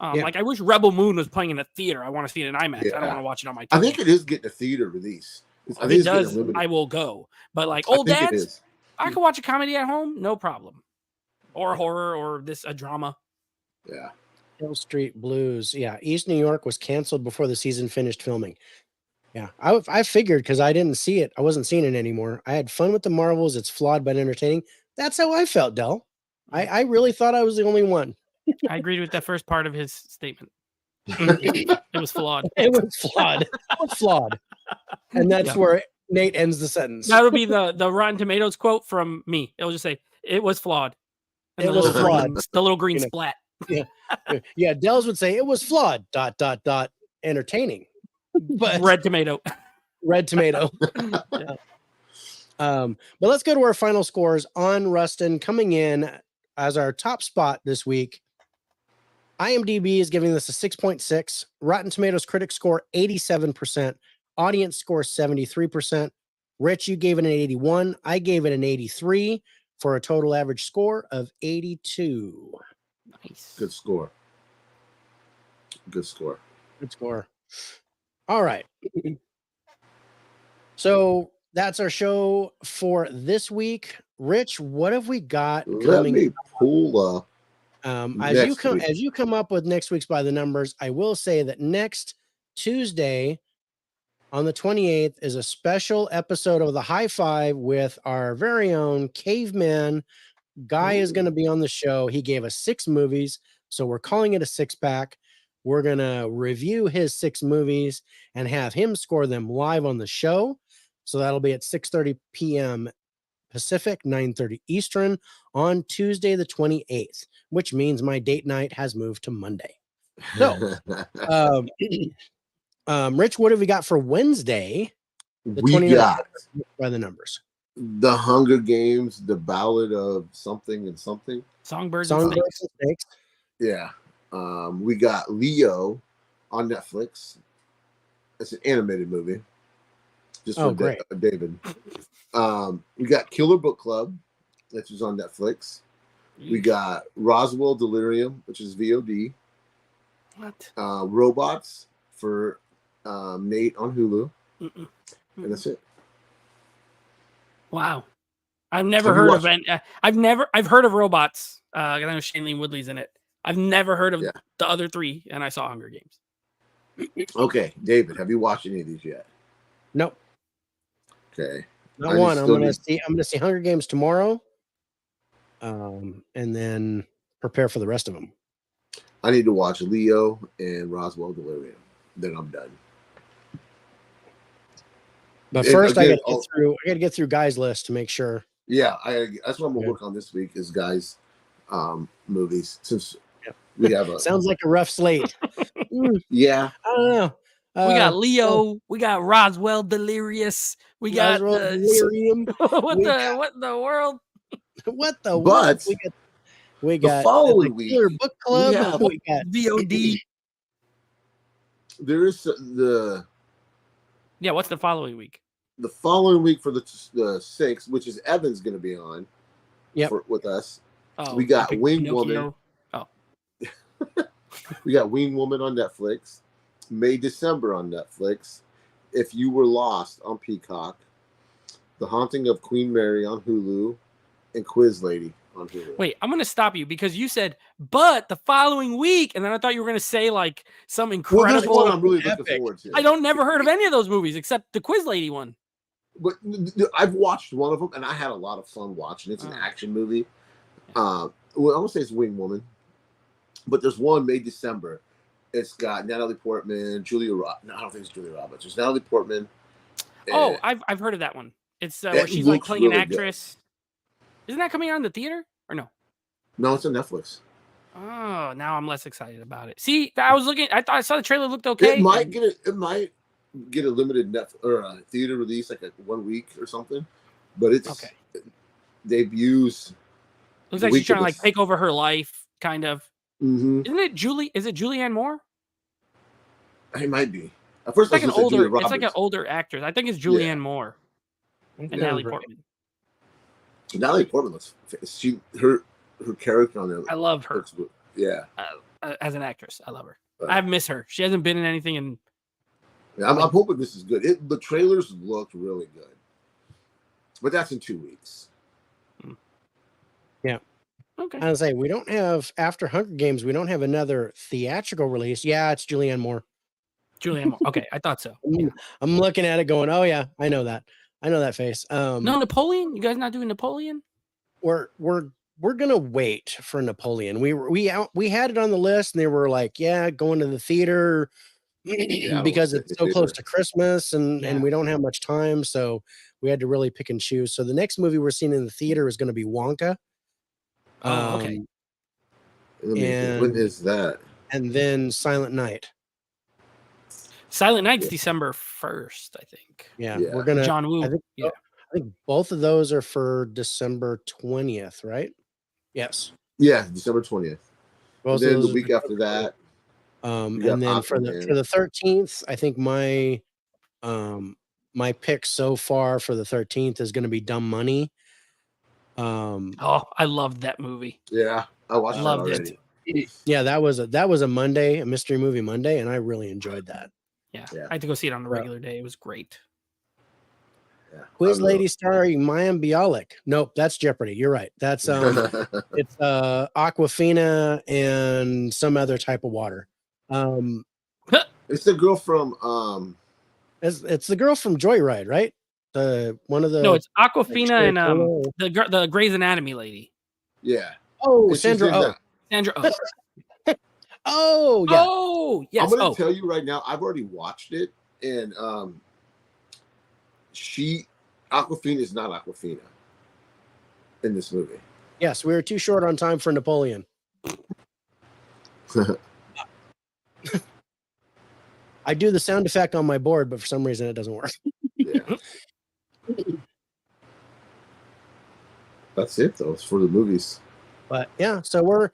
Yeah. Like I wish Rebel Moon was playing in a theater. I want to see it in IMAX. I Yeah. don't want to watch it on my TV. I think it is getting a theater release. I If think it it's getting does, limited. I will go. But like I Old think it Dads, is. I can watch a comedy at home, no problem. Or horror, or a drama. Yeah. Hill Street Blues. Yeah. East New York was canceled before the season finished filming. Yeah. I figured because I didn't see it. I wasn't seeing it anymore. I had fun with the Marvels. It's flawed but entertaining. That's how I felt, Del. I really thought I was the only one. I agreed with that first part of his statement. It was flawed. It was flawed. It was flawed. And that's Yeah. where Nate ends the sentence. That'll be the Rotten Tomatoes quote from me. It'll just say, it was flawed. And It the was little flawed. the little green You know. splat. Yeah, Dells would say it was flawed. ... Entertaining. But Red tomato. red tomato. Yeah. But let's go to our final scores on Rustin. Coming in as our top spot this week, IMDb is giving this a 6.6. Rotten Tomatoes critic score 87%. Audience score 73%. Rich, you gave it an 81. I gave it an 83 for a total average score of 82. Nice. Good score. Good score. Good score. All right. So that's our show for this week. Rich, what have we got Let coming? me pull up. As you come up with next week's by the numbers, I will say that next Tuesday on the 28th is a special episode of the High Five with our very own Caveman. Guy is going to be on the show. He gave us 6 movies, so we're calling it a 6-pack. We're going to review his 6 movies and have him score them live on the show. So that'll be at 6:30 p.m. Pacific, 9:30 Eastern on Tuesday the 28th, which means my date night has moved to Monday. So, Rich, what have we got for Wednesday? The we 29th got by the numbers. The Hunger Games, the Ballad of Something and Something. Songbirds and Songbirds Snakes. and Snakes. Yeah. We got Leo on Netflix. It's an animated movie. Just for great. David. We got Killer Book Club, which is on Netflix. We got Roswell Delirium, which is VOD. What? Robots for Nate on Hulu. Mm-mm. And that's it. Wow. I've never Have you heard of watched- it. I've heard of Robots. I know Shailene Woodley's in it. I've never heard of Yeah. the other 3, and I saw Hunger Games. Okay, David, have you watched any of these yet? Nope, Okay. not I one. I'm still gonna need- see Hunger Games tomorrow. And then prepare for the rest of them. I need to watch Leo and Roswell Delirium. then I'm done. But And first, again, I got to get through guys' list to make sure. Yeah, that's what I'm gonna work on this week is guys' movies since we have a Sounds like a rough slate. yeah. I don't know. We got Leo. We got Roswell Delirious. We got Roswell the Delirium. what in the world? What the But what? We the got following the Killer week, Book Club. have- We got VOD. there is the Yeah, what's the following week? following week for the 6th, which is Evan's going to be on with us. Oh, We got Epic Wing Pinocchio. Woman. We got Wing Woman on Netflix. May December on Netflix. If You Were Lost on Peacock. The Haunting of Queen Mary on Hulu. And Quiz Lady on Hulu. Wait, I'm gonna stop you because you said, but the following week, and then I thought you were gonna say like some Well, incredible. that's what I'm really looking epic. forward to. I don't never heard of any of those movies except the Quiz Lady one. But I've watched one of them, and I had a lot of fun watching. It's an action movie. Well, I want to say it's Wing Woman, but there's one May December. It's got Natalie Portman, Julia Roberts. No, I don't think it's Julia Roberts. There's Natalie Portman. Oh, and I've heard of that one. It's where she's like playing an actress. Isn't that coming out in the theater or no? no, it's on Netflix. Oh, now I'm less excited about it. See, I was looking. I thought I saw the trailer looked okay. It might get a limited theater release, like a 1 week or something. But it's Okay. Debuts. Looks like she's trying to like take over her life, kind of. Mm-hmm. Isn't it Julie? Is it Julianne Moore? It might be. At first, It's like I an was gonna say Julia older. It's like an Roberts. older actress. I think it's Julianne Moore and Yeah, Natalie right. Portman. Natalie Portman looks. Her character on there. I love her looks good. Yeah. as an actress. I love her. Right. I miss her. She hasn't been in anything in. Yeah, I'm hoping this is good. The trailers looked really good, but that's in 2 weeks. Yeah. Okay. I was say we don't have after Hunger Games. We don't have another theatrical release. Yeah, it's Julianne Moore. Julianne Moore. Okay, I thought so. I'm looking at it, going, "Oh yeah, I know that. I know that face." No, Napoleon. You guys not doing Napoleon? we're gonna wait for Napoleon. We had it on the list, and they were like, "Yeah, going to the theater." Because it's so close to Christmas and we don't have much time, so we had to really pick and choose. So the next movie we're seeing in the theater is going to be Wonka. Oh, okay. When is that? And then Silent Night. Silent Night's December 1st, I think. Yeah, Yeah. we're gonna. John Woo. I think both of those are for December 20th, right? Yes. Yeah, December 20th. Both And then of the those week are- after that, and we got then for the Aquaman. 13th, I think my pick so far for the 13th is going to be Dumb Money. Oh, I loved that movie. Yeah, I watched that Loved already. it. Yeah, that was a Monday, a mystery movie Monday, and I really enjoyed that. Yeah. Yeah. I had to go see it on a regular day. It was great. Yeah, Quiz I Lady starring Mayim Bialik. Nope, that's Jeopardy. You're right. That's it's Aquafina and some other type of water. It's the girl from It's the girl from Joyride, right? The one of the No, it's Aquafina and Sandra the Grey's Anatomy lady. yeah. Oh, And she's Sandra in Oh. that. Sandra Oh. Oh, yeah. Oh, yes. I'm gonna Oh, tell you right now, I've already watched it, and Aquafina is not Aquafina in this movie. Yes, we were too short on time for Napoleon. I do the sound effect on my board, but for some reason it doesn't work. Yeah. That's it though. It's for the movies. But yeah, so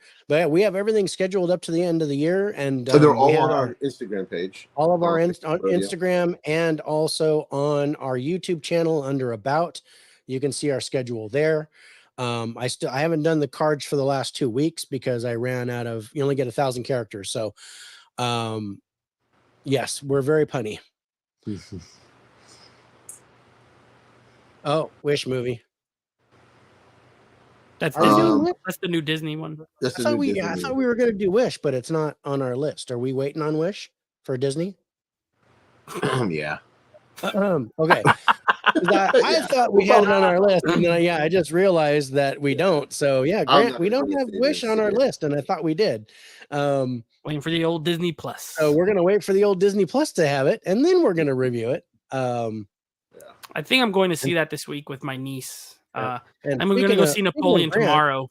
we have everything scheduled up to the end of the year, and And they're we all have on our Instagram page. all of our on on Facebook, yeah. Instagram and also on our YouTube channel under About. You can see our schedule there. I haven't done the cards for the last 2 weeks because I ran out of. You only get 1,000 characters, so yes, we're very punny. Oh, Wish movie. that's Are we Disney. doing Wish? That's the new Disney one. That's I the thought new we Disney I movie. thought we were going to do Wish, but it's not on our list. Are we waiting on Wish for Disney? Yeah. Okay. I Yeah. thought we had it on our list, and then I just realized that we don't. So yeah, I'm Grant, not- we don't I'm not have saying Wish this, on our yeah. list, and I thought we did. Waiting for the old Disney Plus. So we're gonna wait for the old Disney Plus to have it, and then we're gonna review it. I think I'm going to see that this week with my niece. Yeah. And we're going to go see Napoleon tomorrow.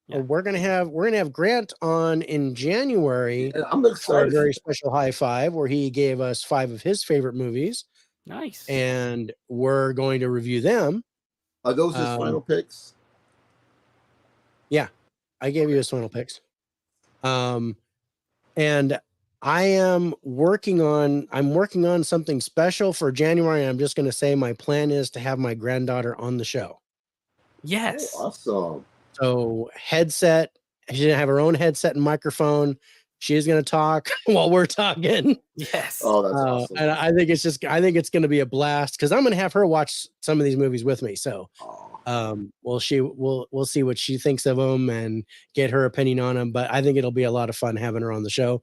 Yeah. We're gonna have Grant on in January. Yeah, I'm for a excited. very special high five where he gave us 5 of his favorite movies, Nice. and we're going to review them. Are those his final picks? Yeah, I gave you his final picks. And I'm working on something special for January. I'm just going to say my plan is to have my granddaughter on the show. Yes. Oh, awesome. So headset, she's going to have her own headset and microphone. She's going to talk while we're talking. Yes. Oh, that's awesome. And I think it's going to be a blast because I'm going to have her watch some of these movies with me. So, we'll see what she thinks of them and get her opinion on them. But I think it'll be a lot of fun having her on the show,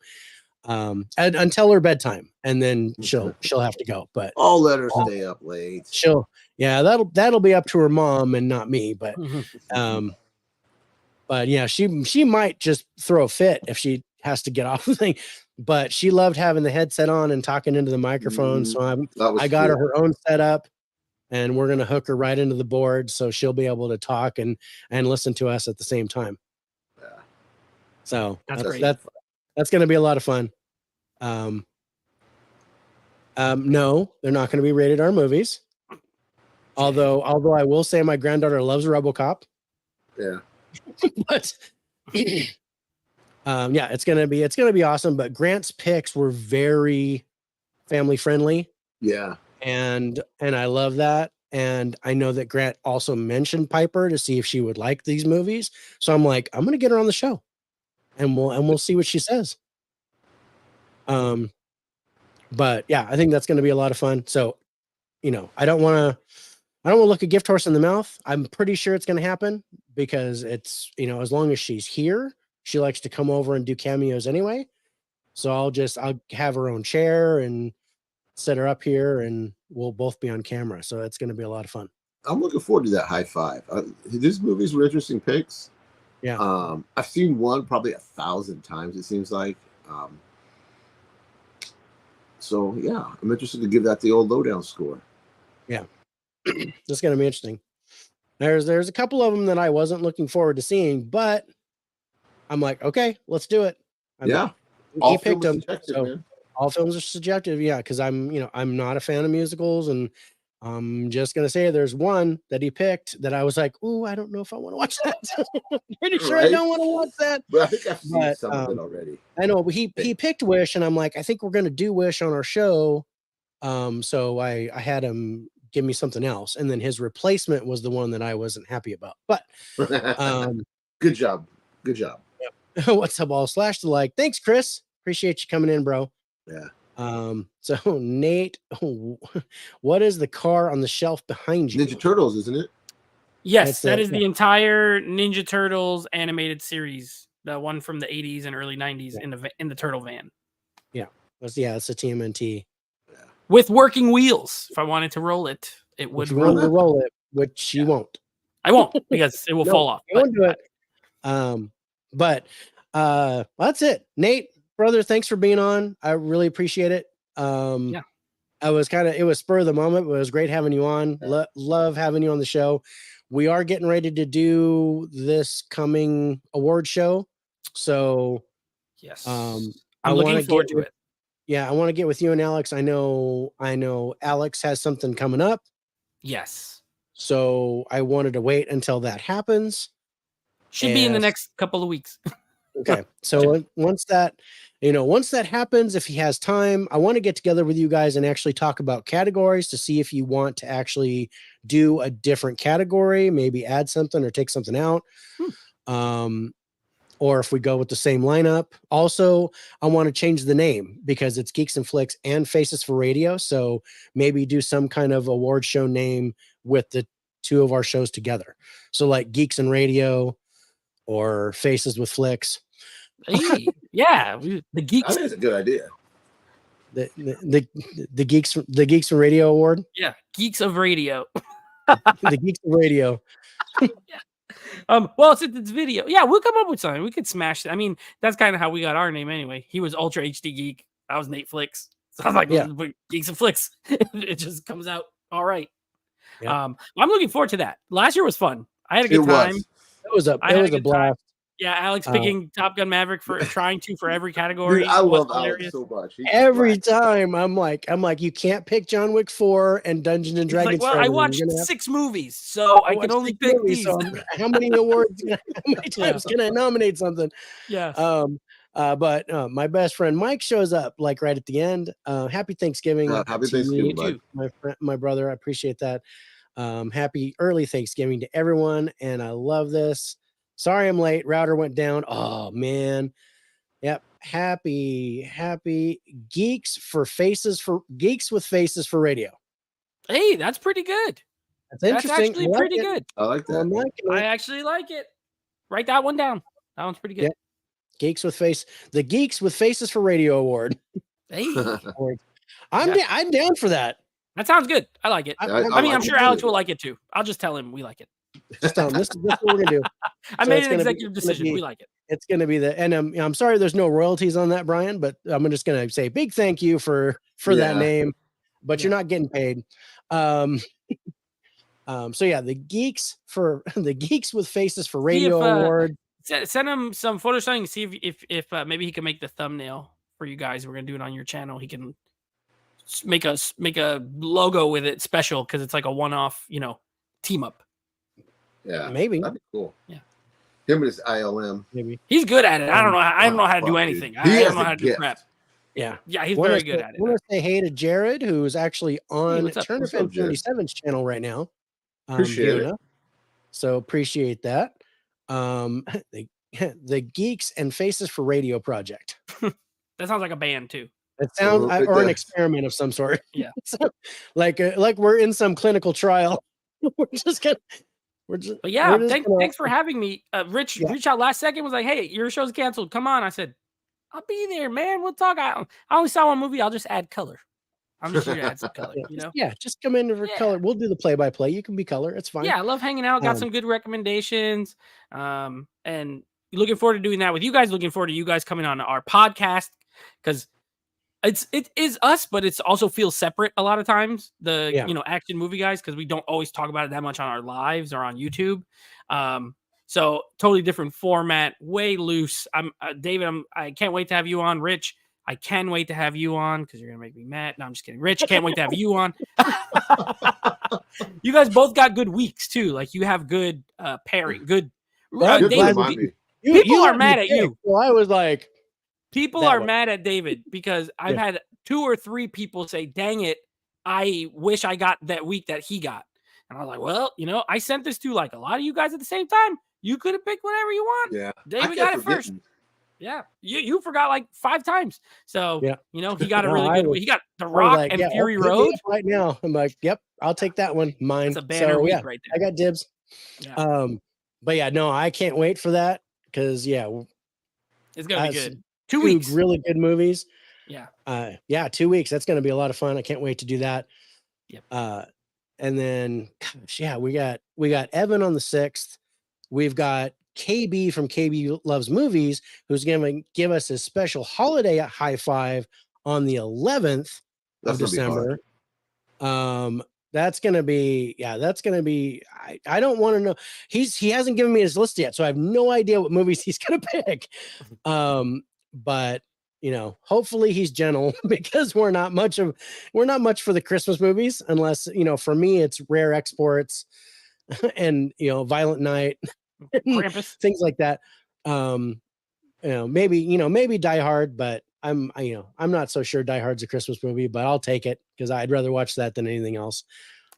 until her bedtime, and then she'll have to go. But I'll let her stay up late. That'll be up to her mom and not me. But, but yeah, she might just throw a fit if she has to get off the thing. But she loved having the headset on and talking into the microphone. So I got her own setup, and we're gonna hook her right into the board so she'll be able to talk and listen to us at the same time. Yeah. So That's great. That's gonna be a lot of fun. No, they're not gonna be rated R movies. Although I will say my granddaughter loves RoboCop. Yeah. But yeah, it's gonna be awesome. But Grant's picks were very family friendly. Yeah. And I love that. And I know that Grant also mentioned Piper to see if she would like these movies. So I'm like, I'm gonna get her on the show, and we'll see what she says. But yeah, I think that's gonna be a lot of fun. So, I don't want to look a gift horse in the mouth. I'm pretty sure it's gonna happen because it's, as long as she's here, she likes to come over and do cameos anyway. So I'll have her own chair and set her up here, and we'll both be on camera. So it's going to be a lot of fun. I'm looking forward to that high five. These movies were interesting picks. Yeah. I've seen one probably 1,000 times, it seems like. So yeah, I'm interested to give that the old lowdown score. Yeah. It's going to be interesting. There's a couple of them that I wasn't looking forward to seeing, but I'm like, okay, let's do it. All He picked them. subjective, So man. all films are subjective. Yeah. Cause I'm not a fan of musicals, and I'm just going to say there's one that he picked that I was like, ooh, I don't know if I want to watch that. Pretty sure I Right? don't want to watch that. But I think I've seen But, some of it already. I know, but he picked Wish, and I'm like, I think we're going to do Wish on our show. So I had him give me something else, and then his replacement was the one that I wasn't happy about. But Good job. what's up, all slash to like? Thanks, Chris. Appreciate you coming in, bro. Yeah. So Nate, what is the car on the shelf behind you? Ninja Turtles, isn't it? Yes, that is the entire Ninja Turtles animated series, the one from the 80s and early 90s in the turtle van. Yeah. It's a TMNT. With working wheels. If I wanted to roll it, it would If you want to roll it, which you won't. I won't, because it will fall off. You won't do it. But that's it. Nate, brother, thanks for being on. I really appreciate it. Yeah. It was spur of the moment, but it was great having you on. Love having you on the show. We are getting ready to do this coming award show. So yes, I'm looking forward to it. Yeah, I want to get with you and Alex. I know Alex has something coming up. Yes. So I wanted to wait until that happens. Should be in the next couple of weeks. Okay. So once that happens, if he has time, I want to get together with you guys and actually talk about categories to see if you want to actually do a different category, maybe add something or take something out. Or if we go with the same lineup. Also, I want to change the name because it's Geeks and Flicks and Faces for Radio. So maybe do some kind of award show name with the two of our shows together. So like Geeks and Radio or Faces with Flicks. Hey, yeah, the Geeks. I think it's a good idea. the Geeks from Radio Award. Yeah, Geeks of Radio. The Geeks of Radio. Well, since it's video, yeah, we'll come up with something. We could smash it. I mean, that's kind of how we got our name anyway. He was Ultra HD Geek. I was Nate Flicks. So I was like, Yeah. Geeks and Flicks. It just comes out all right. Yeah. I'm looking forward to that. Last year was fun. I had a It good time. was. It was a I had a it was a good time. blast. Yeah, Alex picking Top Gun Maverick for trying to for every category. Dude, I was love Alex hilarious. so much. He's Every black. time I'm like, you can't pick John Wick 4 and Dungeons and He's like, Dragons. well, I forever. You're watched gonna have 6 movies, so I watch can only 6 pick movies, these. so how many awards? How many times can I nominate something? Yeah. But my best friend Mike shows up like right at the end. Happy Thanksgiving. Happy to Thanksgiving, you, bud. my friend, my brother. I appreciate that. Happy early Thanksgiving to everyone, and I love this. Sorry I'm late. Router went down. Oh man. Yep. Happy Geeks with Faces for Radio. Hey, that's pretty good. That's That's interesting. actually I like pretty it. good. I like that. I'm liking it. I actually like it. Write that one down. That one's pretty good. Yeah. The Geeks with Faces for Radio Award. Hey, I'm down for that. that sounds good. I like it. I I mean, like I'm it sure too. Alex will like it too. I'll just tell him we like it. Just tell 'em this is what we're gonna do. I So made it's an gonna be- executive it's gonna decision. be- We like it. It's gonna be and I'm sorry there's no royalties on that, Brian, but I'm just gonna say big thank you for that Yeah. name, but you're not getting paid. So yeah, the Geeks with Faces for Radio Award. Send him some photo showing. See if maybe he can make the thumbnail for you guys. We're gonna do it on your channel. He can make a logo with it special because it's like a one-off, team up. Yeah, Maybe. that'd be cool. Yeah. Him and his ILM. Maybe. He's good at it. I don't know. I don't know how to do fuck, anything. dude. I He don't has know a how to do gift. prep. Yeah. Yeah, he's Wanna very good say- at it. wanna say hey to Jared, who's actually on what's up? Turner What's up, Fan Jared? 77's channel right now. Appreciate viewing it. us. So appreciate that. The Geeks and Faces for Radio project. That sounds like a band too. It sounds It or an does. experiment of some sort. Yeah. So, like we're in some clinical trial. We're just But yeah, just thanks, gonna- thanks for having me. Rich Yeah. reached out last second, was like, "Hey, your show's canceled. Come on." I said, "I'll be there, man. We'll talk." I only saw one movie. I'll just add color. I'm just here to add some color. Just come in for Yeah. color. We'll do the play-by-play. You can be color. It's fine. Yeah, I love hanging out. Got Um, some good recommendations. And looking forward to doing that with you guys. Looking forward to you guys coming on our podcast because it is us, but it's also feels separate a lot of times. The Yeah. action movie guys because we don't always talk about it that much on our lives or on YouTube. So totally different format, way loose. I'm David. I can't wait to have you on. Rich, I can wait to have you on because you're gonna make me mad. No, I'm just kidding. Rich, can't wait to have you on. You guys both got good weeks too. Like you have good pairing. Good. Well, Good to David, remind me. people are let me mad at pick, you. So I was like, People That are way. mad at David because I've Yeah. had 2 or 3 people say, "Dang it, I wish I got that week that he got." And I was like, "Well, I sent this to like a lot of you guys at the same time. You could have picked whatever you want." Yeah. David got it first. Yeah, you forgot like 5 times. So Yeah. he got a No, really I good. was- He got The I was Rock like, and yeah, Fury hit me Road. up right now. I'm like, yep, I'll take that one. Mine. That's a banner So, week yeah, right I there. got dibs. Yeah. But yeah, no, I can't wait for that because It's gonna be that's good. 2 two weeks. really good movies. Yeah. 2 weeks. That's going to be a lot of fun. I can't wait to do that. Yep. And then, gosh, yeah, we got Evan on the 6th. We've got KB from KB Loves Movies, who's going to give us a special holiday high five on the 11th of That's gonna be hard. December. That's gonna be I don't want to know. He hasn't given me his list yet, so I have no idea what movies he's gonna pick. But hopefully he's gentle because we're not much for the Christmas movies, unless for me it's Rare Exports and Violent Night, Krampus. things like that. Maybe Die Hard, but I'm not so sure Die Hard's a Christmas movie, but I'll take it because I'd rather watch that than anything else.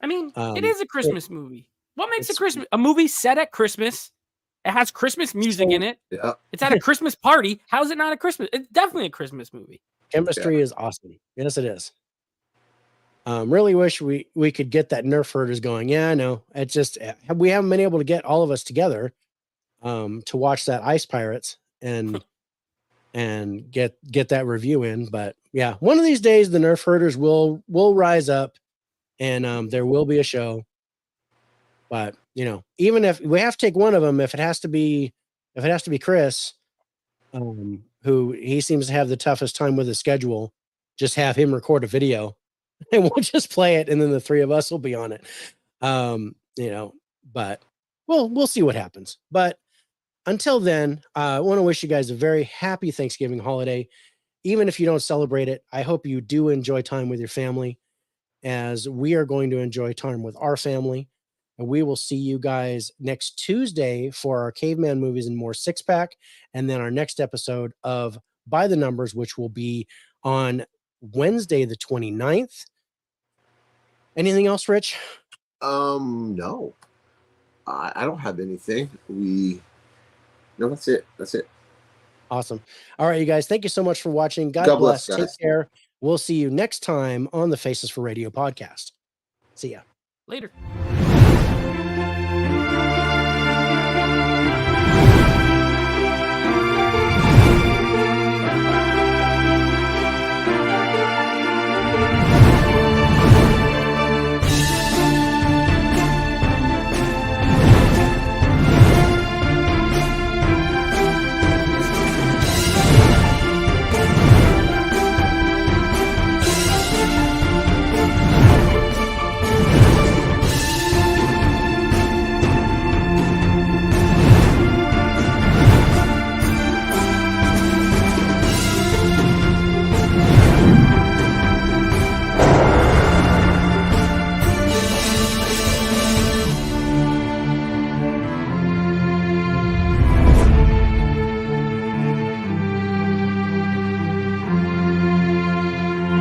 I mean, Um, it is a Christmas movie. What makes it's- a movie set at Christmas? It has Christmas music in it. Yeah. It's at a Christmas party. How is it not a Christmas? It's definitely a Christmas movie. Chemistry is awesome. Yes, it is. Really wish we could get that Nerf herders going. Yeah, I know. It's just we haven't been able to get all of us together to watch that Ice Pirates, and and get that review in. But yeah, one of these days the Nerf herders will rise up, and there will be a show. But you know, even if we have to take one of them, if it has to be Chris, who he seems to have the toughest time with his schedule, just have him record a video and we'll just play it, and then the three of us will be on it. You know, but we'll see what happens. But until then, I want to wish you guys a very happy Thanksgiving holiday. Even if you don't celebrate it, I hope you do enjoy time with your family, as we are going to enjoy time with our family. And we will see you guys next Tuesday for our Caveman Movies and More 6-pack, and then our next episode of By the Numbers, which will be on Wednesday the 29th. Anything else, Rich? No. I don't have anything. No, that's it. That's it. Awesome. All right, you guys. Thank you so much for watching. God bless, bless. guys. Take care. We'll see you next time on the Faces for Radio podcast. See ya. Later.